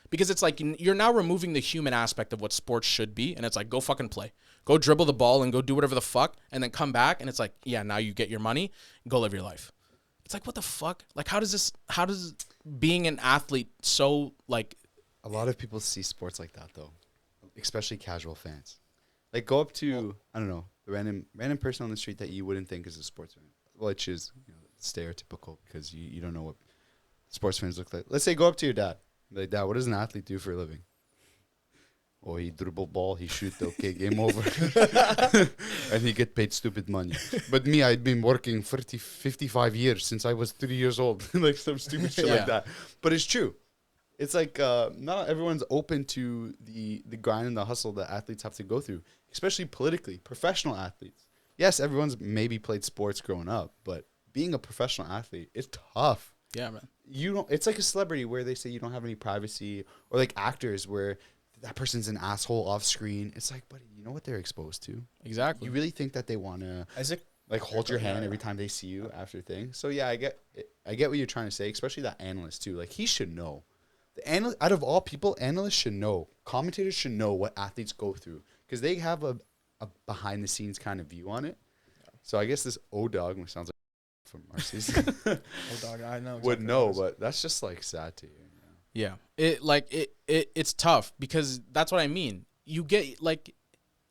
Speaker 2: Because it's like you're now removing the human aspect of what sports should be. And it's like, go fucking play. Go dribble the ball and go do whatever the fuck. And then come back. And it's like, yeah, now you get your money. Go live your life. It's like, what the fuck? Like, how does being an athlete so, like...
Speaker 4: A lot of people see sports like that, though. Especially casual fans. Like, go up to, I don't know, the random person on the street that you wouldn't think is a sports fan. Which is, stereotypical, because you don't know what sports fans look like. Let's say go up to your dad. Like, Dad, what does an athlete do for a living? Oh, he dribble ball, he shoot, okay, game over. And he get paid stupid money. But me, I've been working 55 years since I was 3 years old. Like some stupid shit
Speaker 2: Yeah.
Speaker 4: like that. But it's true. It's like not everyone's open to the grind and the hustle that athletes have to go through, especially politically. Professional athletes. Yes, everyone's maybe played sports growing up, but being a professional athlete is tough.
Speaker 2: Yeah, man.
Speaker 4: It's like a celebrity where they say you don't have any privacy, or like actors where that person's an asshole off screen. It's like, buddy, you know what they're exposed to.
Speaker 2: Exactly.
Speaker 4: You really think that they want to
Speaker 3: Isaac,
Speaker 4: like hold your hand every time they see you after things? So yeah, I get what you're trying to say, especially that analyst too. Like, he should know. The analyst, out of all people, analysts should know. Commentators should know what athletes go through, because they have a behind the scenes kind of view on it. So I guess this O-Dog, which sounds like from Marcy's,
Speaker 3: O-Dog, I know.
Speaker 4: would
Speaker 3: exactly
Speaker 4: know,
Speaker 3: what it is.
Speaker 4: but that's just like sad to hear.
Speaker 2: Yeah. It's tough, because that's what I mean. You get like,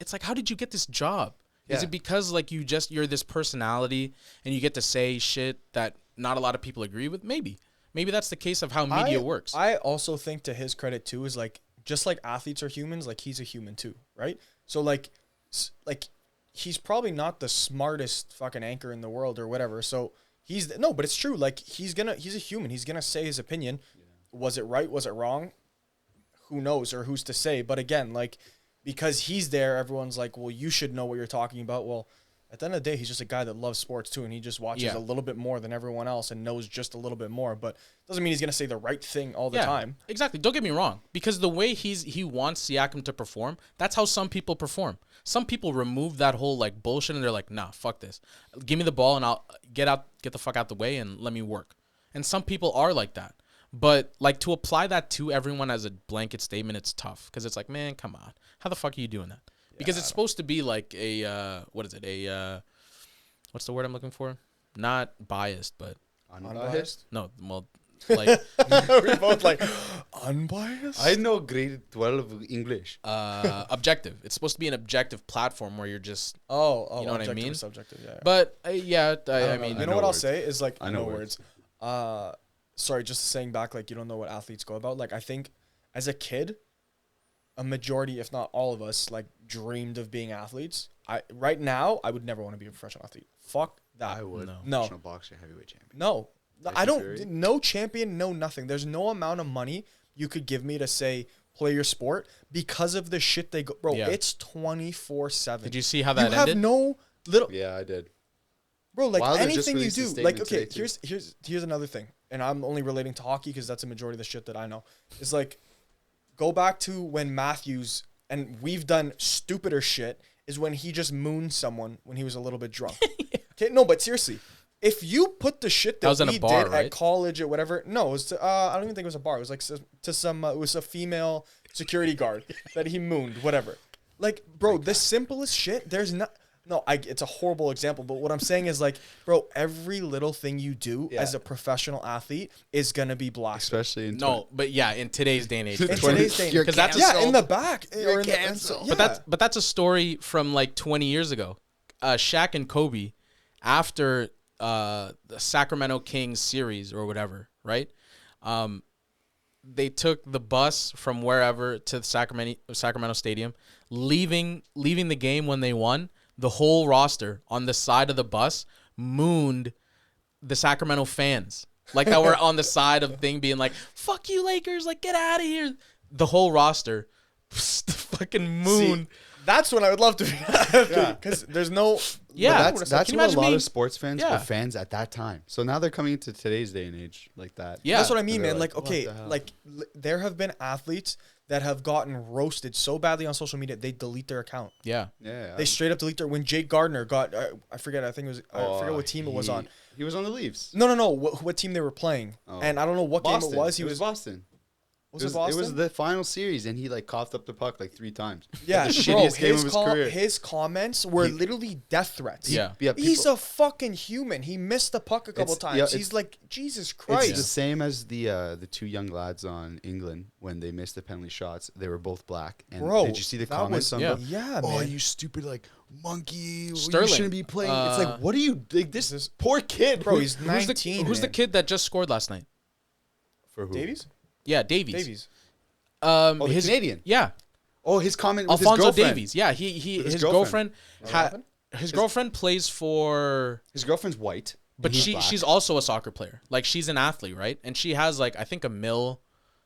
Speaker 2: it's like, how did you get this job? Is
Speaker 4: Yeah.
Speaker 2: it because like you're this personality and you get to say shit that not a lot of people agree with? Maybe that's the case of how media works.
Speaker 3: I also think, to his credit too, is like, just like athletes are humans, like he's a human too, right? So like he's probably not the smartest fucking anchor in the world or whatever. So No, but it's true. Like he's a human. He's gonna say his opinion. Was it right? Was it wrong? Who knows, or who's to say? But again, like because he's there, everyone's like, well, you should know what you're talking about. Well, at the end of the day, he's just a guy that loves sports too, and he just watches a little bit more than everyone else and knows just a little bit more. But doesn't mean he's gonna say the right thing all the time.
Speaker 2: Exactly. Don't get me wrong, because the way he wants Siakam to perform, that's how some people perform. Some people remove that whole like bullshit and they're like, nah, fuck this. Give me the ball and I'll get the fuck out the way and let me work. And some people are like that. But like to apply that to everyone as a blanket statement, it's tough because it's like, man, come on, how the fuck are you doing that? Because it's supposed to be like a what's the word I'm looking for? Not biased, but
Speaker 4: Unbiased?
Speaker 2: no, well, like
Speaker 3: We're both like unbiased.
Speaker 4: I know grade 12 English.
Speaker 2: objective. It's supposed to be an objective platform where you're just
Speaker 3: Oh,
Speaker 2: you know what I
Speaker 3: objective
Speaker 2: mean?
Speaker 3: or subjective, yeah.
Speaker 2: But I mean,
Speaker 3: you
Speaker 4: I
Speaker 3: know
Speaker 4: know
Speaker 3: what I'll
Speaker 4: words.
Speaker 3: say is like
Speaker 4: I know
Speaker 3: no
Speaker 4: words.
Speaker 3: words. Sorry, just saying back like you don't know what athletes go about. Like I think as a kid, a majority, if not all of us, like dreamed of being athletes. Right now, I would never want to be a professional athlete. Fuck that.
Speaker 4: I would.
Speaker 2: No.
Speaker 4: Professional boxer, heavyweight champion.
Speaker 3: No, I
Speaker 4: Tyson
Speaker 3: don't.
Speaker 4: Fury?
Speaker 3: No champion, no nothing. There's no amount of money you could give me to say play your sport because of the shit they go. Bro,
Speaker 2: Yeah.
Speaker 3: it's 24/7.
Speaker 2: did you see how that
Speaker 3: You have
Speaker 2: ended?
Speaker 3: no little.
Speaker 4: Yeah, I did.
Speaker 3: Bro, like
Speaker 4: Wilder just
Speaker 3: anything you
Speaker 4: released a
Speaker 3: do,
Speaker 4: statement
Speaker 3: like okay,
Speaker 4: today, too.
Speaker 3: here's another thing, and I'm only relating to hockey because that's a majority of the shit that I know. Is like, go back to when Matthews, and we've done stupider shit, is when he just mooned someone when he was a little bit drunk. Okay, no, but seriously, if you put the shit that
Speaker 2: was in a
Speaker 3: we
Speaker 2: bar,
Speaker 3: did
Speaker 2: right?
Speaker 3: at college or whatever, no, it was to, I don't even think it was a bar. It was like to some, it was a female security guard that he mooned, whatever. Like, bro, the simplest shit. There's not. No, it's a horrible example, but what I'm saying is like, bro, every little thing you do as a professional athlete is gonna be blasted.
Speaker 4: Especially in
Speaker 2: No, but yeah, in today's day and age,
Speaker 3: In today's day,
Speaker 2: because that's
Speaker 3: in the back, or in the, yeah.
Speaker 2: but that's a story from like 20 years ago. Shaq and Kobe, after the Sacramento Kings series or whatever, right? They took the bus from wherever to the Sacramento Stadium, leaving the game when they won. The whole roster on the side of the bus mooned the Sacramento fans, like that were on the side of the thing, being like, "Fuck you, Lakers! Like, get out of here!" The whole roster, the fucking moon.
Speaker 3: See, that's what I would love to be, because there's no.
Speaker 2: Yeah,
Speaker 4: That's
Speaker 2: Can you
Speaker 4: what a
Speaker 2: imagine
Speaker 4: lot
Speaker 2: being-
Speaker 4: of sports fans
Speaker 2: Yeah.
Speaker 4: were fans at that time. So now they're coming into today's day and age like that.
Speaker 2: Yeah.
Speaker 3: That's what I mean,
Speaker 4: And they're
Speaker 3: man.
Speaker 4: like,
Speaker 3: Like,
Speaker 4: what
Speaker 3: okay,
Speaker 4: the hell?
Speaker 3: like there have been athletes that have gotten roasted so badly on social media they delete their account.
Speaker 2: Yeah,
Speaker 4: Yeah.
Speaker 3: They straight up delete their. When Jake Gardner got, I forget. I think it was. I forget what team it was on.
Speaker 4: He was on the Leafs.
Speaker 3: No. What team they were playing?
Speaker 4: Oh.
Speaker 3: And I don't know what
Speaker 4: Boston.
Speaker 3: game it was. He
Speaker 4: it
Speaker 3: was.
Speaker 4: Boston.
Speaker 3: Was it Boston?
Speaker 4: It was the final series, and he like coughed up the puck like 3 times.
Speaker 3: Yeah,
Speaker 4: the
Speaker 3: bro.
Speaker 4: shittiest game of his career.
Speaker 3: His comments were literally death threats.
Speaker 2: Yeah.
Speaker 4: Yeah,
Speaker 3: He's
Speaker 4: people-
Speaker 3: a fucking human. He missed the puck a couple
Speaker 4: It's-
Speaker 3: times.
Speaker 4: yeah,
Speaker 3: He's
Speaker 4: it's-
Speaker 3: like, Jesus
Speaker 4: It's
Speaker 3: Christ.
Speaker 4: the same as the 2 young lads on England when they missed the penalty shots. They were both black. And
Speaker 3: Bro,
Speaker 4: did you see the
Speaker 3: that
Speaker 4: comments
Speaker 3: was-
Speaker 4: on
Speaker 2: yeah.
Speaker 4: them?
Speaker 3: Yeah,
Speaker 4: Oh,
Speaker 3: man.
Speaker 4: you stupid like monkey!
Speaker 2: Sterling.
Speaker 4: You shouldn't be playing. It's like, what are you? Like, this poor kid,
Speaker 3: Bro, he's
Speaker 2: who's
Speaker 3: 19.
Speaker 2: the
Speaker 3: man.
Speaker 2: kid that just scored last night?
Speaker 4: for who?
Speaker 3: Davies?
Speaker 2: Yeah, Davies.
Speaker 3: Davies.
Speaker 4: Oh, the Canadian.
Speaker 2: Yeah,
Speaker 4: Oh, his comment with
Speaker 2: Alfonso
Speaker 4: his girlfriend.
Speaker 2: Davies. Yeah,
Speaker 4: With
Speaker 2: his
Speaker 4: his
Speaker 2: girlfriend.
Speaker 3: happened?
Speaker 2: His girlfriend plays for,
Speaker 4: His girlfriend's white,
Speaker 2: but
Speaker 4: and he's black.
Speaker 2: she's also a soccer player. Like she's an athlete, right? And she has like I think 1 million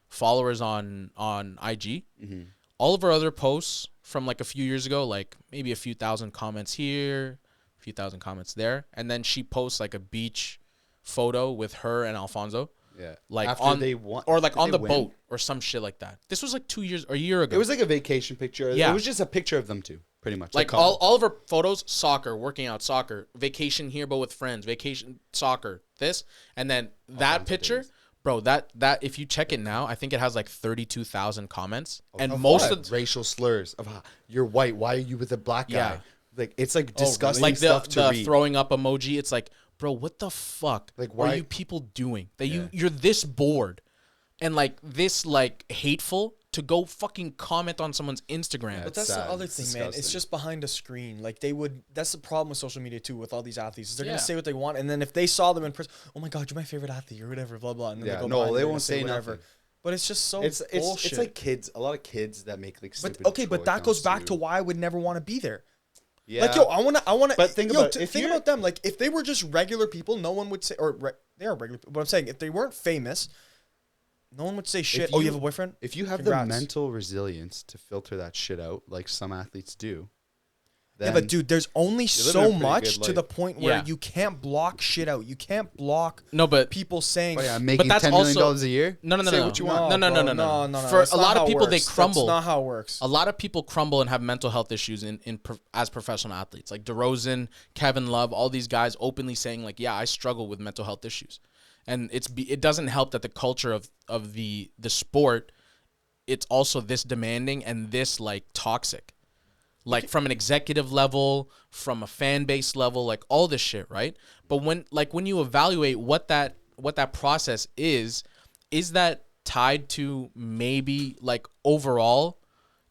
Speaker 2: followers on IG.
Speaker 4: Mm-hmm.
Speaker 2: All of her other posts from like a few years ago, like maybe a few thousand comments here, a few thousand comments there, and then she posts like a beach photo with her and Alfonso.
Speaker 4: Yeah.
Speaker 2: Like
Speaker 4: After
Speaker 2: on
Speaker 4: they won,
Speaker 2: or like
Speaker 4: did
Speaker 2: on
Speaker 4: they
Speaker 2: the
Speaker 4: win?
Speaker 2: boat or some shit like that. This was like 2 years or a year ago.
Speaker 4: It was like a vacation picture.
Speaker 2: Yeah.
Speaker 4: It was just a picture of them two, pretty much.
Speaker 2: like
Speaker 4: the couple.
Speaker 2: all of her photos, soccer, working out, soccer, vacation here but with friends, vacation, soccer, this, and then that
Speaker 4: Alfonso
Speaker 2: picture,
Speaker 4: Davies.
Speaker 2: bro. That if you check it now, I think it has like 32,000 comments, and
Speaker 4: Of
Speaker 2: most
Speaker 4: what?
Speaker 2: of
Speaker 4: racial slurs of you're white. Why are you with a black guy?
Speaker 2: Yeah.
Speaker 4: Like it's like disgusting
Speaker 2: like
Speaker 4: stuff to
Speaker 2: the
Speaker 4: read.
Speaker 2: throwing up emoji. It's like, bro, what the fuck
Speaker 4: Like,
Speaker 2: are
Speaker 4: why-
Speaker 2: you people doing that
Speaker 4: Yeah.
Speaker 2: you're this bored and like this like hateful to go fucking comment on someone's Instagram?
Speaker 4: Yeah.
Speaker 3: But
Speaker 4: It's
Speaker 3: that's the
Speaker 4: sad.
Speaker 3: other
Speaker 4: It's
Speaker 3: thing, man. It's
Speaker 4: disgusting.
Speaker 3: just behind a screen. Like they would. That's the problem with social media too. With all these athletes, is they're
Speaker 2: Yeah.
Speaker 3: gonna say what they want, and then if they saw them in person, oh my god, you're my favorite athlete or whatever, blah blah. And then
Speaker 4: Yeah,
Speaker 3: they go
Speaker 4: no,
Speaker 3: behind,
Speaker 4: they
Speaker 3: they're
Speaker 4: won't
Speaker 3: gonna
Speaker 4: say
Speaker 3: whatever.
Speaker 4: nothing.
Speaker 3: But it's just so
Speaker 4: It's
Speaker 3: bullshit.
Speaker 4: it's like kids. A lot of kids that make like
Speaker 3: but
Speaker 4: stupid.
Speaker 3: okay, but
Speaker 4: troll
Speaker 3: that goes
Speaker 4: accounts
Speaker 3: back
Speaker 4: too.
Speaker 3: to why I would never want to be there.
Speaker 4: Yeah.
Speaker 3: Like, yo, I wanna.
Speaker 4: But think about it. If
Speaker 3: think
Speaker 4: you're-
Speaker 3: about them. Like, if they were just regular people, no one would say, they are regular people. But I'm saying, if they weren't famous, no one would say shit. Oh, you have a boyfriend?
Speaker 4: If you have
Speaker 3: Congrats.
Speaker 4: the mental resilience to filter that shit out, like some athletes do, then
Speaker 3: Yeah, but dude, there's only
Speaker 4: living
Speaker 3: so
Speaker 4: a pretty
Speaker 3: much
Speaker 4: good
Speaker 3: to the
Speaker 4: life.
Speaker 3: point where
Speaker 2: Yeah.
Speaker 3: you can't block shit out. You can't block
Speaker 2: No, but
Speaker 3: people saying,
Speaker 4: oh, yeah, I'm making
Speaker 2: that's
Speaker 4: $10 million
Speaker 2: also-
Speaker 4: a year.
Speaker 2: No, no, no,
Speaker 4: Say
Speaker 2: no.
Speaker 4: what you
Speaker 2: No,
Speaker 4: want.
Speaker 2: no,
Speaker 3: bro,
Speaker 2: no.
Speaker 3: no.
Speaker 2: For
Speaker 3: That's
Speaker 2: a
Speaker 3: not
Speaker 2: lot of
Speaker 3: how it
Speaker 2: people, they
Speaker 3: works.
Speaker 2: crumble.
Speaker 3: That's not how it works.
Speaker 2: A lot of people crumble and have mental health issues as professional athletes, like DeRozan, Kevin Love, all these guys openly saying like, yeah, I struggle with mental health issues, and it doesn't help that the culture of the sport, it's also this demanding and this like toxic, like from an executive level, from a fan base level, like all this shit, right? But when you evaluate what that process is that tied to maybe like overall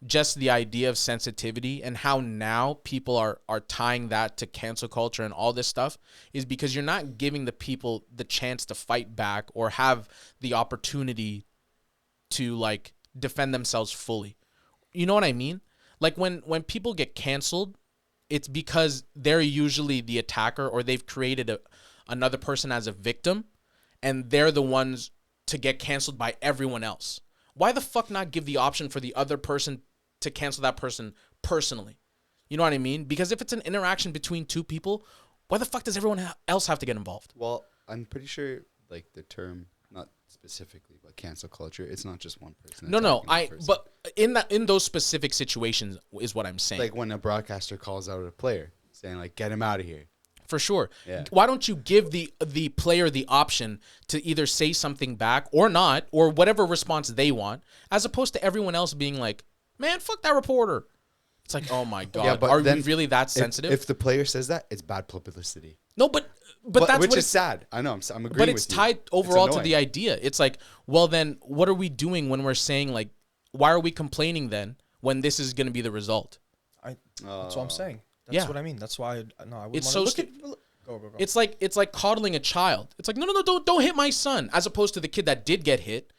Speaker 2: just the idea of sensitivity and how now people are tying that to cancel culture and all this stuff is because you're not giving the people the chance to fight back or have the opportunity to like defend themselves fully. You know what I mean? Like when people get canceled, it's because they're usually the attacker or they've created another person as a victim and they're the ones to get canceled by everyone else. Why the fuck not give the option for the other person to cancel that person personally? You know what I mean? Because if it's an interaction between two people, why the fuck does everyone else have to get involved?
Speaker 4: Well, I'm pretty sure like the term, not specifically, but cancel culture, it's not just one person.
Speaker 2: No,
Speaker 4: attacking that person.
Speaker 2: but in those specific situations is what I'm saying.
Speaker 4: like when a broadcaster calls out a player saying like, get him out of here.
Speaker 2: For sure.
Speaker 4: Yeah.
Speaker 2: Why don't you give the player the option to either say something back or not, or whatever response they want, as opposed to everyone else being like, man, fuck that reporter. It's like, oh my God.
Speaker 4: but
Speaker 2: Are we
Speaker 4: then
Speaker 2: really that sensitive?
Speaker 4: If the player says that, it's bad publicity.
Speaker 2: No, but that's
Speaker 4: which
Speaker 2: what
Speaker 4: is sad. I know. I'm agreeing
Speaker 2: but
Speaker 4: with
Speaker 2: it's
Speaker 4: you.
Speaker 2: tied overall to
Speaker 4: annoying.
Speaker 2: the idea. It's like, well, then what are we doing when we're saying like, why are we complaining then when this is going to be the result?
Speaker 3: That's what I'm saying. That's
Speaker 2: Yeah.
Speaker 3: what I mean. That's why I would
Speaker 2: It's
Speaker 3: wanna
Speaker 2: so
Speaker 3: look at. Go.
Speaker 2: It's like coddling a child. It's like, no, don't hit my son. As opposed to the kid that did get hit.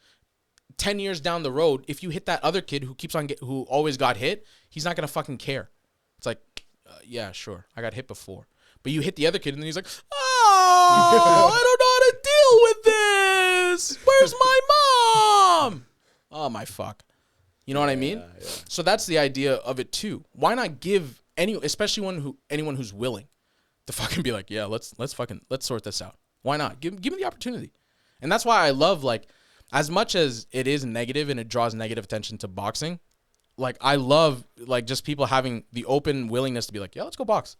Speaker 2: 10 years down the road, if you hit that other kid who always got hit, he's not gonna fucking care. It's like, yeah, sure, I got hit before. But you hit the other kid, and then he's like, oh, I don't know how to deal with this. Where's my mom? Oh my fuck. You know what I mean?
Speaker 4: Yeah.
Speaker 2: So that's the idea of it too. Why not give especially anyone who's willing to fucking be like, yeah, let's sort this out. Why not? Give me the opportunity. And that's why I love, like, as much as it is negative and it draws negative attention to boxing, like, I love, like, just people having the open willingness to be like, yeah, let's go box.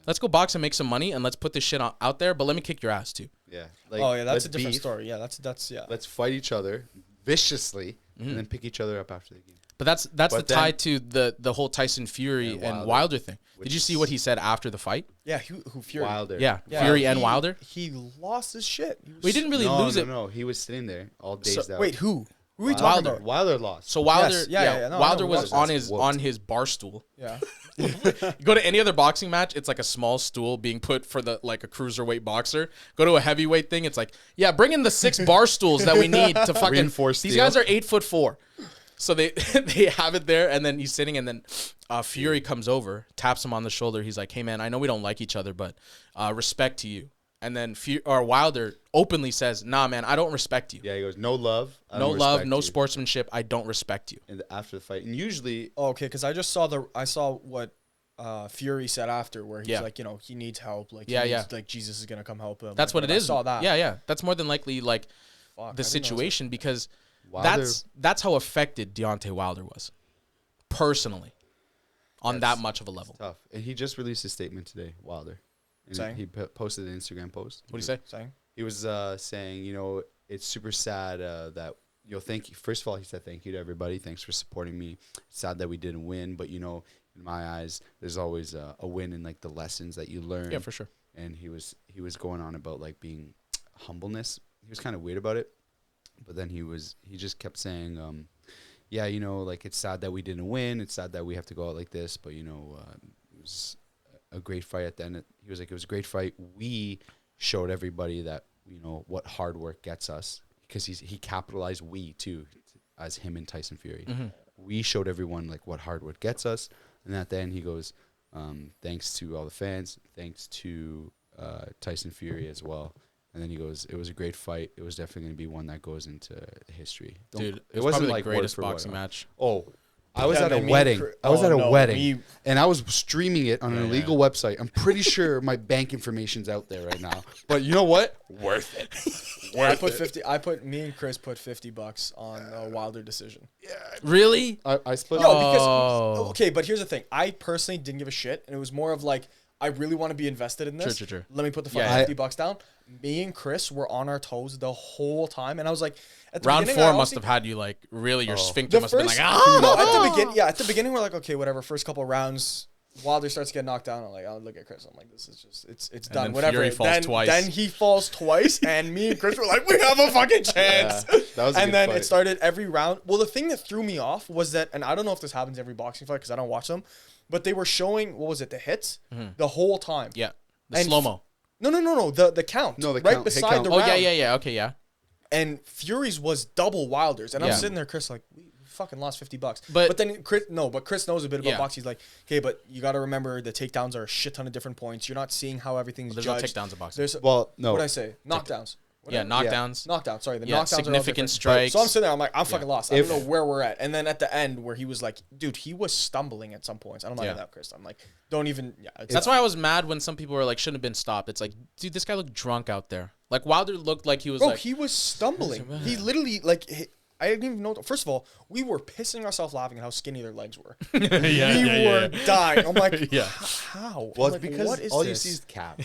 Speaker 2: Let's go box and make some money, and let's put this shit out there, but let me kick your ass too.
Speaker 4: Yeah. Like,
Speaker 3: Oh yeah, that's
Speaker 4: let's
Speaker 3: a different
Speaker 4: beef,
Speaker 3: story. Yeah, that's yeah.
Speaker 4: Let's fight each other viciously and then pick each other up after the game.
Speaker 2: But that's
Speaker 4: But
Speaker 2: the tie to the whole Tyson Fury
Speaker 4: And
Speaker 2: and
Speaker 4: Wilder,
Speaker 2: Wilder thing. Did
Speaker 4: which
Speaker 2: you see
Speaker 4: is-
Speaker 2: what he said after the fight?
Speaker 3: Yeah, who Fury?
Speaker 4: Wilder.
Speaker 2: Yeah,
Speaker 3: Yeah,
Speaker 2: Fury and
Speaker 3: he-
Speaker 2: Wilder.
Speaker 3: He lost his shit.
Speaker 2: We didn't really
Speaker 4: no,
Speaker 2: lose
Speaker 4: no,
Speaker 2: it.
Speaker 4: No, he was sitting there all days
Speaker 2: So-
Speaker 4: out.
Speaker 3: Wait, who? Who are we
Speaker 2: Wilder.
Speaker 3: talking about?
Speaker 4: Wilder lost.
Speaker 2: So Wilder,
Speaker 3: Yes. Yeah, no,
Speaker 2: Wilder
Speaker 3: no,
Speaker 2: was
Speaker 3: Wilder's
Speaker 2: on his bar stool.
Speaker 3: Yeah.
Speaker 2: You go to any other boxing match, it's like a small stool being put for a cruiserweight boxer. Go to a heavyweight thing, it's like, yeah, bring in the 6 bar stools that we need to fucking.
Speaker 4: Reinforced
Speaker 2: These
Speaker 4: steel.
Speaker 2: guys are 8'4". So they have it there, and then he's sitting, and then Fury comes over, taps him on the shoulder. He's like, hey man, I know we don't like each other, but respect to you. And then Wilder openly says, nah man, I don't respect you.
Speaker 4: Yeah, he goes, no love. I
Speaker 2: No
Speaker 4: don't
Speaker 2: love,
Speaker 4: respect
Speaker 2: no
Speaker 4: you."
Speaker 2: sportsmanship. I don't respect you.
Speaker 4: And after the fight, and usually,
Speaker 3: Oh, okay, because I saw what Fury said after, where he's
Speaker 2: Yeah.
Speaker 3: like, he needs help. Like,
Speaker 2: Yeah,
Speaker 3: he
Speaker 2: yeah.
Speaker 3: needs, like Jesus is gonna come help him.
Speaker 2: That's what it
Speaker 3: I
Speaker 2: is.
Speaker 3: saw that.
Speaker 2: Yeah. That's more than likely like
Speaker 3: Fuck, I
Speaker 2: the
Speaker 3: didn't know
Speaker 2: situation because
Speaker 4: Wilder-
Speaker 2: that's how affected Deontay Wilder was personally on that much of a level.
Speaker 4: tough. And he just released a statement today, Wilder. And
Speaker 3: Saying?
Speaker 4: he posted an Instagram post.
Speaker 2: What do you say?
Speaker 3: Saying?
Speaker 4: He was saying, it's super sad that thank you. First of all, he said thank you to everybody. Thanks for supporting me. It's sad that we didn't win, but in my eyes, there's always a win in like the lessons that you learn.
Speaker 2: Yeah, for sure.
Speaker 4: And he was going on about like being humbleness. He was kind of weird about it, but then he just kept saying, like it's sad that we didn't win. It's sad that we have to go out like this, but it was a great fight at the end. He was like, it was a great fight. We showed everybody that what hard work gets us, because he capitalized we too, as him and Tyson Fury.
Speaker 2: Mm-hmm.
Speaker 4: We showed everyone like what hard work gets us, and at the end he goes, Thanks to all the fans. Thanks to Tyson Fury as well. And then he goes, "It was a great fight. It was definitely going to be one that goes into history."
Speaker 2: Dude,
Speaker 4: It wasn't
Speaker 2: probably
Speaker 4: like
Speaker 2: the
Speaker 4: word
Speaker 2: greatest
Speaker 4: for word.
Speaker 2: boxing match.
Speaker 4: Oh, I was
Speaker 3: Yeah,
Speaker 4: at
Speaker 3: no,
Speaker 4: a
Speaker 3: me and
Speaker 4: wedding.
Speaker 3: Chris-
Speaker 4: I was
Speaker 3: oh,
Speaker 4: at a
Speaker 3: no,
Speaker 4: wedding,
Speaker 3: we-
Speaker 4: and I was streaming it on an
Speaker 2: Yeah,
Speaker 4: illegal website. I'm pretty sure my bank information's out there right now. But you know what? Worth it.
Speaker 3: I put 50. Me and Chris put $50 on a Wilder decision.
Speaker 2: Really?
Speaker 4: I split.
Speaker 3: Yo,
Speaker 2: Oh.
Speaker 3: because okay, but here's the thing. I personally didn't give a shit, and it was more of like I really want to be invested in this.
Speaker 2: Sure.
Speaker 3: Let me put the fucking
Speaker 2: Yeah.
Speaker 3: $50 down. Me and Chris were on our toes the whole time, and I was like, at the
Speaker 2: Round
Speaker 3: beginning,
Speaker 2: 4
Speaker 3: I
Speaker 2: must
Speaker 3: honestly-
Speaker 2: have had you like really your sphincter
Speaker 3: the
Speaker 2: must have been
Speaker 3: first,
Speaker 2: like ah.
Speaker 3: no, at the beginning, at the beginning we're like, okay, whatever. First couple rounds, Wilder starts getting knocked down. I'm like, oh, look at Chris. I'm like, this is just, it's done.
Speaker 2: then
Speaker 3: Whatever.
Speaker 2: Fury falls twice.
Speaker 3: Then he falls twice, and me and Chris were like, we have a fucking chance.
Speaker 4: Yeah, that was a
Speaker 3: And
Speaker 4: good
Speaker 3: then
Speaker 4: fight.
Speaker 3: it started every round. Well, the thing that threw me off was that, and I don't know if this happens every boxing fight because I don't watch them, but they were showing what was it, the hits the whole time.
Speaker 2: Yeah. The
Speaker 3: And
Speaker 2: slow mo.
Speaker 3: No. The count.
Speaker 4: No, the
Speaker 3: right
Speaker 4: count, hit
Speaker 3: beside
Speaker 4: count.
Speaker 3: the
Speaker 2: Oh
Speaker 3: round.
Speaker 2: yeah. Okay, yeah.
Speaker 3: And Fury's was double Wilder's, and I'm
Speaker 2: Yeah.
Speaker 3: sitting there, Chris, like, we fucking lost $50.
Speaker 2: But
Speaker 3: then Chris knows a bit about
Speaker 2: Yeah.
Speaker 3: boxing. He's like, okay, but you got to remember the takedowns are a shit ton of different points. You're not seeing how everything's
Speaker 2: There's no
Speaker 3: judged.
Speaker 2: takedowns in boxing.
Speaker 3: There's
Speaker 4: Well, no.
Speaker 3: what did I say? Knockdowns.
Speaker 2: Yeah, knockdowns.
Speaker 3: Knockdowns. Sorry, the
Speaker 2: Yeah,
Speaker 3: knockdowns are all
Speaker 2: significant
Speaker 3: different.
Speaker 2: strikes.
Speaker 3: So I'm sitting there. I'm like, I'm fucking lost. I
Speaker 4: If-
Speaker 3: don't know where we're at. And then at the end, where he was like, dude, he was stumbling at some points. I'm not
Speaker 2: Yeah.
Speaker 3: even that, Chris. I'm like, don't even. Yeah, it's
Speaker 2: That's why I was mad when some people were like, shouldn't have been stopped. It's like, dude, this guy looked drunk out there. Like Wilder looked like he was
Speaker 3: Bro,
Speaker 2: like,
Speaker 3: he was stumbling. He literally I didn't even know. First of all, we were pissing ourselves laughing at how skinny their legs were. we were dying. I'm like,
Speaker 2: Yeah.
Speaker 3: how?
Speaker 4: Well,
Speaker 3: I'm
Speaker 4: it's
Speaker 3: like,
Speaker 4: because
Speaker 3: what is
Speaker 4: all
Speaker 3: this?
Speaker 4: you see is calves.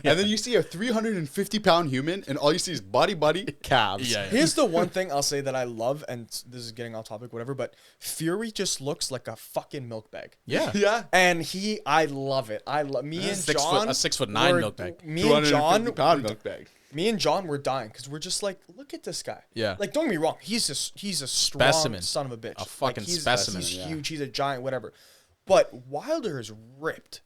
Speaker 4: And then you see a 350-pound human, and all you see is body, calves.
Speaker 2: yeah.
Speaker 3: Here's the one thing I'll say that I love, and this is getting off topic, whatever, but Fury just looks like a fucking milk bag.
Speaker 2: Yeah.
Speaker 4: Yeah.
Speaker 3: And I love it. I love me and John.
Speaker 2: A 6'9"
Speaker 3: were-
Speaker 2: milk bag.
Speaker 3: Me and John,
Speaker 4: 250-pound milk bag.
Speaker 3: me and John were dying because we're just like, look at this guy.
Speaker 2: Yeah.
Speaker 3: Like, don't get me wrong. He's a strong
Speaker 2: Specimen.
Speaker 3: son of a bitch.
Speaker 2: A fucking
Speaker 3: he's,
Speaker 2: specimen,
Speaker 3: He's
Speaker 4: yeah.
Speaker 3: huge. He's a giant, whatever. But Wilder is ripped,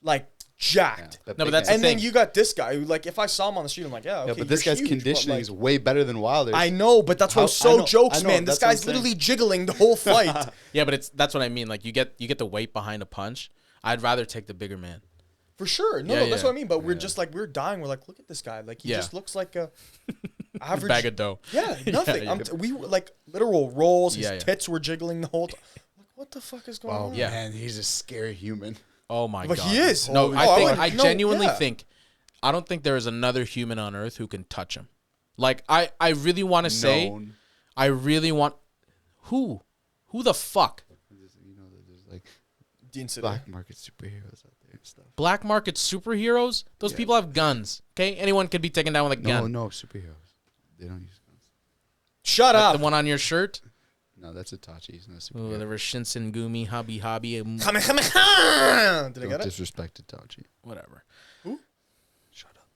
Speaker 3: like jacked.
Speaker 2: No, but that's the
Speaker 3: And then
Speaker 2: thing.
Speaker 3: you got this guy who, like, if I saw him on the street, I'm like, yeah, okay,
Speaker 4: Yeah, but this
Speaker 3: you're
Speaker 4: guy's
Speaker 3: huge, but,
Speaker 4: conditioning
Speaker 3: like,
Speaker 4: is way better than Wilder's.
Speaker 3: I know, but that's why
Speaker 4: How-
Speaker 3: it's so
Speaker 4: I know,
Speaker 3: jokes,
Speaker 4: I know,
Speaker 3: man. This
Speaker 4: that's what I'm
Speaker 3: guy's
Speaker 4: saying.
Speaker 3: literally jiggling the whole fight.
Speaker 2: Yeah, but that's what I mean. Like you get the weight behind a punch. I'd rather take the bigger man.
Speaker 3: For sure. No,
Speaker 2: Yeah,
Speaker 3: that's
Speaker 2: yeah.
Speaker 3: what I mean. But we're just like, we're dying. We're like, look at this guy. Like, he
Speaker 2: Yeah.
Speaker 3: just looks like a average
Speaker 2: Bag of dough.
Speaker 3: Yeah, nothing.
Speaker 2: yeah.
Speaker 3: We were like literal rolls. His
Speaker 2: Yeah, yeah.
Speaker 3: tits were jiggling the whole time. Like, what the fuck is going on?
Speaker 2: Yeah.
Speaker 4: Man, he's a scary human.
Speaker 2: Oh my
Speaker 3: But
Speaker 2: god.
Speaker 3: he is.
Speaker 2: No,
Speaker 3: Oh,
Speaker 2: I think
Speaker 3: I
Speaker 2: I
Speaker 3: wouldn't- no,
Speaker 2: genuinely
Speaker 3: yeah.
Speaker 2: think I don't think there is another human on earth who can touch him. Like I really want to say
Speaker 4: Known.
Speaker 2: I really want who the fuck
Speaker 4: You know, there's like
Speaker 3: Dean Sadeh.
Speaker 4: black market superheroes out there and stuff.
Speaker 2: black market superheroes? Those people have guns. Okay, anyone could be taken down with a gun.
Speaker 4: No, superheroes. They don't use guns.
Speaker 3: Shut
Speaker 2: Like
Speaker 3: up.
Speaker 2: the one on your shirt.
Speaker 4: No, that's Itachi. He's not a
Speaker 2: Ooh,
Speaker 4: superhero.
Speaker 2: there was Shinsen Gumi, Hobby,
Speaker 3: Kamehameha! Did I
Speaker 4: Don't
Speaker 3: get it?
Speaker 4: disrespect Itachi.
Speaker 2: whatever.
Speaker 4: Shut up.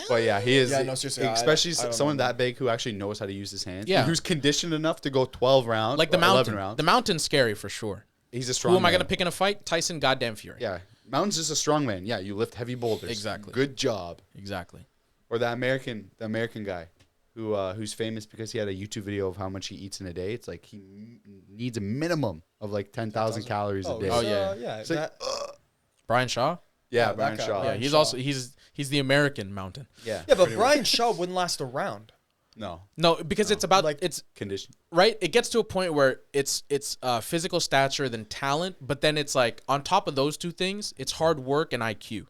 Speaker 4: But yeah, he is.
Speaker 3: Yeah, no, seriously,
Speaker 4: especially
Speaker 3: I don't
Speaker 4: someone
Speaker 3: know.
Speaker 4: that big who actually knows how to use his hands.
Speaker 2: Yeah.
Speaker 4: and who's conditioned enough to go 12 rounds,
Speaker 2: Like the
Speaker 4: or 11
Speaker 2: mountain.
Speaker 4: rounds.
Speaker 2: The mountain's scary for sure.
Speaker 4: He's a strong.
Speaker 2: Who am I
Speaker 4: man.
Speaker 2: gonna pick in a fight? Tyson goddamn Fury.
Speaker 4: Yeah, mountain's just a strong man. Yeah, you lift heavy boulders.
Speaker 2: Exactly.
Speaker 4: Good job.
Speaker 2: Exactly.
Speaker 4: Or the American guy, who's famous because he had a YouTube video of how much he eats in a day. It's like he needs a minimum of like 10,000 calories a day.
Speaker 2: Oh, yeah.
Speaker 3: Yeah.
Speaker 4: It's like,
Speaker 3: that-
Speaker 2: Brian Shaw.
Speaker 4: yeah,
Speaker 3: that
Speaker 4: Brian
Speaker 3: guy,
Speaker 4: Shaw.
Speaker 2: Yeah,
Speaker 3: Brian
Speaker 2: he's
Speaker 3: Shaw.
Speaker 2: also he's the American mountain.
Speaker 4: Yeah,
Speaker 3: yeah, but Brian Shaw wouldn't last a round.
Speaker 4: no
Speaker 2: No, because it's about
Speaker 3: Like-
Speaker 2: it's
Speaker 4: condition.
Speaker 2: right. It gets to a point where it's physical stature than talent, but then it's like on top of those two things, it's hard work and IQ.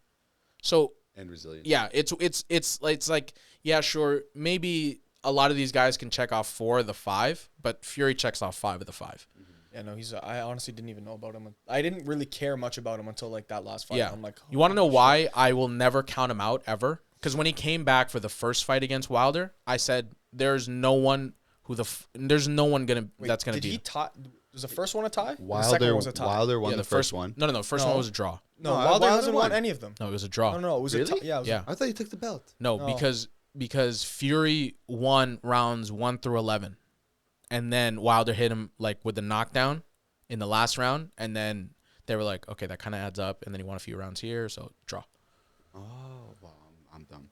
Speaker 2: So
Speaker 4: And resilience.
Speaker 2: yeah, it's like yeah, sure, maybe a lot of these guys can check off 4 of the 5, but Fury checks off 5 of the 5.
Speaker 3: Yeah, no, I honestly didn't even know about him. I didn't really care much about him until like that last fight.
Speaker 2: Yeah,
Speaker 3: I'm like,
Speaker 2: you want to know
Speaker 3: holy
Speaker 2: why I will never count him out ever? Because when he came back for the first fight against Wilder, I said there's no one that's gonna
Speaker 3: Wait,
Speaker 2: that's gonna
Speaker 3: did
Speaker 2: beat
Speaker 3: he
Speaker 2: him.
Speaker 3: tie? Was the first one a tie? The second
Speaker 4: Wilder,
Speaker 3: one was a tie.
Speaker 4: Wilder won
Speaker 2: Yeah,
Speaker 4: the first one.
Speaker 2: No, first
Speaker 3: No.
Speaker 2: one was a draw.
Speaker 3: No,
Speaker 4: No,
Speaker 3: Wilder
Speaker 4: Wilder
Speaker 3: hasn't won
Speaker 4: won.
Speaker 3: any of them.
Speaker 2: No, it was a draw.
Speaker 3: No, it was a
Speaker 4: Really?
Speaker 3: tie. Yeah, it was a-
Speaker 2: Yeah.
Speaker 4: I thought he took the belt.
Speaker 2: No,
Speaker 3: No.
Speaker 2: because Fury won rounds 1 through 11, and then Wilder hit him like with the knockdown in the last round, and then they were like, okay, that kind of adds up, and then he won a few rounds here, so draw.
Speaker 4: Oh, wow, I'm dumb.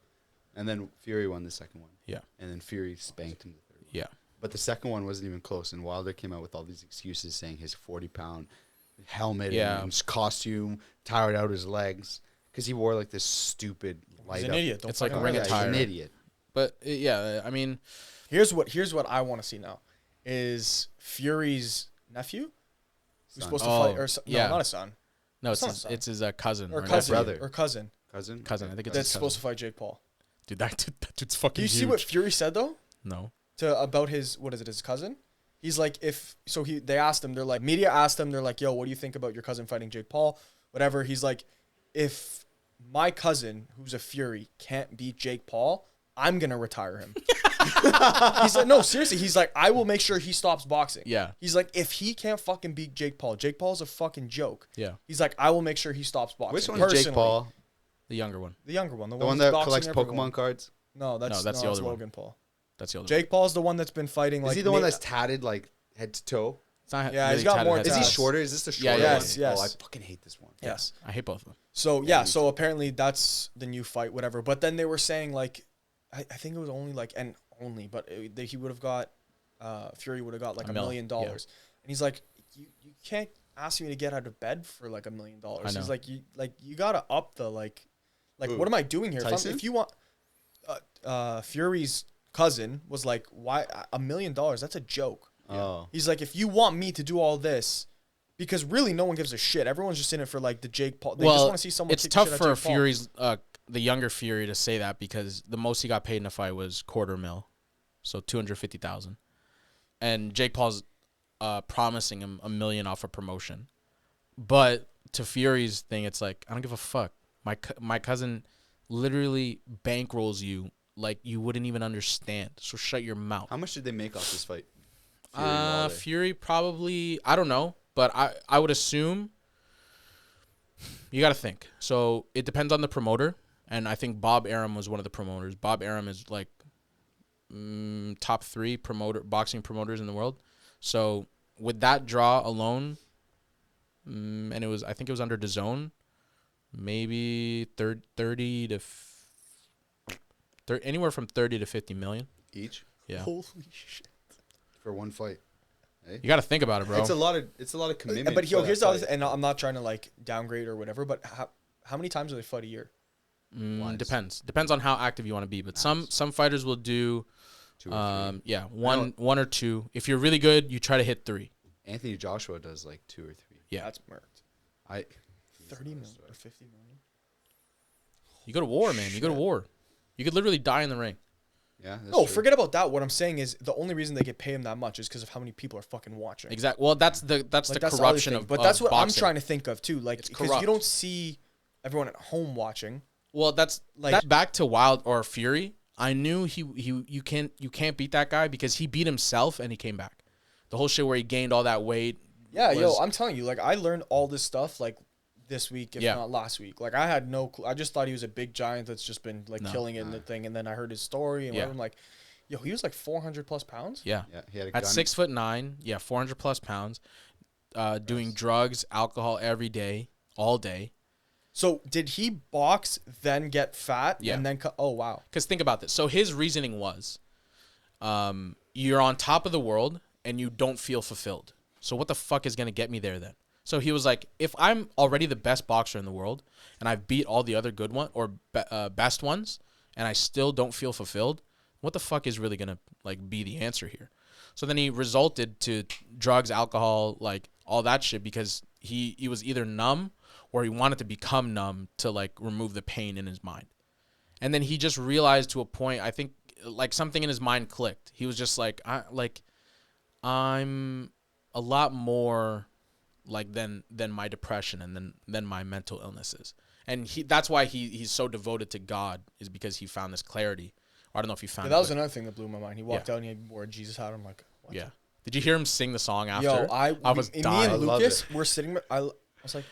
Speaker 4: And then Fury won the second one.
Speaker 2: Yeah,
Speaker 4: And then Fury spanked him the third one.
Speaker 2: yeah,
Speaker 4: But the second one wasn't even close, and Wilder came out with all these excuses saying his 40-pound helmet
Speaker 2: Yeah.
Speaker 4: and his costume, tired out his legs because he wore like this stupid light
Speaker 3: He's an
Speaker 4: up.
Speaker 3: idiot. Don't
Speaker 2: It's like
Speaker 3: fucking
Speaker 2: a ring
Speaker 3: lie.
Speaker 2: of
Speaker 4: He's an
Speaker 2: tire.
Speaker 4: idiot.
Speaker 2: But yeah, I mean,
Speaker 3: Here's what I want to see now is Fury's nephew who's
Speaker 4: Son.
Speaker 3: supposed to
Speaker 2: Oh,
Speaker 3: fight, or
Speaker 2: yeah.
Speaker 3: not a son,
Speaker 2: no,
Speaker 3: It's not a son.
Speaker 2: it's his cousin
Speaker 3: or
Speaker 2: or
Speaker 3: cousin,
Speaker 4: brother.
Speaker 3: or cousin
Speaker 4: Cousin?
Speaker 2: Cousin. I think it's
Speaker 3: that's
Speaker 2: his
Speaker 3: supposed
Speaker 2: cousin.
Speaker 3: to fight Jake Paul.
Speaker 2: Dude, that dude's fucking
Speaker 3: Do you
Speaker 2: huge.
Speaker 3: see what Fury said though
Speaker 2: No.
Speaker 3: about his his cousin? He's like, they asked him, they're like, media asked him, they're like, yo, what do you think about your cousin fighting Jake Paul? Whatever. He's like, if my cousin, who's a Fury, can't beat Jake Paul, I'm gonna retire him. He's like, no, seriously. He's like, I will make sure he stops boxing.
Speaker 2: Yeah.
Speaker 3: He's like, if he can't fucking beat Jake Paul's a fucking joke.
Speaker 2: Yeah.
Speaker 3: He's like, I will make sure he stops boxing.
Speaker 4: Which one's Jake
Speaker 3: Personally.
Speaker 4: Paul?
Speaker 2: The younger one.
Speaker 3: The younger one.
Speaker 4: The one
Speaker 3: who's
Speaker 4: that
Speaker 3: boxing
Speaker 4: collects
Speaker 3: everyone.
Speaker 4: Pokemon cards?
Speaker 3: No, that's
Speaker 2: the older one.
Speaker 3: Logan Paul.
Speaker 2: That's the older
Speaker 3: Jake Paul's the one that's been fighting.
Speaker 4: Is
Speaker 3: Like,
Speaker 4: he the one that's tatted like head to toe?
Speaker 2: one. It's not
Speaker 3: Yeah,
Speaker 2: really
Speaker 3: he's got
Speaker 2: tatted
Speaker 3: more
Speaker 2: head
Speaker 4: Is
Speaker 2: to
Speaker 4: he
Speaker 3: tats.
Speaker 2: toe.
Speaker 4: shorter? Is this the
Speaker 2: Yeah,
Speaker 4: shorter
Speaker 3: yes,
Speaker 4: one?
Speaker 3: yes.
Speaker 4: Oh, I fucking hate this one.
Speaker 3: Yes.
Speaker 2: I hate both of them.
Speaker 3: So
Speaker 4: Yeah, me
Speaker 3: so
Speaker 4: too.
Speaker 3: apparently that's the new fight, whatever. But then they were saying like, I think it was only like he would have got, Fury would have got like $1 million,
Speaker 2: yeah.
Speaker 3: and he's like, you can't ask me to get out of bed for like $1 million.
Speaker 2: I know.
Speaker 3: He's like, you gotta up the like
Speaker 4: Who?
Speaker 3: what am I doing here?
Speaker 4: Tyson?
Speaker 3: If you want, Fury's cousin was like, why $1 million? That's a joke.
Speaker 4: Oh.
Speaker 3: He's like, if you want me to do all this, because really no one gives a shit. Everyone's just in it for like the Jake Paul. They just want to see someone.
Speaker 2: It's
Speaker 3: kick the
Speaker 2: tough
Speaker 3: shit out
Speaker 2: for
Speaker 3: Jake Paul.
Speaker 2: Fury's, the younger Fury to say that because the most he got paid in a fight was $250,000, so $250,000, and Jake Paul's promising him $1 million off a promotion. But to Fury's thing, it's like, I don't give a fuck. My cousin literally bankrolls you like you wouldn't even understand. So shut your mouth.
Speaker 4: How much did they make off this fight? Fury and Wilder.
Speaker 2: Fury probably, I don't know, but I would assume, you got to think. So it depends on the promoter, and I think Bob Arum was one of the promoters. Bob Arum is like top 3 boxing promoters in the world. So with that draw alone, and I think it was under DAZN, maybe 30 to anywhere from 30 to 50 million.
Speaker 4: Each
Speaker 2: Yeah.
Speaker 3: Holy shit.
Speaker 4: for one fight.
Speaker 2: You got to think about it, bro.
Speaker 4: It's a lot of commitment.
Speaker 3: But
Speaker 4: for
Speaker 3: here's
Speaker 4: that
Speaker 3: the other
Speaker 4: fight.
Speaker 3: thing, and I'm not trying to like downgrade or whatever, but how many times do they fight a year?
Speaker 4: Once.
Speaker 2: Depends on how active you want to be. But some fighters will do,
Speaker 4: 2 or 3.
Speaker 2: one or two. If you're really good, you try to hit 3.
Speaker 4: Anthony Joshua does like 2 or 3.
Speaker 2: Yeah,
Speaker 3: That's murked. 30 million or 50 million.
Speaker 2: you go to war, man. You go to war. You could literally die in the ring.
Speaker 4: Yeah. That's
Speaker 3: No,
Speaker 4: true.
Speaker 3: forget about that. What I'm saying is the only reason they get paid him that much is because of how many people are fucking watching.
Speaker 2: Exactly. Well, that's the
Speaker 3: Like, that's the other
Speaker 2: corruption
Speaker 3: thing.
Speaker 2: of.
Speaker 3: But that's what I'm
Speaker 2: boxing.
Speaker 3: trying to think of too. Like,
Speaker 2: It's
Speaker 3: because
Speaker 2: corrupt.
Speaker 3: you don't see everyone at home watching.
Speaker 2: Well, that's
Speaker 3: Like-
Speaker 2: that back to Wild or Fury. I knew you can't beat that guy because he beat himself and he came back. The whole shit where he gained all that weight.
Speaker 3: Yeah,
Speaker 2: was-
Speaker 3: I'm telling you, like I learned all this stuff like this week, if
Speaker 2: Yeah.
Speaker 3: not last week. Like I had no clue. I just thought he was a big giant that's just been like
Speaker 2: No.
Speaker 3: killing it in the thing, and then I heard his story and
Speaker 2: Yeah.
Speaker 3: I'm like, yo, he was like 400 plus pounds.
Speaker 2: Yeah.
Speaker 4: Yeah, he had a
Speaker 2: At
Speaker 4: gun.
Speaker 2: 6'9", 400 plus pounds, doing drugs, alcohol every day, all day.
Speaker 3: So did he box then get fat
Speaker 2: Yeah.
Speaker 3: and then oh wow.
Speaker 2: Because think about this. So his reasoning was, you're on top of the world and you don't feel fulfilled. So what the fuck is gonna get me there then? So he was like, if I'm already the best boxer in the world and I've beat all the other good one or best ones, and I still don't feel fulfilled, what the fuck is really gonna like be the answer here? So then he resorted to drugs, alcohol, like all that shit because he was either numb or he wanted to become numb to like remove the pain in his mind. And then he just realized to a point, I think like something in his mind clicked. He was just like, I'm a lot more like than my depression and than my mental illnesses. And that's why he's so devoted to God, is because he found this clarity. Or I don't know if he found
Speaker 3: Yeah, that
Speaker 2: it.
Speaker 3: was another thing that blew my mind. He walked out and he wore a Jesus hat. I'm like, what?
Speaker 2: Yeah. Did you hear him sing the song after?
Speaker 3: Yo, I
Speaker 2: was
Speaker 3: me
Speaker 2: dying.
Speaker 3: and
Speaker 4: I love
Speaker 3: Lucas
Speaker 4: it.
Speaker 3: were sitting. I was like,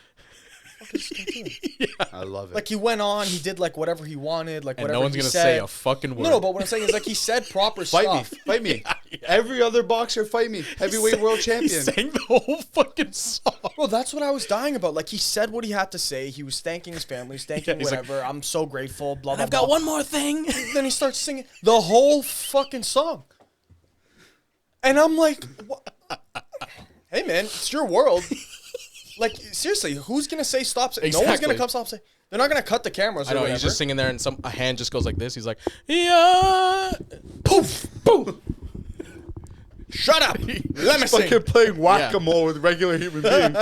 Speaker 3: what is this guy doing?
Speaker 4: I love it.
Speaker 3: Like he went on, he did like whatever he wanted, like
Speaker 2: and
Speaker 3: whatever
Speaker 2: no one's
Speaker 3: he
Speaker 2: gonna
Speaker 3: said.
Speaker 2: say a fucking word.
Speaker 3: No, but what I'm saying is like he said proper
Speaker 4: Fight me.
Speaker 3: stuff.
Speaker 4: Fight me. Every other boxer fight me. Heavyweight world
Speaker 2: He
Speaker 4: champion.
Speaker 2: sang the whole fucking song.
Speaker 3: Bro, that's what I was dying about. Like he said what he had to say. He was thanking his family, he's thanking
Speaker 2: he's like,
Speaker 3: whatever. I'm so grateful. Blah blah.
Speaker 2: I've got
Speaker 3: blah.
Speaker 2: one more thing.
Speaker 3: Then he starts singing the whole fucking song, and I'm like, what? Hey man, it's your world. Like seriously, who's gonna say stop? No one's
Speaker 2: Exactly.
Speaker 3: gonna come stop. Say they're not gonna cut the cameras.
Speaker 2: I know
Speaker 3: or
Speaker 2: he's
Speaker 3: whatever.
Speaker 2: just singing there, and a hand just goes like this. He's like, yeah,
Speaker 3: poof, boom. Shut up. Let me sing.
Speaker 4: Fucking playing whack-a-mole with regular human beings.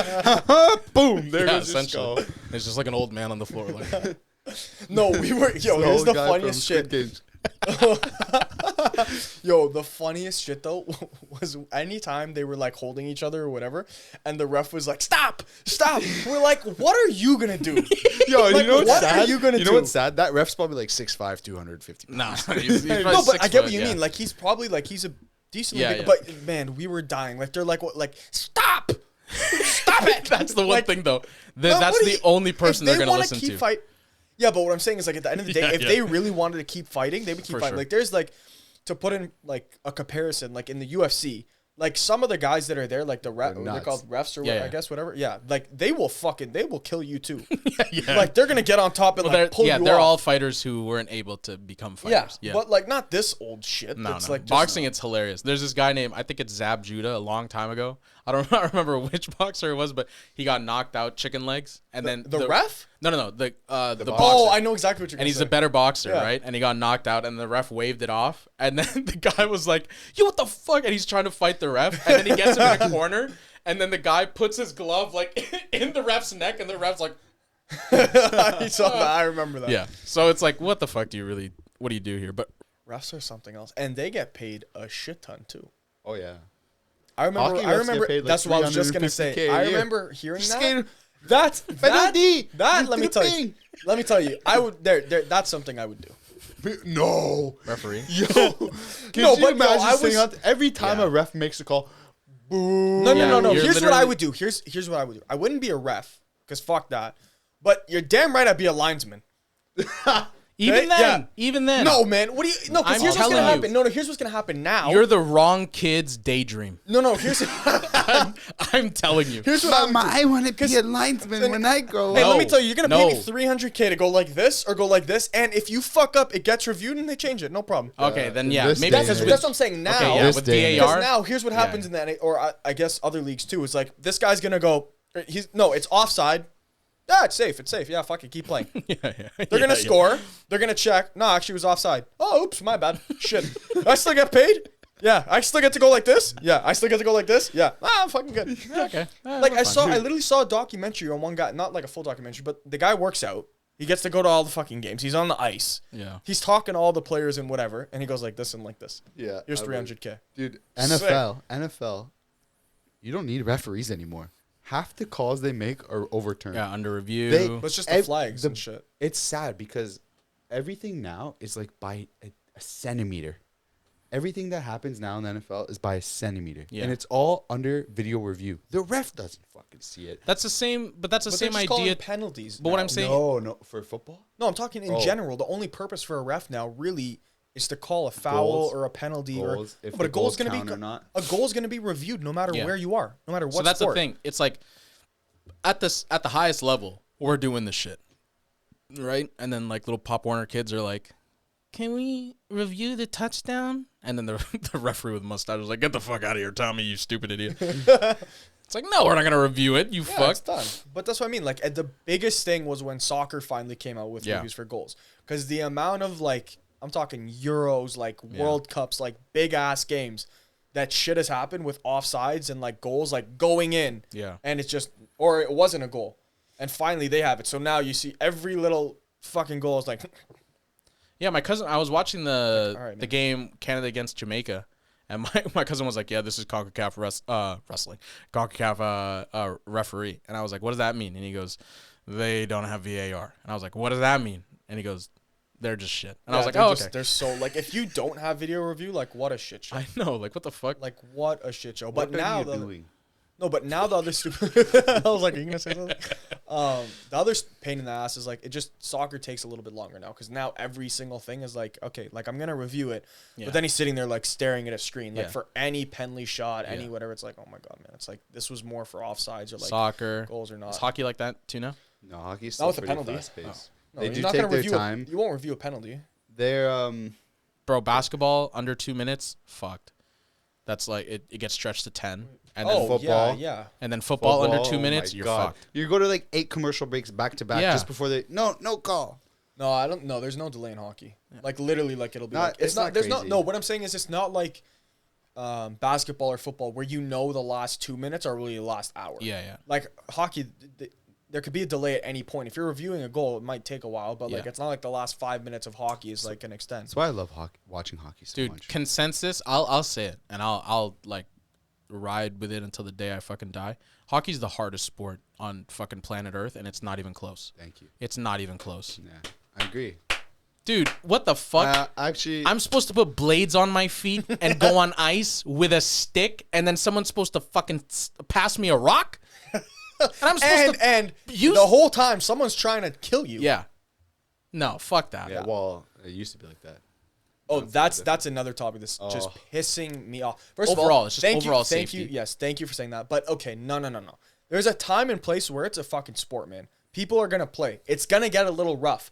Speaker 4: Boom. There
Speaker 2: yeah,
Speaker 4: goes your skull.
Speaker 2: essentially. It's just like an old man on the floor. Like,
Speaker 3: No, we were. Yo,
Speaker 4: The
Speaker 3: here's
Speaker 4: old
Speaker 3: the
Speaker 4: guy
Speaker 3: funniest
Speaker 4: from
Speaker 3: shit.
Speaker 4: Squid Games.
Speaker 3: Yo, the funniest shit though was anytime they were like holding each other or whatever, and the ref was like, "Stop, stop." We're like, "What are you gonna do?"
Speaker 4: Yo,
Speaker 3: Like,
Speaker 4: you know what's
Speaker 3: what
Speaker 4: sad?
Speaker 3: are you gonna
Speaker 4: You know
Speaker 3: do?
Speaker 4: what's sad? That ref's probably like 6'5", 250 pounds.
Speaker 2: nah, he's
Speaker 3: No,
Speaker 2: probably
Speaker 3: but I
Speaker 2: 6
Speaker 3: get what
Speaker 2: foot,
Speaker 3: you
Speaker 2: yeah.
Speaker 3: mean. Like he's probably like he's a decently
Speaker 2: Yeah,
Speaker 3: big,
Speaker 2: yeah.
Speaker 3: but man, we were dying. Like they're like, what? Like stop, stop it.
Speaker 2: That's the one
Speaker 3: Like,
Speaker 2: thing though.
Speaker 3: well,
Speaker 2: That's
Speaker 3: what do
Speaker 2: the
Speaker 3: you-
Speaker 2: only
Speaker 3: if
Speaker 2: person
Speaker 3: they
Speaker 2: they're gonna
Speaker 3: wanna
Speaker 2: listen
Speaker 3: keep
Speaker 2: to.
Speaker 3: Fight, yeah, but what I'm saying is like at the end of the day,
Speaker 2: Yeah,
Speaker 3: if
Speaker 2: yeah.
Speaker 3: they really wanted to keep fighting, they would keep
Speaker 2: For
Speaker 3: fighting.
Speaker 2: sure.
Speaker 3: Like there's like to put in like a comparison, like in the UFC, like some of the guys that are there, like they're
Speaker 4: nuts.
Speaker 3: called refs or
Speaker 2: Yeah,
Speaker 3: what, I
Speaker 2: yeah.
Speaker 3: guess whatever. Yeah, like they will kill you too.
Speaker 2: yeah.
Speaker 3: Like they're gonna get on top and
Speaker 2: Well,
Speaker 3: like pull you
Speaker 2: they're
Speaker 3: off.
Speaker 2: all fighters who weren't able to become
Speaker 3: Yeah,
Speaker 2: fighters. Yeah,
Speaker 3: but like not this old shit.
Speaker 2: no,
Speaker 3: It's
Speaker 2: no.
Speaker 3: like just-
Speaker 2: Boxing, it's hilarious. There's this guy named, I think it's Zab Judah, a long time ago. I don't remember which boxer it was, but he got knocked out chicken legs, and then
Speaker 3: the ref.
Speaker 2: No, the boxer.
Speaker 3: Oh, I know exactly what you're.
Speaker 2: And
Speaker 3: gonna
Speaker 2: he's
Speaker 3: say.
Speaker 2: a better boxer,
Speaker 3: Yeah.
Speaker 2: right? And he got knocked out, and the ref waved it off. And then the guy was like, "Yo, what the fuck?" And he's trying to fight the ref, and then he gets him in a corner, and then the guy puts his glove like in the ref's neck, and the ref's like,
Speaker 3: I saw that. I remember that.
Speaker 2: "Yeah." So it's like, what the fuck do you really? What do you do here? But
Speaker 3: Refs are something else, and they get paid a shit ton too.
Speaker 4: Oh, yeah.
Speaker 3: I remember.
Speaker 4: Hockey
Speaker 3: I
Speaker 4: refs get
Speaker 3: remember.
Speaker 4: paid, like,
Speaker 3: That's what I was just gonna say.
Speaker 4: 350K a
Speaker 3: I
Speaker 4: year.
Speaker 3: remember hearing
Speaker 4: Just
Speaker 3: that.
Speaker 4: kidding.
Speaker 3: That's
Speaker 4: Penalty.
Speaker 3: that. Let me tell you.
Speaker 4: Tripping.
Speaker 3: Let me tell you. I would. There. That's something I would do.
Speaker 4: No.
Speaker 2: referee,
Speaker 4: Yo. Can
Speaker 3: No,
Speaker 4: you
Speaker 3: but no,
Speaker 4: imagine
Speaker 3: I
Speaker 4: saying
Speaker 3: was-
Speaker 4: that every time
Speaker 2: Yeah.
Speaker 4: a ref makes a call? Boo.
Speaker 3: No,
Speaker 2: Yeah,
Speaker 3: no.
Speaker 2: you're
Speaker 3: Here's what I
Speaker 2: literally-
Speaker 3: would do. Here's what I would do. I wouldn't be a ref because fuck that. But you're damn right I'd be a linesman.
Speaker 2: even
Speaker 3: Yeah.
Speaker 2: then, even then,
Speaker 3: No, man. What do you? No, because
Speaker 2: I'm
Speaker 3: here's what's gonna
Speaker 2: telling you.
Speaker 3: happen. No, here's what's gonna happen now.
Speaker 2: you're the wrong kid's daydream.
Speaker 3: No. Here's.
Speaker 2: I'm telling you.
Speaker 3: Here's what I would do.
Speaker 4: I want to be a linesman when I grow
Speaker 3: Hey,
Speaker 2: No,
Speaker 3: let me tell you, you're gonna pay me
Speaker 2: no.
Speaker 3: $300K to go like this or go like this, and if you fuck up, it gets reviewed and they change it. No problem.
Speaker 2: Okay, then
Speaker 4: in
Speaker 2: yeah,
Speaker 4: this
Speaker 2: maybe
Speaker 4: day
Speaker 3: That's,
Speaker 4: and
Speaker 2: because
Speaker 4: age.
Speaker 3: that's what I'm saying now.
Speaker 2: okay, yeah,
Speaker 4: This
Speaker 2: with
Speaker 4: day and
Speaker 3: Because
Speaker 2: VAR.
Speaker 3: now here's what happens in that, or I guess other leagues too. Is like this guy's gonna go. It's offside. Yeah, it's safe. It's safe. Yeah, fuck it. Keep playing. They're gonna score. They're gonna check. No, actually, it was offside. Oh, oops, my bad. Shit. I still get paid. Yeah, I still get to go like this. Yeah, I still get to go like this. Yeah, I'm fucking good.
Speaker 2: Okay,
Speaker 3: Like I literally saw a documentary on one guy, not like a full documentary, but the guy works out. He gets to go to all the fucking games. He's on the ice.
Speaker 2: Yeah.
Speaker 3: He's talking to all the players and whatever, and he goes like this and like this.
Speaker 4: Yeah.
Speaker 3: Here's
Speaker 4: I would.
Speaker 3: 300K.
Speaker 4: Dude,
Speaker 3: Sick.
Speaker 4: NFL, you don't need referees anymore. Half the calls they make are overturned.
Speaker 2: Yeah, under review.
Speaker 3: But it's just the flags and shit.
Speaker 4: It's sad because everything now is like by a centimeter. Everything that happens now in the NFL is by a centimeter.
Speaker 2: Yeah.
Speaker 4: And it's all under video review. The ref doesn't fucking see it.
Speaker 2: That's the same, but that's the
Speaker 3: But they're
Speaker 2: same
Speaker 3: just calling
Speaker 2: idea.
Speaker 3: penalties.
Speaker 2: But what
Speaker 3: now.
Speaker 2: I'm saying,
Speaker 4: No, for football?
Speaker 3: No, I'm talking in
Speaker 4: Oh.
Speaker 3: general. The only purpose for a ref now really is to call a foul
Speaker 4: Goals.
Speaker 3: or a penalty
Speaker 4: Goals.
Speaker 3: or.
Speaker 4: If
Speaker 3: But a
Speaker 4: the
Speaker 3: goal's
Speaker 4: goals
Speaker 3: gonna
Speaker 4: count
Speaker 3: be
Speaker 4: or not.
Speaker 3: a goal's gonna be reviewed no matter
Speaker 2: Yeah.
Speaker 3: where you are, no matter what.
Speaker 2: so that's
Speaker 3: sport.
Speaker 2: the thing. It's like at the highest level, we're doing this shit, right? And then like little Pop Warner kids are like, "Can we review the touchdown?" And then the referee with mustache was like, "Get the fuck out of here, Tommy, you stupid idiot." It's like, no, we're not gonna review it. You
Speaker 3: Yeah, it's
Speaker 2: fuck.
Speaker 3: done. But that's what I mean. Like, the biggest thing was when soccer finally came out with
Speaker 2: Yeah.
Speaker 3: reviews for goals, because the amount of like, I'm talking Euros, like World Cups, like big ass games, that shit has happened with offsides and like goals like going in.
Speaker 2: Yeah.
Speaker 3: And it's just, or it wasn't a goal, and finally they have it. So now you see every little fucking goal is like,
Speaker 2: Yeah, my cousin. I was watching the
Speaker 3: All right,
Speaker 2: the
Speaker 3: man.
Speaker 2: game Canada against Jamaica, and my cousin was like, "Yeah, this is CONCACAF wrestling, CONCACAF referee." And I was like, "What does that mean?" And he goes, "They don't have VAR." And I was like, "What does that mean?" And he goes, "They're just shit." And I was like,
Speaker 3: they're
Speaker 2: "Oh,
Speaker 3: just-
Speaker 2: okay."
Speaker 3: They're so like, if you don't have video review, like what a shit show.
Speaker 2: I know, like, what the fuck?
Speaker 3: Like what a shit show.
Speaker 4: What
Speaker 3: But
Speaker 4: are
Speaker 3: now
Speaker 4: you
Speaker 3: the
Speaker 4: doing?
Speaker 3: No, but now the other stupid. I was like, are you gonna say something? The other pain in the ass is like it just soccer takes a little bit longer now because now every single thing is like okay, like I'm gonna review it,
Speaker 2: Yeah.
Speaker 3: but then he's sitting there like staring at a screen like
Speaker 2: Yeah.
Speaker 3: for any penalty shot, any
Speaker 2: Yeah.
Speaker 3: whatever. It's like oh my god, man, it's like this was more for offsides or like
Speaker 2: Soccer,
Speaker 3: goals or not.
Speaker 2: is hockey like that too now?
Speaker 4: No, hockey's
Speaker 3: Not
Speaker 4: still
Speaker 3: with the
Speaker 4: pretty
Speaker 3: penalties.
Speaker 4: fast-paced.
Speaker 3: No,
Speaker 4: They
Speaker 3: you're
Speaker 4: do
Speaker 3: not
Speaker 4: take
Speaker 3: gonna
Speaker 4: their
Speaker 3: review
Speaker 4: time.
Speaker 3: You won't review a penalty.
Speaker 4: They're
Speaker 2: Bro, basketball under 2 minutes, fucked. That's like it gets stretched to 10, and
Speaker 3: Oh,
Speaker 2: then
Speaker 4: football.
Speaker 3: yeah.
Speaker 2: and then football under 2
Speaker 4: Oh
Speaker 2: minutes,
Speaker 4: my
Speaker 2: you're
Speaker 4: God.
Speaker 2: fucked.
Speaker 4: You go to like 8 commercial breaks back to back
Speaker 2: Yeah.
Speaker 4: just before they no call.
Speaker 3: No, I don't. No, there's no delay in hockey. Like literally, like it'll be.
Speaker 4: Not-
Speaker 3: Like, it's
Speaker 4: it's
Speaker 3: not.
Speaker 4: not
Speaker 3: There's not.
Speaker 4: crazy.
Speaker 3: No, what I'm saying is it's not like basketball or football where the last 2 minutes are really the last hour.
Speaker 2: Yeah.
Speaker 3: Like hockey, there could be a delay at any point. If you're reviewing a goal, it might take a while, but like
Speaker 2: Yeah.
Speaker 3: it's not like the last 5 minutes of hockey is like an extent.
Speaker 4: That's why I love watching hockey so
Speaker 2: Dude,
Speaker 4: much.
Speaker 2: consensus. I'll say it, and I'll like ride with it until the day I fucking die. Hockey's the hardest sport on fucking planet Earth, and it's not even close.
Speaker 4: Thank you.
Speaker 2: It's not even close.
Speaker 4: Yeah, I agree.
Speaker 2: Dude, what the fuck?
Speaker 4: Actually,
Speaker 2: I'm supposed to put blades on my feet and go on ice with a stick, and then someone's supposed to fucking pass me a rock? And I'm supposed to
Speaker 3: And
Speaker 2: use
Speaker 3: the whole time someone's trying to kill you.
Speaker 2: Yeah. No, fuck that.
Speaker 4: yeah, well, it used to be like that.
Speaker 3: Oh, that's another topic that's just
Speaker 4: Oh.
Speaker 3: pissing me off. First of
Speaker 2: Overall,
Speaker 3: all,
Speaker 2: it's just
Speaker 3: thank
Speaker 2: overall
Speaker 3: you, thank
Speaker 2: safety.
Speaker 3: you, yes, thank you for saying that. But okay, no. There's a time and place where it's a fucking sport, man. People are gonna play. It's gonna get a little rough.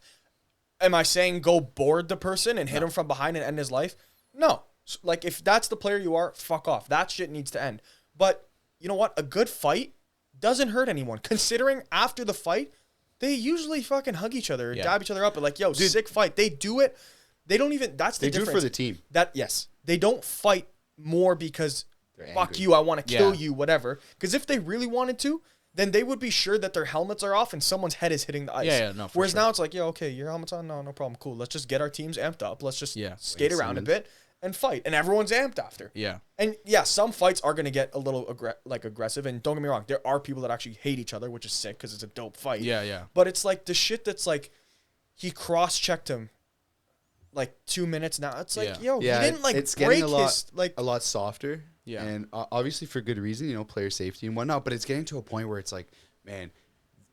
Speaker 3: Am I saying go board the person and hit him from behind and end his life? No. Like if that's the player you are, fuck off. That shit needs to end. But you know what? A good fight doesn't hurt anyone. Considering after the fight, they usually fucking hug each other,
Speaker 2: Yeah.
Speaker 3: dab each other up, and like, yo, sick fight. They do it. They don't even. That's the
Speaker 4: They do it
Speaker 3: difference.
Speaker 4: for the team.
Speaker 3: That yes, they don't fight more because
Speaker 4: They're
Speaker 3: fuck
Speaker 4: angry.
Speaker 3: you, I want to kill
Speaker 2: Yeah.
Speaker 3: you, whatever. Because if they really wanted to, then they would be sure that their helmets are off and someone's head is hitting the ice.
Speaker 2: Yeah, no, for
Speaker 3: Whereas
Speaker 2: sure.
Speaker 3: now it's like, yeah, okay, your helmet's on, no problem, cool. Let's just get our teams amped up. Let's just
Speaker 2: Yeah.
Speaker 3: skate
Speaker 4: Wayne
Speaker 3: around a
Speaker 4: Simmons.
Speaker 3: bit and fight, and everyone's amped after.
Speaker 2: Yeah.
Speaker 3: And yeah, some fights are gonna get a little aggressive, and don't get me wrong, there are people that actually hate each other, which is sick because it's a dope fight.
Speaker 2: Yeah.
Speaker 3: But it's like the shit that's like, he cross-checked him like 2 minutes now. It's like,
Speaker 2: Yeah.
Speaker 3: yo,
Speaker 4: Yeah,
Speaker 3: he didn't like
Speaker 4: it's
Speaker 3: break
Speaker 4: getting a lot,
Speaker 3: his like.
Speaker 4: a lot softer.
Speaker 2: Yeah.
Speaker 4: and obviously for good reason, player safety and whatnot. But it's getting to a point where it's like, man,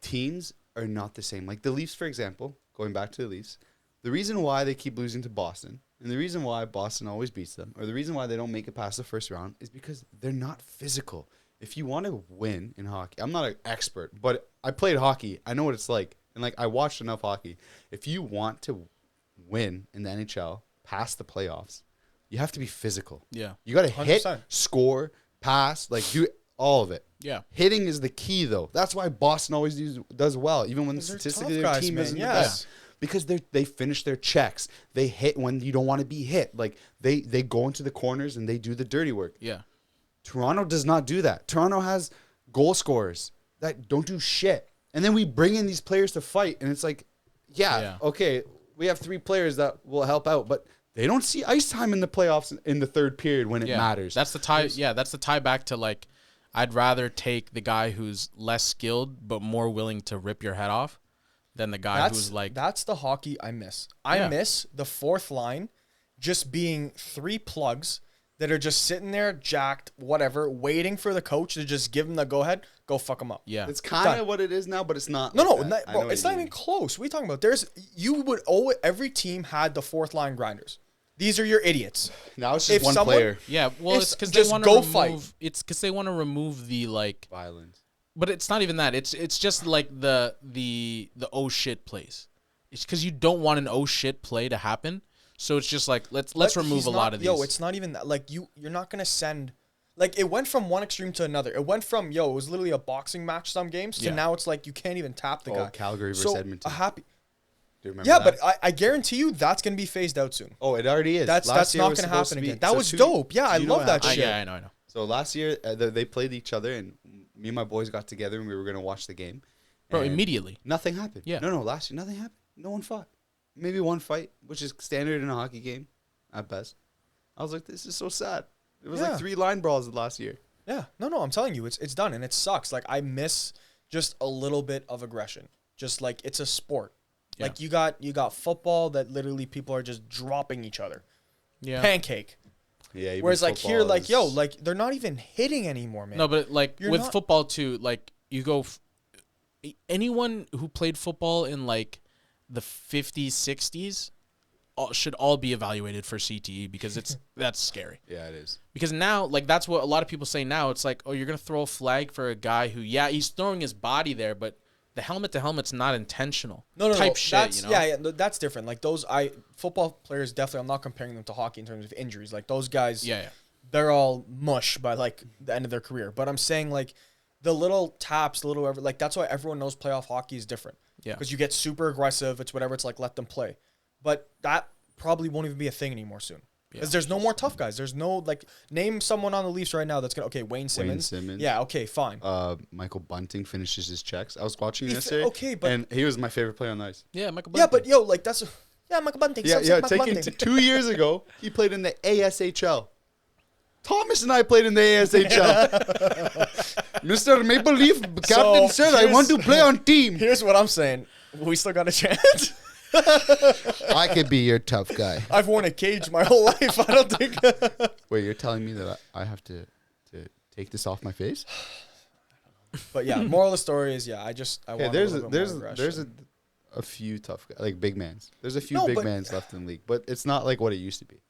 Speaker 4: teams are not the same. Like the Leafs, for example, going back to the Leafs, the reason why they keep losing to Boston, and the reason why Boston always beats them, or the reason why they don't make it past the first round, is because they're not physical. If you want to win in hockey, I'm not an expert, but I played hockey. I know what it's like, and like I watched enough hockey. If you want to win in the NHL past the playoffs, you have to be physical.
Speaker 2: Yeah.
Speaker 4: You got to hit,
Speaker 3: 100%.
Speaker 4: score, pass, like do all of it.
Speaker 2: Yeah.
Speaker 4: Hitting is the key, though. That's why Boston always does well, even when
Speaker 3: They're
Speaker 4: statistically
Speaker 3: tough
Speaker 4: their
Speaker 3: guys,
Speaker 4: team
Speaker 3: man,
Speaker 4: isn't
Speaker 3: yes.
Speaker 4: the best. Because they finish their checks. They hit when you don't want to be hit. Like they go into the corners and they do the dirty work.
Speaker 2: Yeah.
Speaker 4: Toronto does not do that. Toronto has goal scorers that don't do shit. And then we bring in these players to fight, and it's like, yeah. Okay, we have 3 players that will help out, but they don't see ice time in the playoffs in the third period when it matters.
Speaker 2: That's the tie. Yeah, that's the tie back to like, I'd rather take the guy who's less skilled but more willing to rip your head off than the guy who's like.
Speaker 3: That's the hockey I miss. I
Speaker 2: Yeah.
Speaker 3: miss the fourth line just being 3 plugs that are just sitting there, jacked, whatever, waiting for the coach to just give them the go ahead, go fuck them up.
Speaker 2: Yeah.
Speaker 4: It's kind
Speaker 3: Done.
Speaker 4: of what it is now, but it's not.
Speaker 3: No,
Speaker 4: like
Speaker 3: no,
Speaker 4: that. I know
Speaker 3: bro,
Speaker 4: what
Speaker 3: it's
Speaker 4: you
Speaker 3: not
Speaker 4: mean.
Speaker 3: even close. What are you talking about? Every team had the fourth line grinders. These are your idiots.
Speaker 4: Now it's just
Speaker 3: If
Speaker 4: one
Speaker 3: someone-
Speaker 4: player.
Speaker 2: Yeah, well,
Speaker 3: It's
Speaker 2: it's because they
Speaker 3: just
Speaker 2: want
Speaker 3: go
Speaker 2: to
Speaker 3: fight.
Speaker 2: remove. It's because they want to remove the like,
Speaker 4: Violence.
Speaker 2: but it's not even that. It's just like the oh shit plays. It's because you don't want an oh shit play to happen. So it's just like let's
Speaker 3: But
Speaker 2: remove
Speaker 3: he's
Speaker 2: a lot
Speaker 3: not-
Speaker 2: of these.
Speaker 3: Yo, it's not even that. Like you're not gonna send. Like it went from one extreme to another. It went from it was literally a boxing match some games to
Speaker 2: Yeah.
Speaker 3: now it's like you can't even tap the guy.
Speaker 4: Calgary versus
Speaker 3: So
Speaker 4: Edmonton.
Speaker 3: a happy.
Speaker 4: Do you remember
Speaker 3: Yeah,
Speaker 4: that?
Speaker 3: but I guarantee you that's gonna be phased out soon.
Speaker 4: Oh, it already is.
Speaker 3: That's
Speaker 4: Last year
Speaker 3: not
Speaker 4: was
Speaker 3: gonna
Speaker 4: supposed
Speaker 3: happen
Speaker 4: to be-
Speaker 3: again. That
Speaker 4: so
Speaker 3: was
Speaker 4: two-
Speaker 3: dope. Yeah,
Speaker 4: do
Speaker 3: I
Speaker 4: you know
Speaker 3: love
Speaker 4: what
Speaker 3: that
Speaker 4: happened?
Speaker 3: shit.
Speaker 2: Yeah, I know.
Speaker 4: So last year they played each other, and me and my boys got together, and we were gonna watch the game.
Speaker 2: Bro,
Speaker 4: And
Speaker 2: immediately.
Speaker 4: nothing happened.
Speaker 2: Yeah.
Speaker 4: No, last year nothing happened. No one fought. Maybe one fight, which is standard in a hockey game, at best. I was like, this is so sad. It was
Speaker 3: Yeah.
Speaker 4: like 3 line brawls last year.
Speaker 3: Yeah, no, I'm telling you, it's done and it sucks. Like I miss just a little bit of aggression. Just like it's a sport.
Speaker 2: Yeah.
Speaker 3: Like you got football that literally people are just dropping each other.
Speaker 2: Yeah.
Speaker 3: Pancake.
Speaker 4: Yeah. even
Speaker 3: Whereas like here,
Speaker 4: football
Speaker 3: like
Speaker 4: is-
Speaker 3: yo, like they're not even hitting anymore, man.
Speaker 2: No, but like
Speaker 3: You're
Speaker 2: with
Speaker 3: not-
Speaker 2: football too, like you go. Anyone who played football in like the 50s, 60s, should all be evaluated for CTE because that's scary.
Speaker 4: Yeah, it is.
Speaker 2: Because now, like, that's what a lot of people say now. It's like, oh, you're going to throw a flag for a guy who, yeah, he's throwing his body there, but the helmet to helmet's not intentional.
Speaker 3: No,
Speaker 2: type shit,
Speaker 3: that's,
Speaker 2: you know?
Speaker 3: Yeah, no, that's different. Like those, football players definitely. I'm not comparing them to hockey in terms of injuries. Like those guys,
Speaker 2: Yeah.
Speaker 3: they're all mush by like the end of their career. But I'm saying like the little taps, the little like that's why everyone knows playoff hockey is different.
Speaker 2: Yeah.
Speaker 3: Because you get super aggressive. It's whatever. It's like let them play. But that probably won't even be a thing anymore soon. Because there's no more tough guys. There's no like name someone on the Leafs right now that's gonna Wayne Simmons. Yeah, okay, fine.
Speaker 4: Michael Bunting finishes his checks. I was watching yesterday.
Speaker 3: Okay, but
Speaker 4: and he was my favorite player on the ice.
Speaker 2: Yeah, Michael.
Speaker 3: yeah, but yo, like that's Michael Bunting.
Speaker 4: Taking 2 years ago, he played in the ASHL. Thomas and I played in the ASHL. Mr. Maple Leaf captain said, "I want to play on team."
Speaker 3: Here's what I'm saying: we still got a chance.
Speaker 4: I could be your tough guy.
Speaker 3: I've worn a cage my whole life. I don't think.
Speaker 4: Wait, you're telling me that I have to take this off my face?
Speaker 3: But yeah, moral of the story is I want
Speaker 4: there's
Speaker 3: a
Speaker 4: a few tough guys, like big mans. There's a few
Speaker 3: No,
Speaker 4: big
Speaker 3: but-
Speaker 4: mans left in the league, but it's not like what it used to be.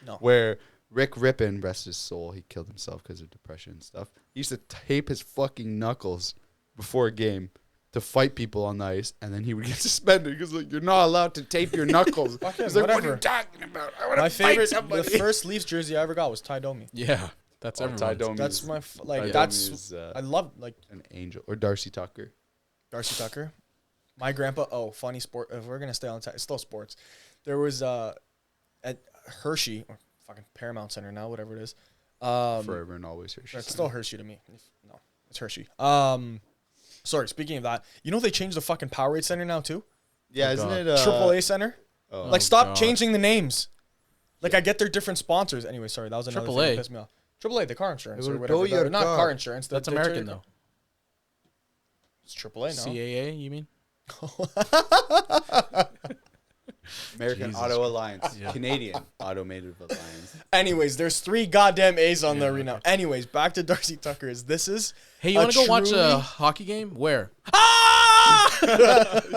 Speaker 3: No.
Speaker 4: Where Rick Rippon, rest his soul, he killed himself because of depression and stuff. He used to tape his fucking knuckles before a game to fight people on the ice, and then he would get suspended because like you're not allowed to tape your knuckles. He's like, "What are you talking about? I want
Speaker 3: My
Speaker 4: to fight
Speaker 3: favorite,
Speaker 4: somebody."
Speaker 3: the first Leafs jersey I ever got was Ty Domi.
Speaker 2: Yeah, that's
Speaker 4: Ty
Speaker 2: everyone.
Speaker 4: Domi
Speaker 3: That's
Speaker 4: is
Speaker 3: my
Speaker 4: Ty Domi
Speaker 3: that's
Speaker 4: is,
Speaker 3: I love like
Speaker 4: an angel, or Darcy Tucker.
Speaker 3: Darcy Tucker. My grandpa. Oh, funny sport. If we're gonna stay on it's still sports. There was at Hershey or fucking Paramount Center now, whatever it is.
Speaker 4: Forever and always Hershey.
Speaker 3: It's still Hershey to me. No, it's Hershey. Sorry. Speaking of that, you know they changed the fucking Powerade Center now too.
Speaker 4: Yeah, isn't it
Speaker 3: Triple A Center.
Speaker 4: Oh.
Speaker 3: Like, stop
Speaker 2: God.
Speaker 3: changing the names. Like, I get their different sponsors. Anyway, sorry, that was another thing
Speaker 2: AAA.
Speaker 3: that pissed me off. AAA, the car insurance
Speaker 4: It
Speaker 3: or
Speaker 4: will
Speaker 3: whatever.
Speaker 4: tow your
Speaker 3: Not
Speaker 4: car.
Speaker 3: car insurance.
Speaker 2: That's American though.
Speaker 3: It's AAA, no?
Speaker 2: CAA, you mean?
Speaker 4: American
Speaker 2: Jesus.
Speaker 4: Auto Alliance,
Speaker 2: Yeah.
Speaker 4: Canadian Automotive Alliance.
Speaker 3: Anyways, there's 3 goddamn A's on there right now. Anyways, back to Darcy Tucker. This is
Speaker 2: Hey, you want to go watch
Speaker 3: truly-
Speaker 2: a hockey game? Where?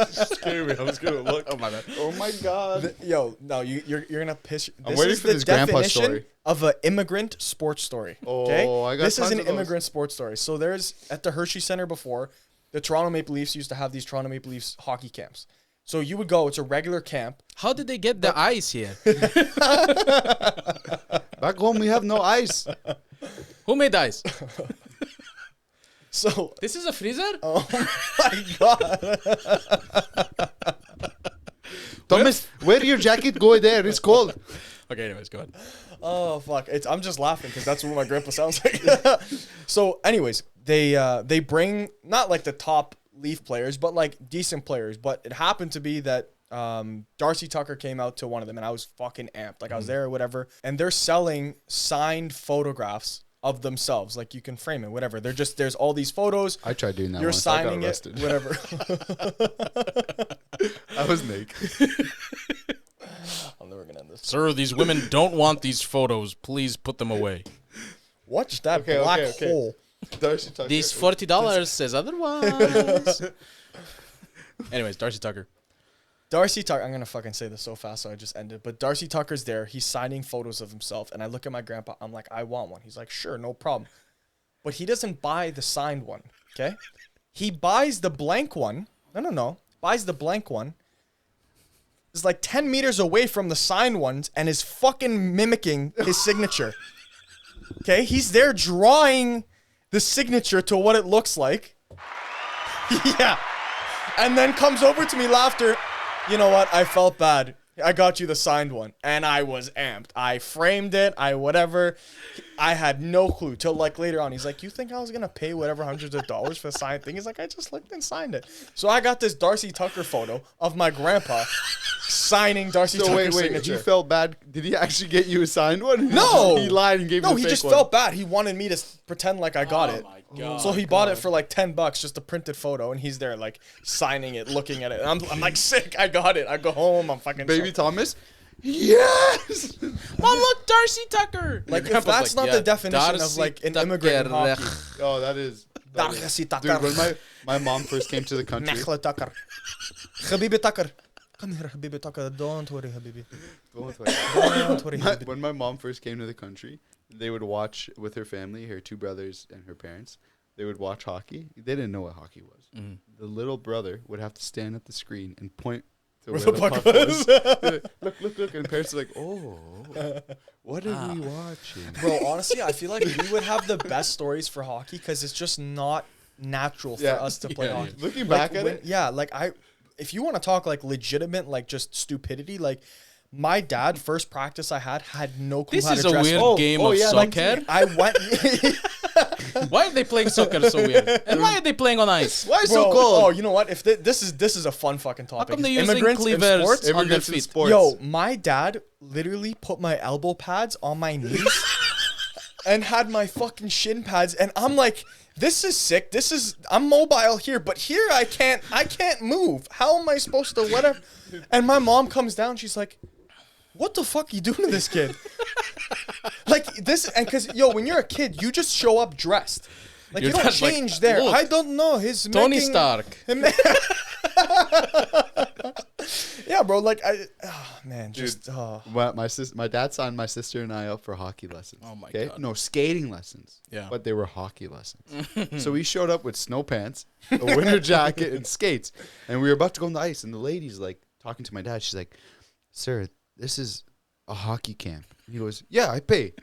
Speaker 4: Scared me. I was gonna look.
Speaker 2: Oh my bad.
Speaker 4: Oh my god.
Speaker 3: Yo, no, you're gonna piss. This
Speaker 4: waiting
Speaker 3: is
Speaker 4: for
Speaker 3: the
Speaker 4: this grandpa
Speaker 3: definition
Speaker 4: story.
Speaker 3: of an immigrant sports story. Okay,
Speaker 4: Oh, I got
Speaker 3: this is
Speaker 4: tons
Speaker 3: an
Speaker 4: of those.
Speaker 3: immigrant sports story. So there's at the Hershey Center before, the Toronto Maple Leafs used to have these Toronto Maple Leafs hockey camps. So you would go. It's a regular camp.
Speaker 2: How did they get the ice here?
Speaker 4: Back home we have no ice.
Speaker 2: Who made the ice?
Speaker 3: So
Speaker 2: This is a freezer?
Speaker 3: oh my god.
Speaker 4: Thomas, wear your jacket. Go there. It's cold.
Speaker 2: Okay, anyways, go ahead.
Speaker 3: Oh fuck! I'm just laughing because that's what my grandpa sounds like. So, anyways, they bring not like the top Leaf players, but like decent players. But it happened to be that Darcy Tucker came out to one of them, and I was fucking amped. Like I was there or whatever, and they're selling signed photographs of themselves. Like you can frame it, whatever. They're just there's all these photos.
Speaker 4: I tried doing that.
Speaker 3: You're
Speaker 4: once. I got
Speaker 3: signing it,
Speaker 4: arrested.
Speaker 3: whatever.
Speaker 4: I was naked.
Speaker 3: I'm never gonna end this.
Speaker 2: Sir, these women don't want these photos. Please put them away.
Speaker 3: Watch that
Speaker 4: Okay,
Speaker 3: black
Speaker 4: okay.
Speaker 3: hole.
Speaker 4: Darcy Tucker.
Speaker 2: These $40 says otherwise. Anyways, Darcy Tucker.
Speaker 3: Darcy Tucker, I'm going to fucking say this so fast, so I just ended. But Darcy Tucker's there. He's signing photos of himself. And I look at my grandpa. I'm like, I want one. He's like, sure, no problem. But he doesn't buy the signed one, okay? He buys the blank one. No. Buys the blank one. Is like 10 meters away from the signed ones and is fucking mimicking his signature. Okay? He's there drawing the signature to what it looks like. Yeah. And then comes over to me, laughter. You know what? I felt bad. I got you the signed one. And I was amped. I framed it. I had no clue till like later on. He's like, you think I was going to pay whatever hundreds of dollars for the signed thing? He's like, I just looked and signed it. So I got this Darcy Tucker photo of my grandpa signing Darcy Tucker's signature.
Speaker 4: He felt bad. Did he actually get you a signed one?
Speaker 3: No.
Speaker 4: He lied and gave you
Speaker 3: No,
Speaker 4: the
Speaker 3: he
Speaker 4: fake
Speaker 3: just
Speaker 4: one.
Speaker 3: felt bad. He wanted me to pretend like I got it.
Speaker 2: my God.
Speaker 3: So he bought it for like $10, just a printed photo, and he's there like signing it, looking at it. And I'm like sick. I got it. I go home. I'm fucking
Speaker 4: Baby Thomas? Yes!
Speaker 2: Mom, look, Darcy Tucker.
Speaker 3: Like
Speaker 2: Your
Speaker 3: if
Speaker 2: grandpa's
Speaker 3: that's not
Speaker 2: yeah,
Speaker 3: the definition of
Speaker 2: Darcy
Speaker 3: like an immigrant in
Speaker 2: Tucker.
Speaker 3: hockey.
Speaker 4: Oh, that is.
Speaker 3: Darcy
Speaker 4: Dude,
Speaker 3: Tucker.
Speaker 4: when my mom first came to the country.
Speaker 3: Mechla Tucker. Habibi Tucker. Come here, Habibi Tucker. Don't worry, Habibi. Don't worry, Habibi.
Speaker 4: When my mom first came to the country, they would watch with her family, her 2 brothers and her parents. They would watch hockey. They didn't know what hockey was.
Speaker 2: Mhm.
Speaker 4: The little brother would have to stand at the screen and point to
Speaker 3: Where
Speaker 4: where
Speaker 3: the
Speaker 4: the
Speaker 3: puck
Speaker 4: puck
Speaker 3: was.
Speaker 4: was. Look, and parents are like, oh, what are we watching?
Speaker 3: Bro, honestly, I feel like we would have the best stories for hockey because it's just not natural for
Speaker 4: Yeah.
Speaker 3: us to play
Speaker 2: Yeah,
Speaker 3: hockey.
Speaker 4: Looking
Speaker 3: Like,
Speaker 4: back at
Speaker 3: when-
Speaker 4: it,
Speaker 3: yeah, like if you want to talk like legitimate, like just stupidity, like my dad, first practice I had no clue
Speaker 2: This
Speaker 3: how
Speaker 2: is
Speaker 3: to
Speaker 2: a
Speaker 3: dress.
Speaker 2: weird game of
Speaker 4: yeah,
Speaker 2: soccer.
Speaker 3: I went.
Speaker 2: Why are they playing soccer so weird? And why are they playing on ice?
Speaker 4: why is
Speaker 3: Bro,
Speaker 4: so cold?
Speaker 3: oh, you know what? If this is a fun fucking
Speaker 2: How
Speaker 3: topic.
Speaker 2: come they're
Speaker 3: It's
Speaker 2: using
Speaker 3: immigrants in
Speaker 2: cleavers
Speaker 3: sports?
Speaker 2: on their
Speaker 4: Immigrants in
Speaker 2: feet?
Speaker 4: sports.
Speaker 3: Yo, my dad literally put my elbow pads on my knees and had my fucking shin pads, and I'm like, this is sick. I'm mobile here, but here I can't move. How am I supposed to whatever? And my mom comes down, she's like, what the fuck are you doing to this kid? Like this, and because when you're a kid, you just show up dressed. Like
Speaker 2: Your
Speaker 3: you don't
Speaker 2: dad's like,
Speaker 3: change there.
Speaker 2: "Look,
Speaker 3: I don't know. His
Speaker 2: Tony
Speaker 3: making-
Speaker 2: Stark.
Speaker 3: Yeah, bro. Like man, just
Speaker 4: My dad signed my sister and I up for hockey lessons.
Speaker 2: Oh my
Speaker 4: okay?
Speaker 2: God.
Speaker 4: No, skating lessons.
Speaker 2: Yeah.
Speaker 4: But they were hockey lessons. So we showed up with snow pants, a winter jacket, and skates. And we were about to go on the ice. And the lady's like talking to my dad. She's like, "Sir, this is a hockey camp." And he goes, "Yeah, I pay."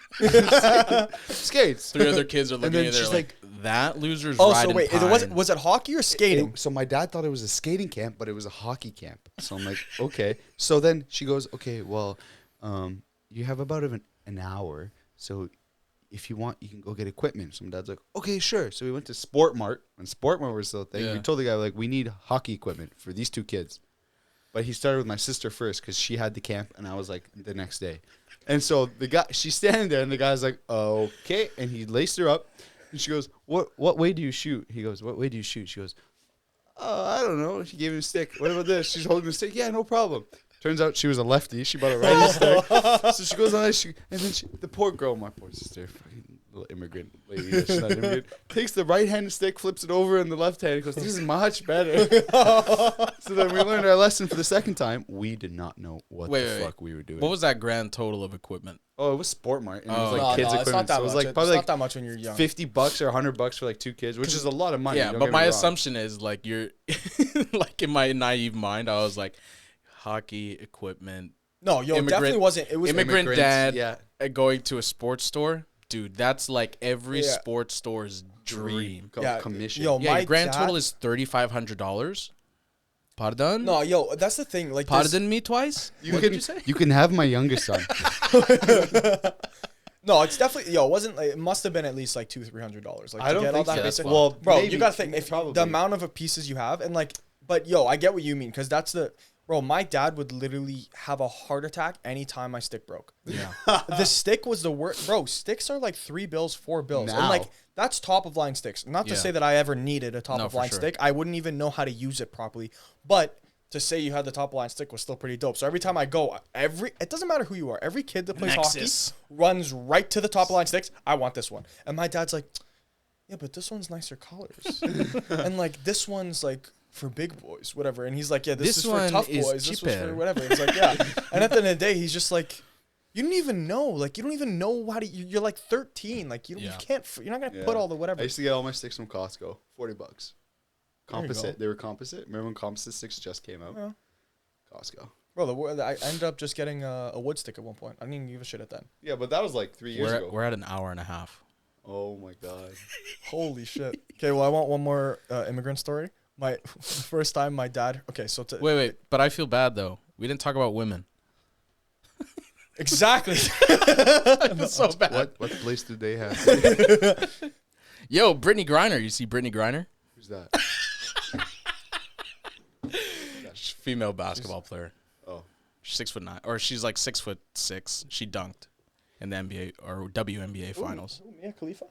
Speaker 4: Skates.
Speaker 2: 3 other kids are looking
Speaker 4: then
Speaker 2: at you. They're
Speaker 4: she's
Speaker 2: like, that loser's
Speaker 3: oh,
Speaker 2: riding
Speaker 3: so wait,
Speaker 2: pine.
Speaker 3: was it hockey or skating?
Speaker 4: So my dad thought it was a skating camp, but it was a hockey camp. So I'm like, okay. So then she goes, okay, well, you have about an hour. So if you want, you can go get equipment. So my dad's like, okay, sure. So we went to Sport Mart. When Sport Mart was still a thing,
Speaker 2: Yeah.
Speaker 4: we told the guy, like, we need hockey equipment for these 2 kids. But he started with my sister first because she had the camp, and I was like the next day. And so the guy, she's standing there, and the guy's like, okay. And he laced her up. And she goes, what way do you shoot? He goes, what way do you shoot? She goes, I don't know. She gave him a stick. What about this? She's holding the stick. Yeah, no problem. Turns out she was a lefty. She bought a righty stick. So she goes on ice. And then the poor girl, my poor sister, fucking little immigrant lady, she's not immigrant, takes the right-handed stick, flips it over in the left hand, and goes, this is much better. So then we learned our lesson for the second time. We did not know what the fuck we were doing.
Speaker 2: What was that grand total of equipment?
Speaker 4: Oh, it was Sport Mart. And it was
Speaker 2: Oh.
Speaker 4: like
Speaker 3: No,
Speaker 4: kids
Speaker 3: it's
Speaker 4: equipment.
Speaker 3: not that
Speaker 4: So it was
Speaker 3: much.
Speaker 4: like probably
Speaker 3: it's
Speaker 4: like
Speaker 3: not that much when you're young.
Speaker 4: $50 or $100 for like 2 kids, which is a lot of money.
Speaker 2: Yeah,
Speaker 4: don't
Speaker 2: but
Speaker 4: get
Speaker 2: my
Speaker 4: me wrong.
Speaker 2: assumption is like you're like in my naive mind, I was like hockey equipment,
Speaker 3: No, it definitely wasn't. It was
Speaker 2: immigrant
Speaker 4: immigrants,
Speaker 2: dad
Speaker 4: yeah.
Speaker 2: going to a sports store. Dude, that's like every
Speaker 3: Yeah.
Speaker 2: sports store's dream.
Speaker 3: Yeah,
Speaker 4: Commission.
Speaker 3: yo,
Speaker 2: Yeah,
Speaker 3: my
Speaker 2: your grand
Speaker 3: dad-
Speaker 2: total is $3,500. Pardon?
Speaker 3: No, that's the thing. Like,
Speaker 2: Pardon me twice? What did you say?
Speaker 4: You can have my youngest son.
Speaker 3: no, it's definitely it wasn't. Like, it must have been at least like $200-300. Like
Speaker 4: I
Speaker 3: to
Speaker 4: don't
Speaker 3: get
Speaker 4: think
Speaker 3: all
Speaker 4: so.
Speaker 3: that
Speaker 4: That's
Speaker 3: basic.
Speaker 4: fine. Well,
Speaker 3: bro,
Speaker 4: maybe,
Speaker 3: you gotta think if
Speaker 4: probably.
Speaker 3: the amount of pieces you have and like, but I get what you mean because that's the bro. My dad would literally have a heart attack anytime my stick broke.
Speaker 2: Yeah.
Speaker 3: The stick was the worst. Bro, sticks are like $3 bills, $4 bills. And
Speaker 4: Now.
Speaker 3: like, that's top of line sticks. Not to
Speaker 2: Yeah.
Speaker 3: say that I ever needed a top
Speaker 2: No,
Speaker 3: of
Speaker 2: for
Speaker 3: line
Speaker 2: sure.
Speaker 3: stick. I wouldn't even know how to use it properly. But to say you had the top of line stick was still pretty dope. So every time I go, it doesn't matter who you are. Every kid that plays
Speaker 2: Nexus.
Speaker 3: hockey runs right to the top of line sticks. I want this one. And my dad's like, yeah, but this one's nicer colors. And like, this one's like, for big boys, whatever. And he's like, yeah, this is for
Speaker 2: one
Speaker 3: tough
Speaker 2: is
Speaker 3: boys. This was
Speaker 2: cheaper.
Speaker 3: for whatever. It's like, yeah. And at the end of the day, he's just like, you don't even know. Like, you don't even know how to. You're like 13. Like, you
Speaker 2: Yeah.
Speaker 3: can't. You're not gonna
Speaker 4: Yeah.
Speaker 3: put all the whatever.
Speaker 4: I used to get all my sticks from Costco. $40.
Speaker 3: There you
Speaker 4: Composite.
Speaker 3: go.
Speaker 4: They were composite. Remember when composite sticks just came out?
Speaker 3: Yeah.
Speaker 4: Costco.
Speaker 3: Bro, I ended up just getting a wood stick at one point. I didn't even give a shit at that.
Speaker 4: Yeah, but that was like 3 years ago.
Speaker 2: We're at an hour and a half.
Speaker 4: Oh my god.
Speaker 3: Holy shit. Okay, well, I want one more immigrant story. My first time, my dad. Okay, so
Speaker 2: Wait, but I feel bad though. We didn't talk about women.
Speaker 3: exactly.
Speaker 2: That's so bad.
Speaker 4: What place did they have?
Speaker 2: Yo, Brittany Griner. You see Brittany Griner?
Speaker 4: Who's that?
Speaker 2: She's a female basketball player.
Speaker 4: Oh.
Speaker 2: She's 6'9", or she's like 6'6". She dunked in the NBA or WNBA finals.
Speaker 3: Ooh, Mia Khalifa.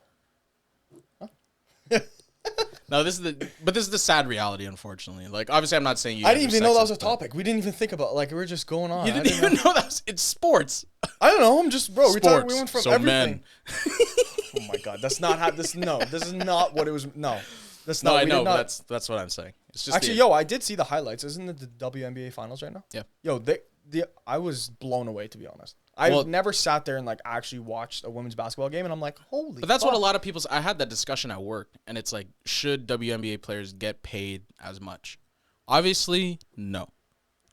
Speaker 2: No, this is the sad reality, unfortunately. Like, obviously, I'm not saying you.
Speaker 3: I
Speaker 2: guys
Speaker 3: didn't
Speaker 2: are
Speaker 3: even know that was a
Speaker 2: sexist, but-
Speaker 3: topic. We didn't even think about like we were just going on.
Speaker 2: You
Speaker 3: I
Speaker 2: didn't even know that was. It's sports.
Speaker 3: I don't know. I'm just bro. We
Speaker 2: Sports.
Speaker 3: went from
Speaker 2: So
Speaker 3: everything.
Speaker 2: men.
Speaker 3: Oh my god, that's not how this. No, this is not what it was. No, that's
Speaker 2: No,
Speaker 3: not.
Speaker 2: I
Speaker 3: we
Speaker 2: know.
Speaker 3: did not-
Speaker 2: That's what I'm saying. It's just
Speaker 3: Actually, yo, I did see the highlights. Isn't it the WNBA finals right now?
Speaker 2: Yeah.
Speaker 3: Yo, I was blown away to be honest. I've
Speaker 2: Well-
Speaker 3: never sat there and like actually watched a women's basketball game, and I'm like, holy.
Speaker 2: But that's what a
Speaker 3: fuck.
Speaker 2: lot of people. I had that discussion at work, and it's like, should WNBA players get paid as much? Obviously, no.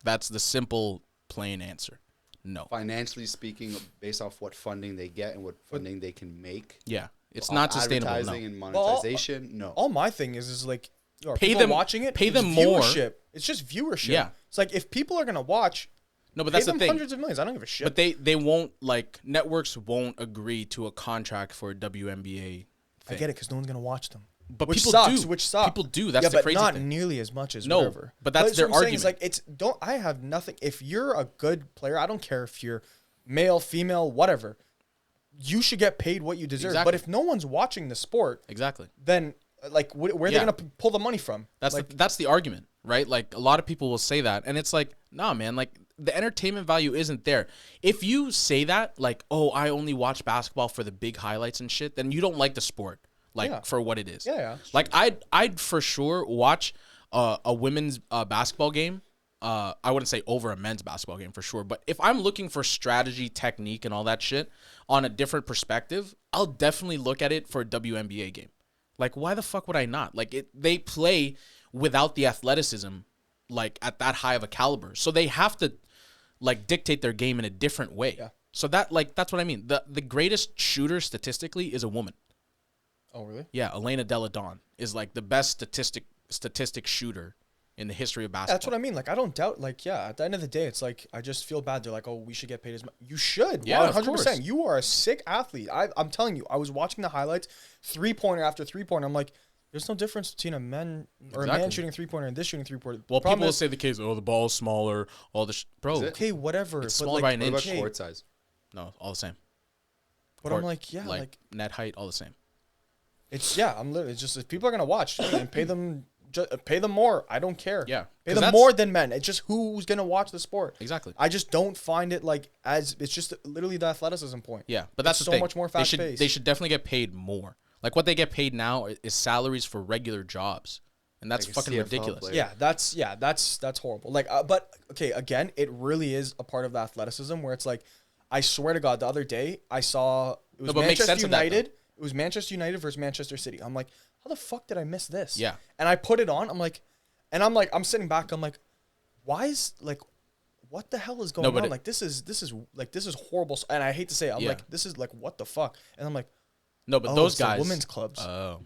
Speaker 2: That's the simple, plain answer. No.
Speaker 4: Financially speaking, based off what funding they get and what funding they can make.
Speaker 2: Yeah. It's
Speaker 4: off
Speaker 2: not sustainable.
Speaker 4: Advertising
Speaker 2: No.
Speaker 4: and monetization, no.
Speaker 3: All my thing is like, are
Speaker 2: Pay
Speaker 3: people
Speaker 2: them-
Speaker 3: watching it.
Speaker 2: pay
Speaker 3: It's
Speaker 2: them more.
Speaker 3: viewership. It's just viewership.
Speaker 2: Yeah.
Speaker 3: It's like if people are gonna watch,
Speaker 2: No, but
Speaker 3: pay
Speaker 2: that's the
Speaker 3: them
Speaker 2: thing.
Speaker 3: hundreds of millions. I don't give a shit.
Speaker 2: But they won't, like, networks won't agree to a contract for a WNBA
Speaker 3: I
Speaker 2: thing.
Speaker 3: get it because no one's gonna watch them.
Speaker 2: But
Speaker 3: which
Speaker 2: people
Speaker 3: sucks.
Speaker 2: do.
Speaker 3: Which sucks.
Speaker 2: People do. That's
Speaker 3: yeah,
Speaker 2: the
Speaker 3: but
Speaker 2: crazy
Speaker 3: not
Speaker 2: thing.
Speaker 3: nearly as much as
Speaker 2: No,
Speaker 3: whatever.
Speaker 2: but that's their
Speaker 3: what I'm saying is,
Speaker 2: argument.
Speaker 3: like, it's don't. I have nothing. If you're a good player, I don't care if you're male, female, whatever. You should get paid what you deserve.
Speaker 2: Exactly.
Speaker 3: But if no one's watching the sport,
Speaker 2: Exactly.
Speaker 3: then like where are they
Speaker 2: Yeah.
Speaker 3: gonna pull the money from?
Speaker 2: That's
Speaker 3: like,
Speaker 2: that's the argument, right? Like, a lot of people will say that, and it's like, nah, man. Like, the entertainment value isn't there. If you say that, like, oh, I only watch basketball for the big highlights and shit, then you don't like the sport, like,
Speaker 3: Yeah.
Speaker 2: for what it is.
Speaker 3: Yeah.
Speaker 2: Like, I'd for sure watch a women's basketball game. I wouldn't say over a men's basketball game for sure, but if I'm looking for strategy, technique, and all that shit on a different perspective, I'll definitely look at it for a WNBA game. Like, why the fuck would I not? Like, they play without the athleticism, like, at that high of a caliber, so they have to, like, dictate their game in a different way.
Speaker 3: Yeah.
Speaker 2: So that's what I mean. The greatest shooter statistically is a woman.
Speaker 3: Oh really?
Speaker 2: Yeah, Elena Delle Donne is, like, the best statistic shooter in the history of basketball.
Speaker 3: That's what I mean. Like, I don't doubt. Like, yeah, at the end of the day, it's like I just feel bad. They're like, oh, we should get paid as much. You should.
Speaker 2: Yeah, of
Speaker 3: 100%.
Speaker 2: course.
Speaker 3: You are a sick athlete. I'm telling you. I was watching the highlights, 3-pointer after 3-pointer. I'm like, there's no difference between a man or a man
Speaker 2: Exactly.
Speaker 3: shooting 3-pointer and this shooting 3-pointer.
Speaker 2: Well,
Speaker 3: Problem
Speaker 2: people will
Speaker 3: is,
Speaker 2: say the case, oh, the ball's smaller, all this. Bro,
Speaker 4: Is it?
Speaker 3: okay, whatever.
Speaker 2: It's
Speaker 3: but
Speaker 2: smaller
Speaker 3: like,
Speaker 2: by an
Speaker 4: What about
Speaker 2: inch.
Speaker 4: court size?
Speaker 2: No, all the same.
Speaker 3: But
Speaker 2: Court,
Speaker 3: I'm like, yeah, like
Speaker 2: net height, all the same.
Speaker 3: it's I'm literally it's just if people are gonna watch and pay them. Pay them more. I don't care.
Speaker 2: Yeah,
Speaker 3: pay
Speaker 2: 'cause
Speaker 3: them
Speaker 2: that's-
Speaker 3: more than men. It's just who's gonna watch the sport.
Speaker 2: Exactly.
Speaker 3: I just don't find it like as it's just literally the athleticism point.
Speaker 2: Yeah, but that's
Speaker 3: It's
Speaker 2: the
Speaker 3: so
Speaker 2: thing.
Speaker 3: much more
Speaker 2: They
Speaker 3: fast-paced.
Speaker 2: should definitely get paid more. Like, what they get paid now is salaries for regular jobs, and that's
Speaker 4: Like a
Speaker 2: fucking
Speaker 4: CFL
Speaker 2: ridiculous.
Speaker 4: player.
Speaker 3: That's horrible. Like, but okay, again, it really is a part of the athleticism where it's like, I swear to God, the other day I saw it was
Speaker 2: No, but make
Speaker 3: Manchester
Speaker 2: sense of that,
Speaker 3: United. It was Manchester United versus Manchester City. I'm like, how the fuck did I miss this?
Speaker 2: Yeah.
Speaker 3: And I put it on. I'm sitting back. I'm like, why is like, what the hell is going
Speaker 2: No, but
Speaker 3: on? Like, this is horrible. And I hate to say it. I'm
Speaker 2: Yeah.
Speaker 3: like, this is like, what the fuck? And I'm like,
Speaker 2: No, but
Speaker 3: oh,
Speaker 2: those
Speaker 3: it's the
Speaker 2: guys.
Speaker 3: women's clubs.
Speaker 2: Oh,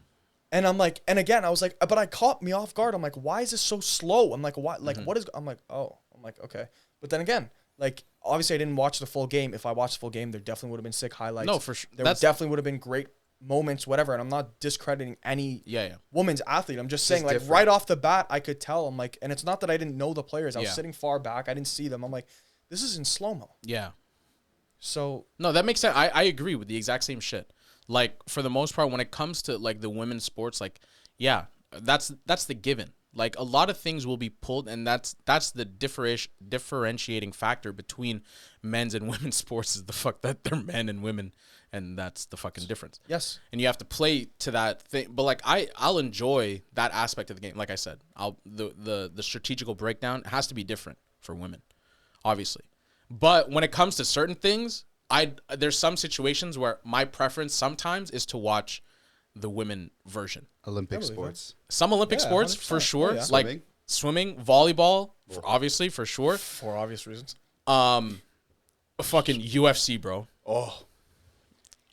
Speaker 3: And I'm like, and again, I was like, but I caught me off guard. I'm like, why is this so slow? I'm like, why? Like, what is? I'm like, oh, I'm like, okay. But then again, like, obviously, I didn't watch the full game. If I watched the full game, there definitely would have been sick highlights.
Speaker 2: No, for sure.
Speaker 3: There
Speaker 2: That's-
Speaker 3: definitely would have been great moments, whatever. And I'm not discrediting any
Speaker 2: yeah.
Speaker 3: women's athlete. I'm just saying, like,
Speaker 4: different.
Speaker 3: right off the bat, I could tell. I'm like, and it's not that I didn't know the players. I was
Speaker 2: Yeah.
Speaker 3: sitting far back. I didn't see them. I'm like, this is in slow mo.
Speaker 2: Yeah.
Speaker 3: So
Speaker 2: No, that makes sense. I agree with the exact same shit. Like, for the most part, when it comes to, like, the women's sports, like, yeah, that's the given. Like, a lot of things will be pulled, and that's the differentiating factor between men's and women's sports is the fuck that they're men and women, and that's the fucking difference.
Speaker 3: yes,
Speaker 2: And you have to play to that thing. But, like, I'll enjoy that aspect of the game. Like I said, the strategical breakdown has to be different for women, obviously. But when it comes to certain things, there's some situations where my preference sometimes is to watch the women version.
Speaker 4: Olympic
Speaker 3: Totally,
Speaker 4: sports.
Speaker 2: Some Olympic
Speaker 3: Yeah,
Speaker 2: sports for
Speaker 3: 100%.
Speaker 2: sure,
Speaker 3: Oh, yeah.
Speaker 2: like swimming, volleyball, obviously for sure.
Speaker 3: for obvious reasons.
Speaker 2: Fucking UFC, bro.
Speaker 4: Oh,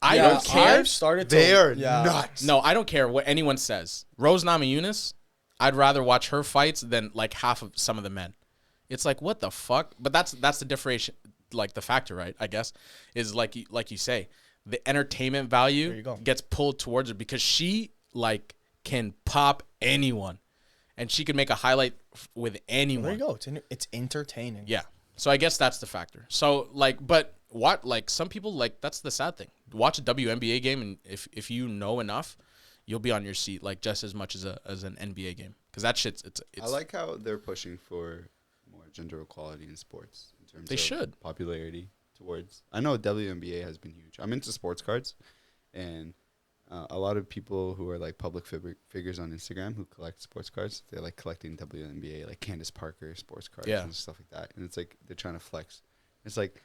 Speaker 2: I
Speaker 3: Yeah,
Speaker 2: don't care.
Speaker 3: I've started to,
Speaker 4: they are
Speaker 3: yeah.
Speaker 4: nuts.
Speaker 2: No, I don't care what anyone says. Rose Namajunas, I'd rather watch her fights than like half of some of the men. It's like, what the fuck? But that's the differentiation, like the factor, right? I guess is like you say, the entertainment
Speaker 3: There
Speaker 2: value
Speaker 3: you go.
Speaker 2: gets pulled towards her because she like can pop anyone, and she can make a highlight with anyone.
Speaker 3: There you go. It's entertaining.
Speaker 2: Yeah. So I guess that's the factor. So like, but what like some people like that's the sad thing. Watch a WNBA game, and if you know enough, you'll be on your seat like just as much as an NBA game because that shit's it's.
Speaker 4: I like how they're pushing for more gender equality in sports in terms
Speaker 2: They
Speaker 4: of
Speaker 2: should.
Speaker 4: popularity towards. I know WNBA has been huge. I'm into sports cards, and a lot of people who are like public figures on Instagram who collect sports cards, they're like collecting WNBA, like Candace Parker sports cards and stuff like that. And it's like they're trying to flex. It's like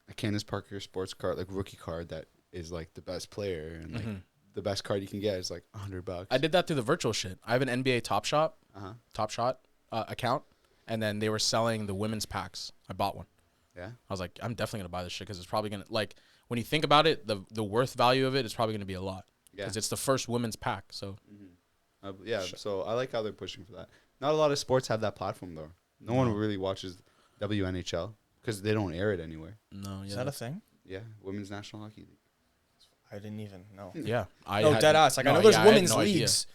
Speaker 4: a Candace Parker sports card, like rookie card that is like the best player, and like the best card you can get is like $100.
Speaker 2: I did that through the virtual shit. I have an NBA Top Shot account, and then they were selling the women's packs. I bought one.
Speaker 4: Yeah.
Speaker 2: I was like, I'm definitely gonna buy this shit because it's probably gonna like when you think about it, the worth value of it is probably gonna be a lot
Speaker 4: Yeah.
Speaker 2: because it's the first women's pack. So
Speaker 4: Yeah. So I like how they're pushing for that. Not a lot of sports have that platform though. No one really watches WNHL because they don't air it anywhere.
Speaker 2: no, yeah,
Speaker 3: Is that a thing?
Speaker 4: Yeah. Women's National Hockey League.
Speaker 3: I didn't even know.
Speaker 2: yeah. I
Speaker 3: No,
Speaker 2: had-
Speaker 3: dead ass. Like I
Speaker 2: no,
Speaker 3: know there's
Speaker 2: yeah, I had
Speaker 3: women's
Speaker 2: no idea.
Speaker 3: leagues,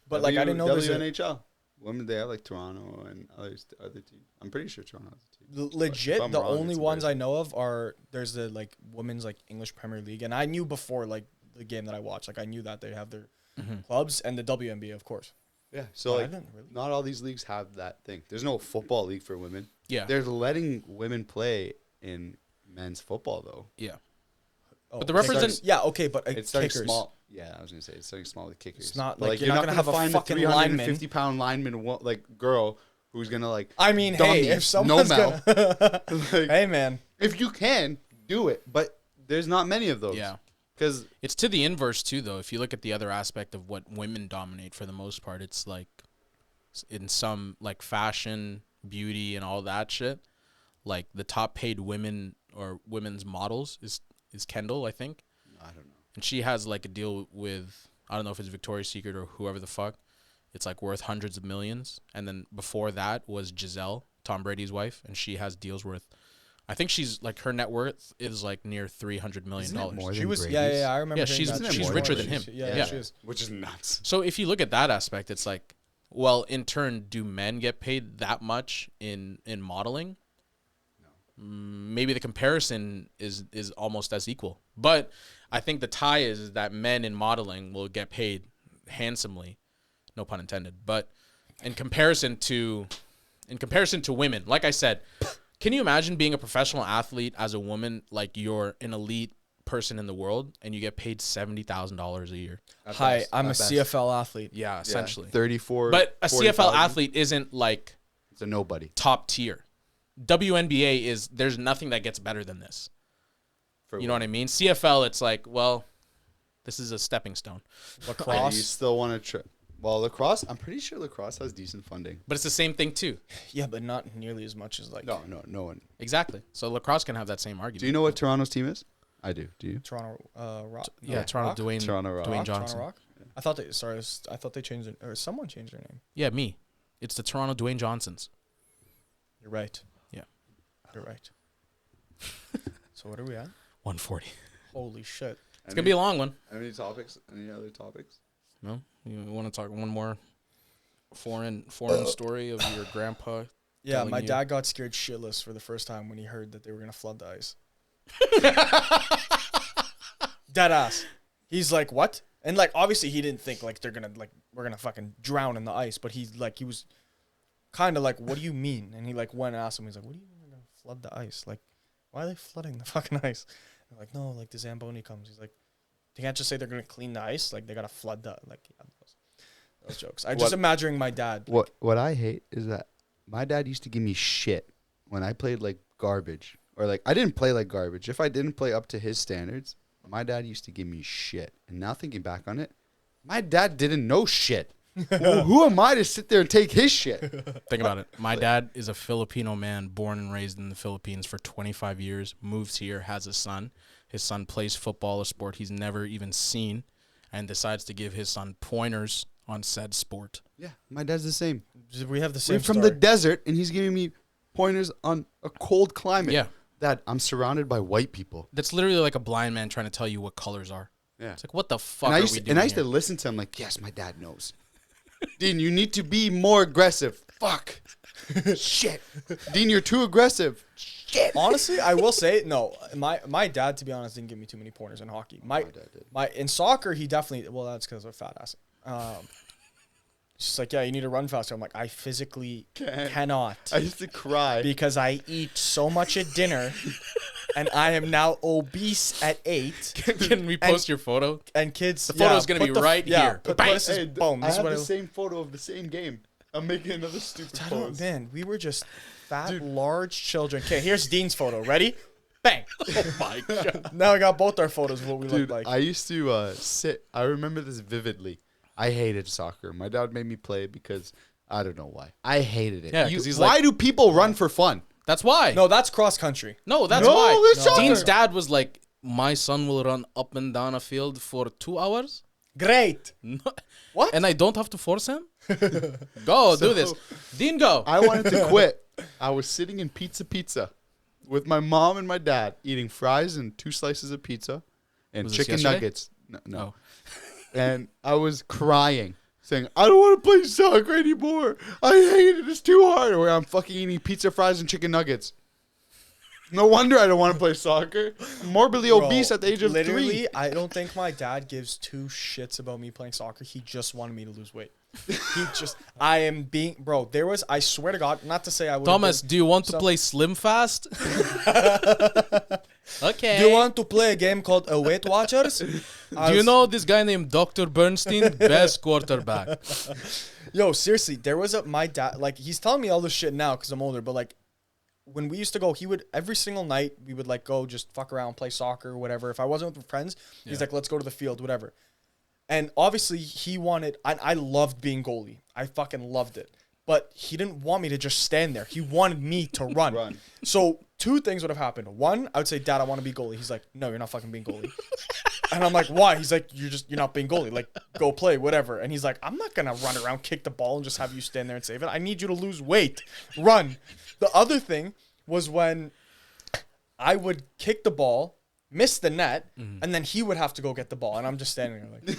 Speaker 3: but like I didn't know there's a,
Speaker 4: WNHL. Women, they have like Toronto and other teams. I'm pretty sure Toronto has a team.
Speaker 3: legit.
Speaker 4: If I'm
Speaker 3: The
Speaker 4: wrong,
Speaker 3: only
Speaker 4: it's
Speaker 3: ones I
Speaker 4: embarrassing.
Speaker 3: know of are there's the like women's like English Premier League, and I knew before like the game that I watched. Like I knew that they have their clubs and the WNBA, of course.
Speaker 4: Yeah. So
Speaker 3: But I
Speaker 4: like,
Speaker 3: didn't really.
Speaker 4: not all these leagues have that thing. There's no football league for women.
Speaker 2: Yeah,
Speaker 4: They're letting women play in men's football though.
Speaker 2: yeah.
Speaker 3: Oh,
Speaker 2: But the
Speaker 3: kickers-
Speaker 2: represent-
Speaker 3: Yeah, okay, but
Speaker 4: It's starting
Speaker 3: kickers.
Speaker 4: small. Yeah, I was gonna say it's starting small with kickers.
Speaker 3: It's not
Speaker 4: But,
Speaker 3: like you're not gonna have a
Speaker 4: find
Speaker 3: fucking
Speaker 4: 350-pound lineman like girl who's gonna like.
Speaker 3: I mean,
Speaker 4: dummy
Speaker 3: hey, if someone's
Speaker 4: Noemel.
Speaker 3: gonna,
Speaker 4: Like,
Speaker 3: hey man,
Speaker 4: if you can do it, but there's not many of those.
Speaker 2: Yeah.
Speaker 4: Because
Speaker 2: It's to the inverse too, though. If you look at the other aspect of what women dominate for the most part, it's like in some like fashion, beauty, and all that shit. Like the top paid women or women's models is Kendall, I think,
Speaker 4: I don't know.
Speaker 2: and she has like a deal with I don't know if it's Victoria's Secret or whoever the fuck. It's like worth hundreds of millions, and then before that was Giselle, Tom Brady's wife, and she has deals worth. I think she's like her net worth is like near $300 million.
Speaker 4: Isn't it more
Speaker 3: she
Speaker 4: than
Speaker 3: was.
Speaker 4: Brady's?
Speaker 3: Yeah, I remember.
Speaker 2: Yeah,
Speaker 3: hearing
Speaker 2: she's-
Speaker 3: that.
Speaker 2: she's
Speaker 3: More
Speaker 2: richer
Speaker 3: than
Speaker 2: than him.
Speaker 3: Yeah,
Speaker 2: Yeah.
Speaker 3: she is.
Speaker 4: Which is nuts.
Speaker 2: So if you look at that aspect, it's like, well, in turn, do men get paid that much in modeling? No. Maybe the comparison is almost as equal. But I think the tie is that men in modeling will get paid handsomely, no pun intended. But in comparison to women, like I said, can you imagine being a professional athlete as a woman, like you're an elite person in the world, and you get paid $70,000 a year?
Speaker 3: Hi, I'm a CFL athlete.
Speaker 2: Yeah, essentially.
Speaker 4: 34.
Speaker 2: But a
Speaker 4: 40,000.
Speaker 2: CFL athlete isn't like
Speaker 4: It's a nobody.
Speaker 2: top tier. WNBA is there's nothing that gets better than this. You know what I mean? CFL, it's like, well, this is a stepping stone.
Speaker 4: You
Speaker 3: Lacrosse.
Speaker 4: still want to try. Well, lacrosse. I'm pretty sure lacrosse has decent funding.
Speaker 2: But it's the same thing too.
Speaker 3: Yeah, but not nearly as much as like
Speaker 4: No one.
Speaker 2: Exactly. So lacrosse can have that same argument.
Speaker 4: Do you know what Toronto's team is? I do. Do you?
Speaker 3: Toronto Rock.
Speaker 2: Yeah,
Speaker 3: No,
Speaker 2: Toronto
Speaker 3: Rock?
Speaker 2: Dwayne
Speaker 4: Toronto Rock.
Speaker 2: Dwayne
Speaker 3: Rock?
Speaker 2: Johnson.
Speaker 3: Toronto Rock. I thought they. Sorry, I thought they changed it, or someone changed their name.
Speaker 2: Yeah, me. It's the Toronto Dwayne Johnsons.
Speaker 3: You're right.
Speaker 2: Yeah.
Speaker 3: You're right. So what are we at?
Speaker 2: 140.
Speaker 3: Holy shit.
Speaker 2: It's gonna be a long one.
Speaker 4: Any topics? Any other topics?
Speaker 2: No, you want to talk one more foreign story of your grandpa?
Speaker 3: Yeah,
Speaker 2: Telling
Speaker 3: my
Speaker 2: you.
Speaker 3: dad got scared shitless for the first time when he heard that they were gonna flood the ice. Dead ass. He's like, what? And like, obviously, he didn't think like we're gonna fucking drown in the ice. But he was kind of like, what do you mean? And he like went and asked him. He's like, what do you mean they're gonna flood the ice? Like, why are they flooding the fucking ice? They're like, no, like the Zamboni comes. He's like, they can't just say they're gonna clean the ice. Like they gotta flood the like. Yeah, those jokes. I just imagining my dad.
Speaker 4: What I hate is that my dad used to give me shit when I played like garbage, or like I didn't play like garbage. If I didn't play up to his standards, my dad used to give me shit. And now thinking back on it, my dad didn't know shit. Well, who am I to sit there and take his shit?
Speaker 2: Think about it. My dad is a Filipino man born and raised in the Philippines for 25 years, moves here, has a son. His son plays football, a sport he's never even seen, and decides to give his son pointers on said sport.
Speaker 4: Yeah, my dad's the same.
Speaker 3: We have the
Speaker 4: We're
Speaker 3: same
Speaker 4: from
Speaker 3: story.
Speaker 4: the desert, and he's giving me pointers on a cold climate.
Speaker 2: Yeah.
Speaker 4: Dad, I'm surrounded by white people.
Speaker 2: That's literally like a blind man trying to tell you what colors are.
Speaker 4: Yeah.
Speaker 2: It's like, what the fuck
Speaker 4: And I
Speaker 2: are
Speaker 4: used,
Speaker 2: we
Speaker 4: to,
Speaker 2: doing
Speaker 4: and I used to
Speaker 2: here?
Speaker 4: listen to him like, yes, my dad knows. Dean, you need to be more aggressive. Fuck. Shit. Dean, you're too aggressive. Shit.
Speaker 3: Honestly, I will say no. My dad, to be honest, didn't give me too many pointers in hockey. My
Speaker 4: dad did.
Speaker 3: in soccer, he definitely. Well, that's because of fat ass. It's just like, yeah, you need to run faster. I'm like, I physically cannot
Speaker 4: I used to cry.
Speaker 3: because I eat so much at dinner, and I am now obese at 8.
Speaker 2: Can we post your photo?
Speaker 3: And kids,
Speaker 2: The photo's gonna
Speaker 3: put
Speaker 2: be right here.
Speaker 3: Put,
Speaker 2: Bang.
Speaker 3: this is,
Speaker 4: Hey,
Speaker 3: boom.
Speaker 4: I
Speaker 3: This is
Speaker 4: have
Speaker 3: what
Speaker 4: the same photo of the same game. I'm making another stupid
Speaker 3: I don't,
Speaker 4: pose.
Speaker 3: man, we were just fat, large children. Okay, here's Dean's photo. Ready? Bang.
Speaker 2: Oh my god.
Speaker 3: Now I got both our photos of what we look
Speaker 4: Dude,
Speaker 3: like.
Speaker 4: I used to sit. I remember this vividly. I hated soccer. My dad made me play because I don't know why. I hated it.
Speaker 2: Yeah, 'cause he's
Speaker 4: why
Speaker 2: like-
Speaker 4: do people run for fun?
Speaker 2: That's why.
Speaker 3: No, that's cross country.
Speaker 2: No, that's
Speaker 4: No,
Speaker 2: why.
Speaker 4: it's soccer.
Speaker 2: Dean's dad was like, my son will run up and down a field for 2 hours.
Speaker 3: Great.
Speaker 2: No.
Speaker 3: What?
Speaker 2: And I don't have to force him? Go, do this. Dean, go.
Speaker 4: I wanted to quit. I was sitting in Pizza with my mom and my dad eating fries and 2 slices of pizza and
Speaker 2: Was this
Speaker 4: chicken
Speaker 2: yesterday?
Speaker 4: nuggets. No.
Speaker 2: Oh.
Speaker 4: And I was crying, saying, I don't want to play soccer anymore. I hate it. It's too hard. Or I'm fucking eating pizza, fries, and chicken nuggets. No wonder I don't want to play soccer. I'm morbidly
Speaker 3: Bro,
Speaker 4: obese at the age of
Speaker 3: literally,
Speaker 4: 3.
Speaker 3: I don't think my dad gives 2 shits about me playing soccer. He just wanted me to lose weight. I am being, bro, I swear to God, not to say I would.
Speaker 2: Thomas, do you want to
Speaker 3: some-
Speaker 2: play Slim Fast? Okay.
Speaker 3: Do you want to play a game called Weight Watchers?
Speaker 2: Do you know this guy named Dr. Bernstein? Best quarterback.
Speaker 3: Yo, seriously, my dad, like, he's telling me all this shit now because I'm older, but like, when we used to go, he would, every single night, we would like go just fuck around, play soccer or whatever. If I wasn't with friends, he's like, let's go to the field, whatever. And obviously, he wanted, I loved being goalie. I fucking loved it. But he didn't want me to just stand there. He wanted me to run. So 2 things would have happened. One, I would say, Dad, I want to be goalie. He's like, no, you're not fucking being goalie. And I'm like, why? He's like, you're not being goalie. Like, go play, whatever. And he's like, I'm not going to run around, kick the ball, and just have you stand there and save it. I need you to lose weight. Run. The other thing was when I would kick the ball, miss the net, and then he would have to go get the ball. And I'm just standing there like,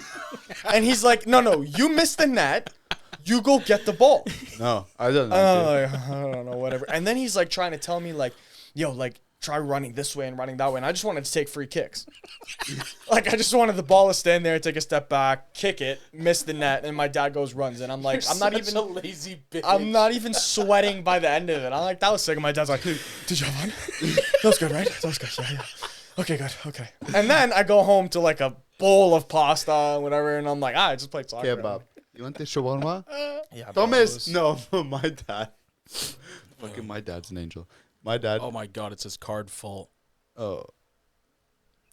Speaker 3: and he's like, no, you missed the net. You go get the ball.
Speaker 4: No, I don't know.
Speaker 3: I don't know, whatever. And then he's like trying to tell me like, yo, like try running this way and running that way. And I just wanted to take free kicks. Like I just wanted the ball to stand there, take a step back, kick it, miss the net, and my dad goes runs. And I'm like, I'm not even
Speaker 2: a lazy bitch.
Speaker 3: I'm not even sweating by the end of it. I'm like, that was sick. And my dad's like, did you have fun? That was good, right? That was good. Yeah. Okay, good. Okay. And then I go home to like a bowl of pasta and whatever. And I'm like, I just played soccer.
Speaker 4: Kebab. You want the shawarma?
Speaker 3: Yeah, bro,
Speaker 4: Thomas.
Speaker 3: it was-
Speaker 4: No, my dad. Fucking my dad's an angel. My dad.
Speaker 2: Oh my God, it says card full.
Speaker 4: Oh,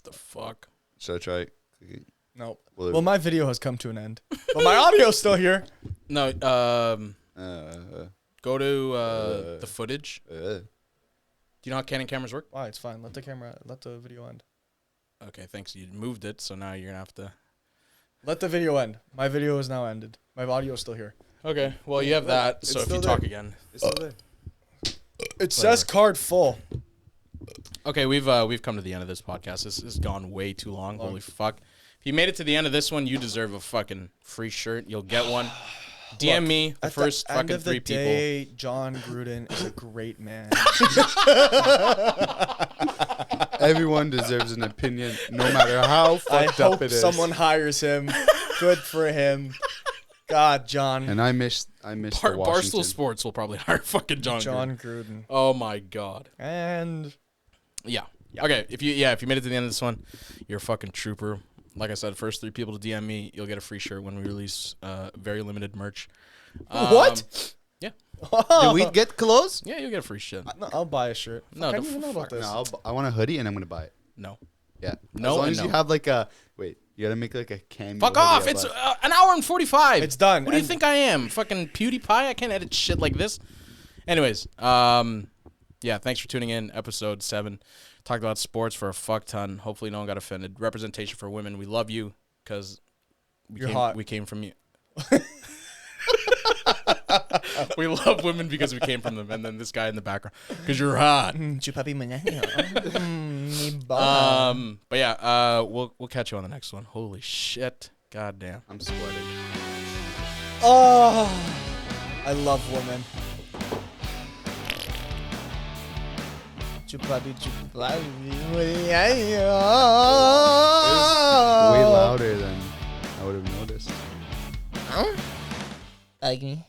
Speaker 2: The fuck?
Speaker 4: should I try?
Speaker 3: Nope.
Speaker 4: Well,
Speaker 3: Well, my video has come to an end. But my audio's still here.
Speaker 2: No, go to the footage.
Speaker 4: uh,
Speaker 2: Do you know how Canon cameras work?
Speaker 3: Why? It's fine. Let the video end.
Speaker 2: Okay, thanks. You moved it, so now you're going to have to...
Speaker 3: Let the video end. My video is now ended. My audio is still here.
Speaker 2: Okay, well, you have that,
Speaker 4: It's
Speaker 2: so if
Speaker 4: still
Speaker 2: you
Speaker 4: there.
Speaker 2: talk again...
Speaker 4: it's still there.
Speaker 3: It says card full.
Speaker 2: Okay, we've come to the end of this podcast. This has gone way too long. Holy fuck. If you made it to the end of this one, you deserve a fucking free shirt. You'll get one. DM me the
Speaker 3: At
Speaker 2: first
Speaker 3: the end
Speaker 2: fucking
Speaker 3: of the
Speaker 2: 3 people.
Speaker 3: day, John Gruden is a great man.
Speaker 4: Everyone deserves an opinion, no matter how
Speaker 3: I
Speaker 4: fucked up
Speaker 3: hope
Speaker 4: it is.
Speaker 3: someone hires him. Good for him. God, John.
Speaker 4: And I miss the
Speaker 2: Barstool
Speaker 4: Washington.
Speaker 2: Sports will probably hire fucking John Gruden.
Speaker 3: Gruden.
Speaker 2: Oh my God.
Speaker 3: And
Speaker 2: Yeah. Okay. If you made it to the end of this one, you're a fucking trooper. Like I said, first 3 people to DM me, you'll get a free shirt when we release very limited merch.
Speaker 3: what?
Speaker 2: Yeah.
Speaker 4: Did we get clothes?
Speaker 2: Yeah, you'll get a free shit.
Speaker 3: No, I'll buy a shirt.
Speaker 2: No,
Speaker 3: I
Speaker 2: the
Speaker 3: didn't even know about this.
Speaker 4: No, I want a hoodie and I'm gonna buy it.
Speaker 2: No.
Speaker 4: Yeah.
Speaker 2: No
Speaker 4: As long
Speaker 2: and
Speaker 4: as you
Speaker 2: no.
Speaker 4: have like a you gotta make like a cameo.
Speaker 2: Fuck
Speaker 4: hoodie
Speaker 2: off!
Speaker 4: of
Speaker 2: It's
Speaker 4: us.
Speaker 2: an hour and 45.
Speaker 3: It's done.
Speaker 2: Who do you
Speaker 3: And-
Speaker 2: think I am? Fucking PewDiePie? I can't edit shit like this. Anyways, yeah, thanks for tuning in. Episode 7. Talked about sports for a fuck ton. Hopefully no one got offended. Representation for women. We love you because
Speaker 3: You're hot.
Speaker 2: we came from you. We love women because we came from them. And then this guy in the background because you're hot. But yeah, we'll catch you on the next one. Holy shit. God damn.
Speaker 4: I'm sweating.
Speaker 3: Oh, I love women.
Speaker 4: Way louder than I would have noticed.
Speaker 5: Like me.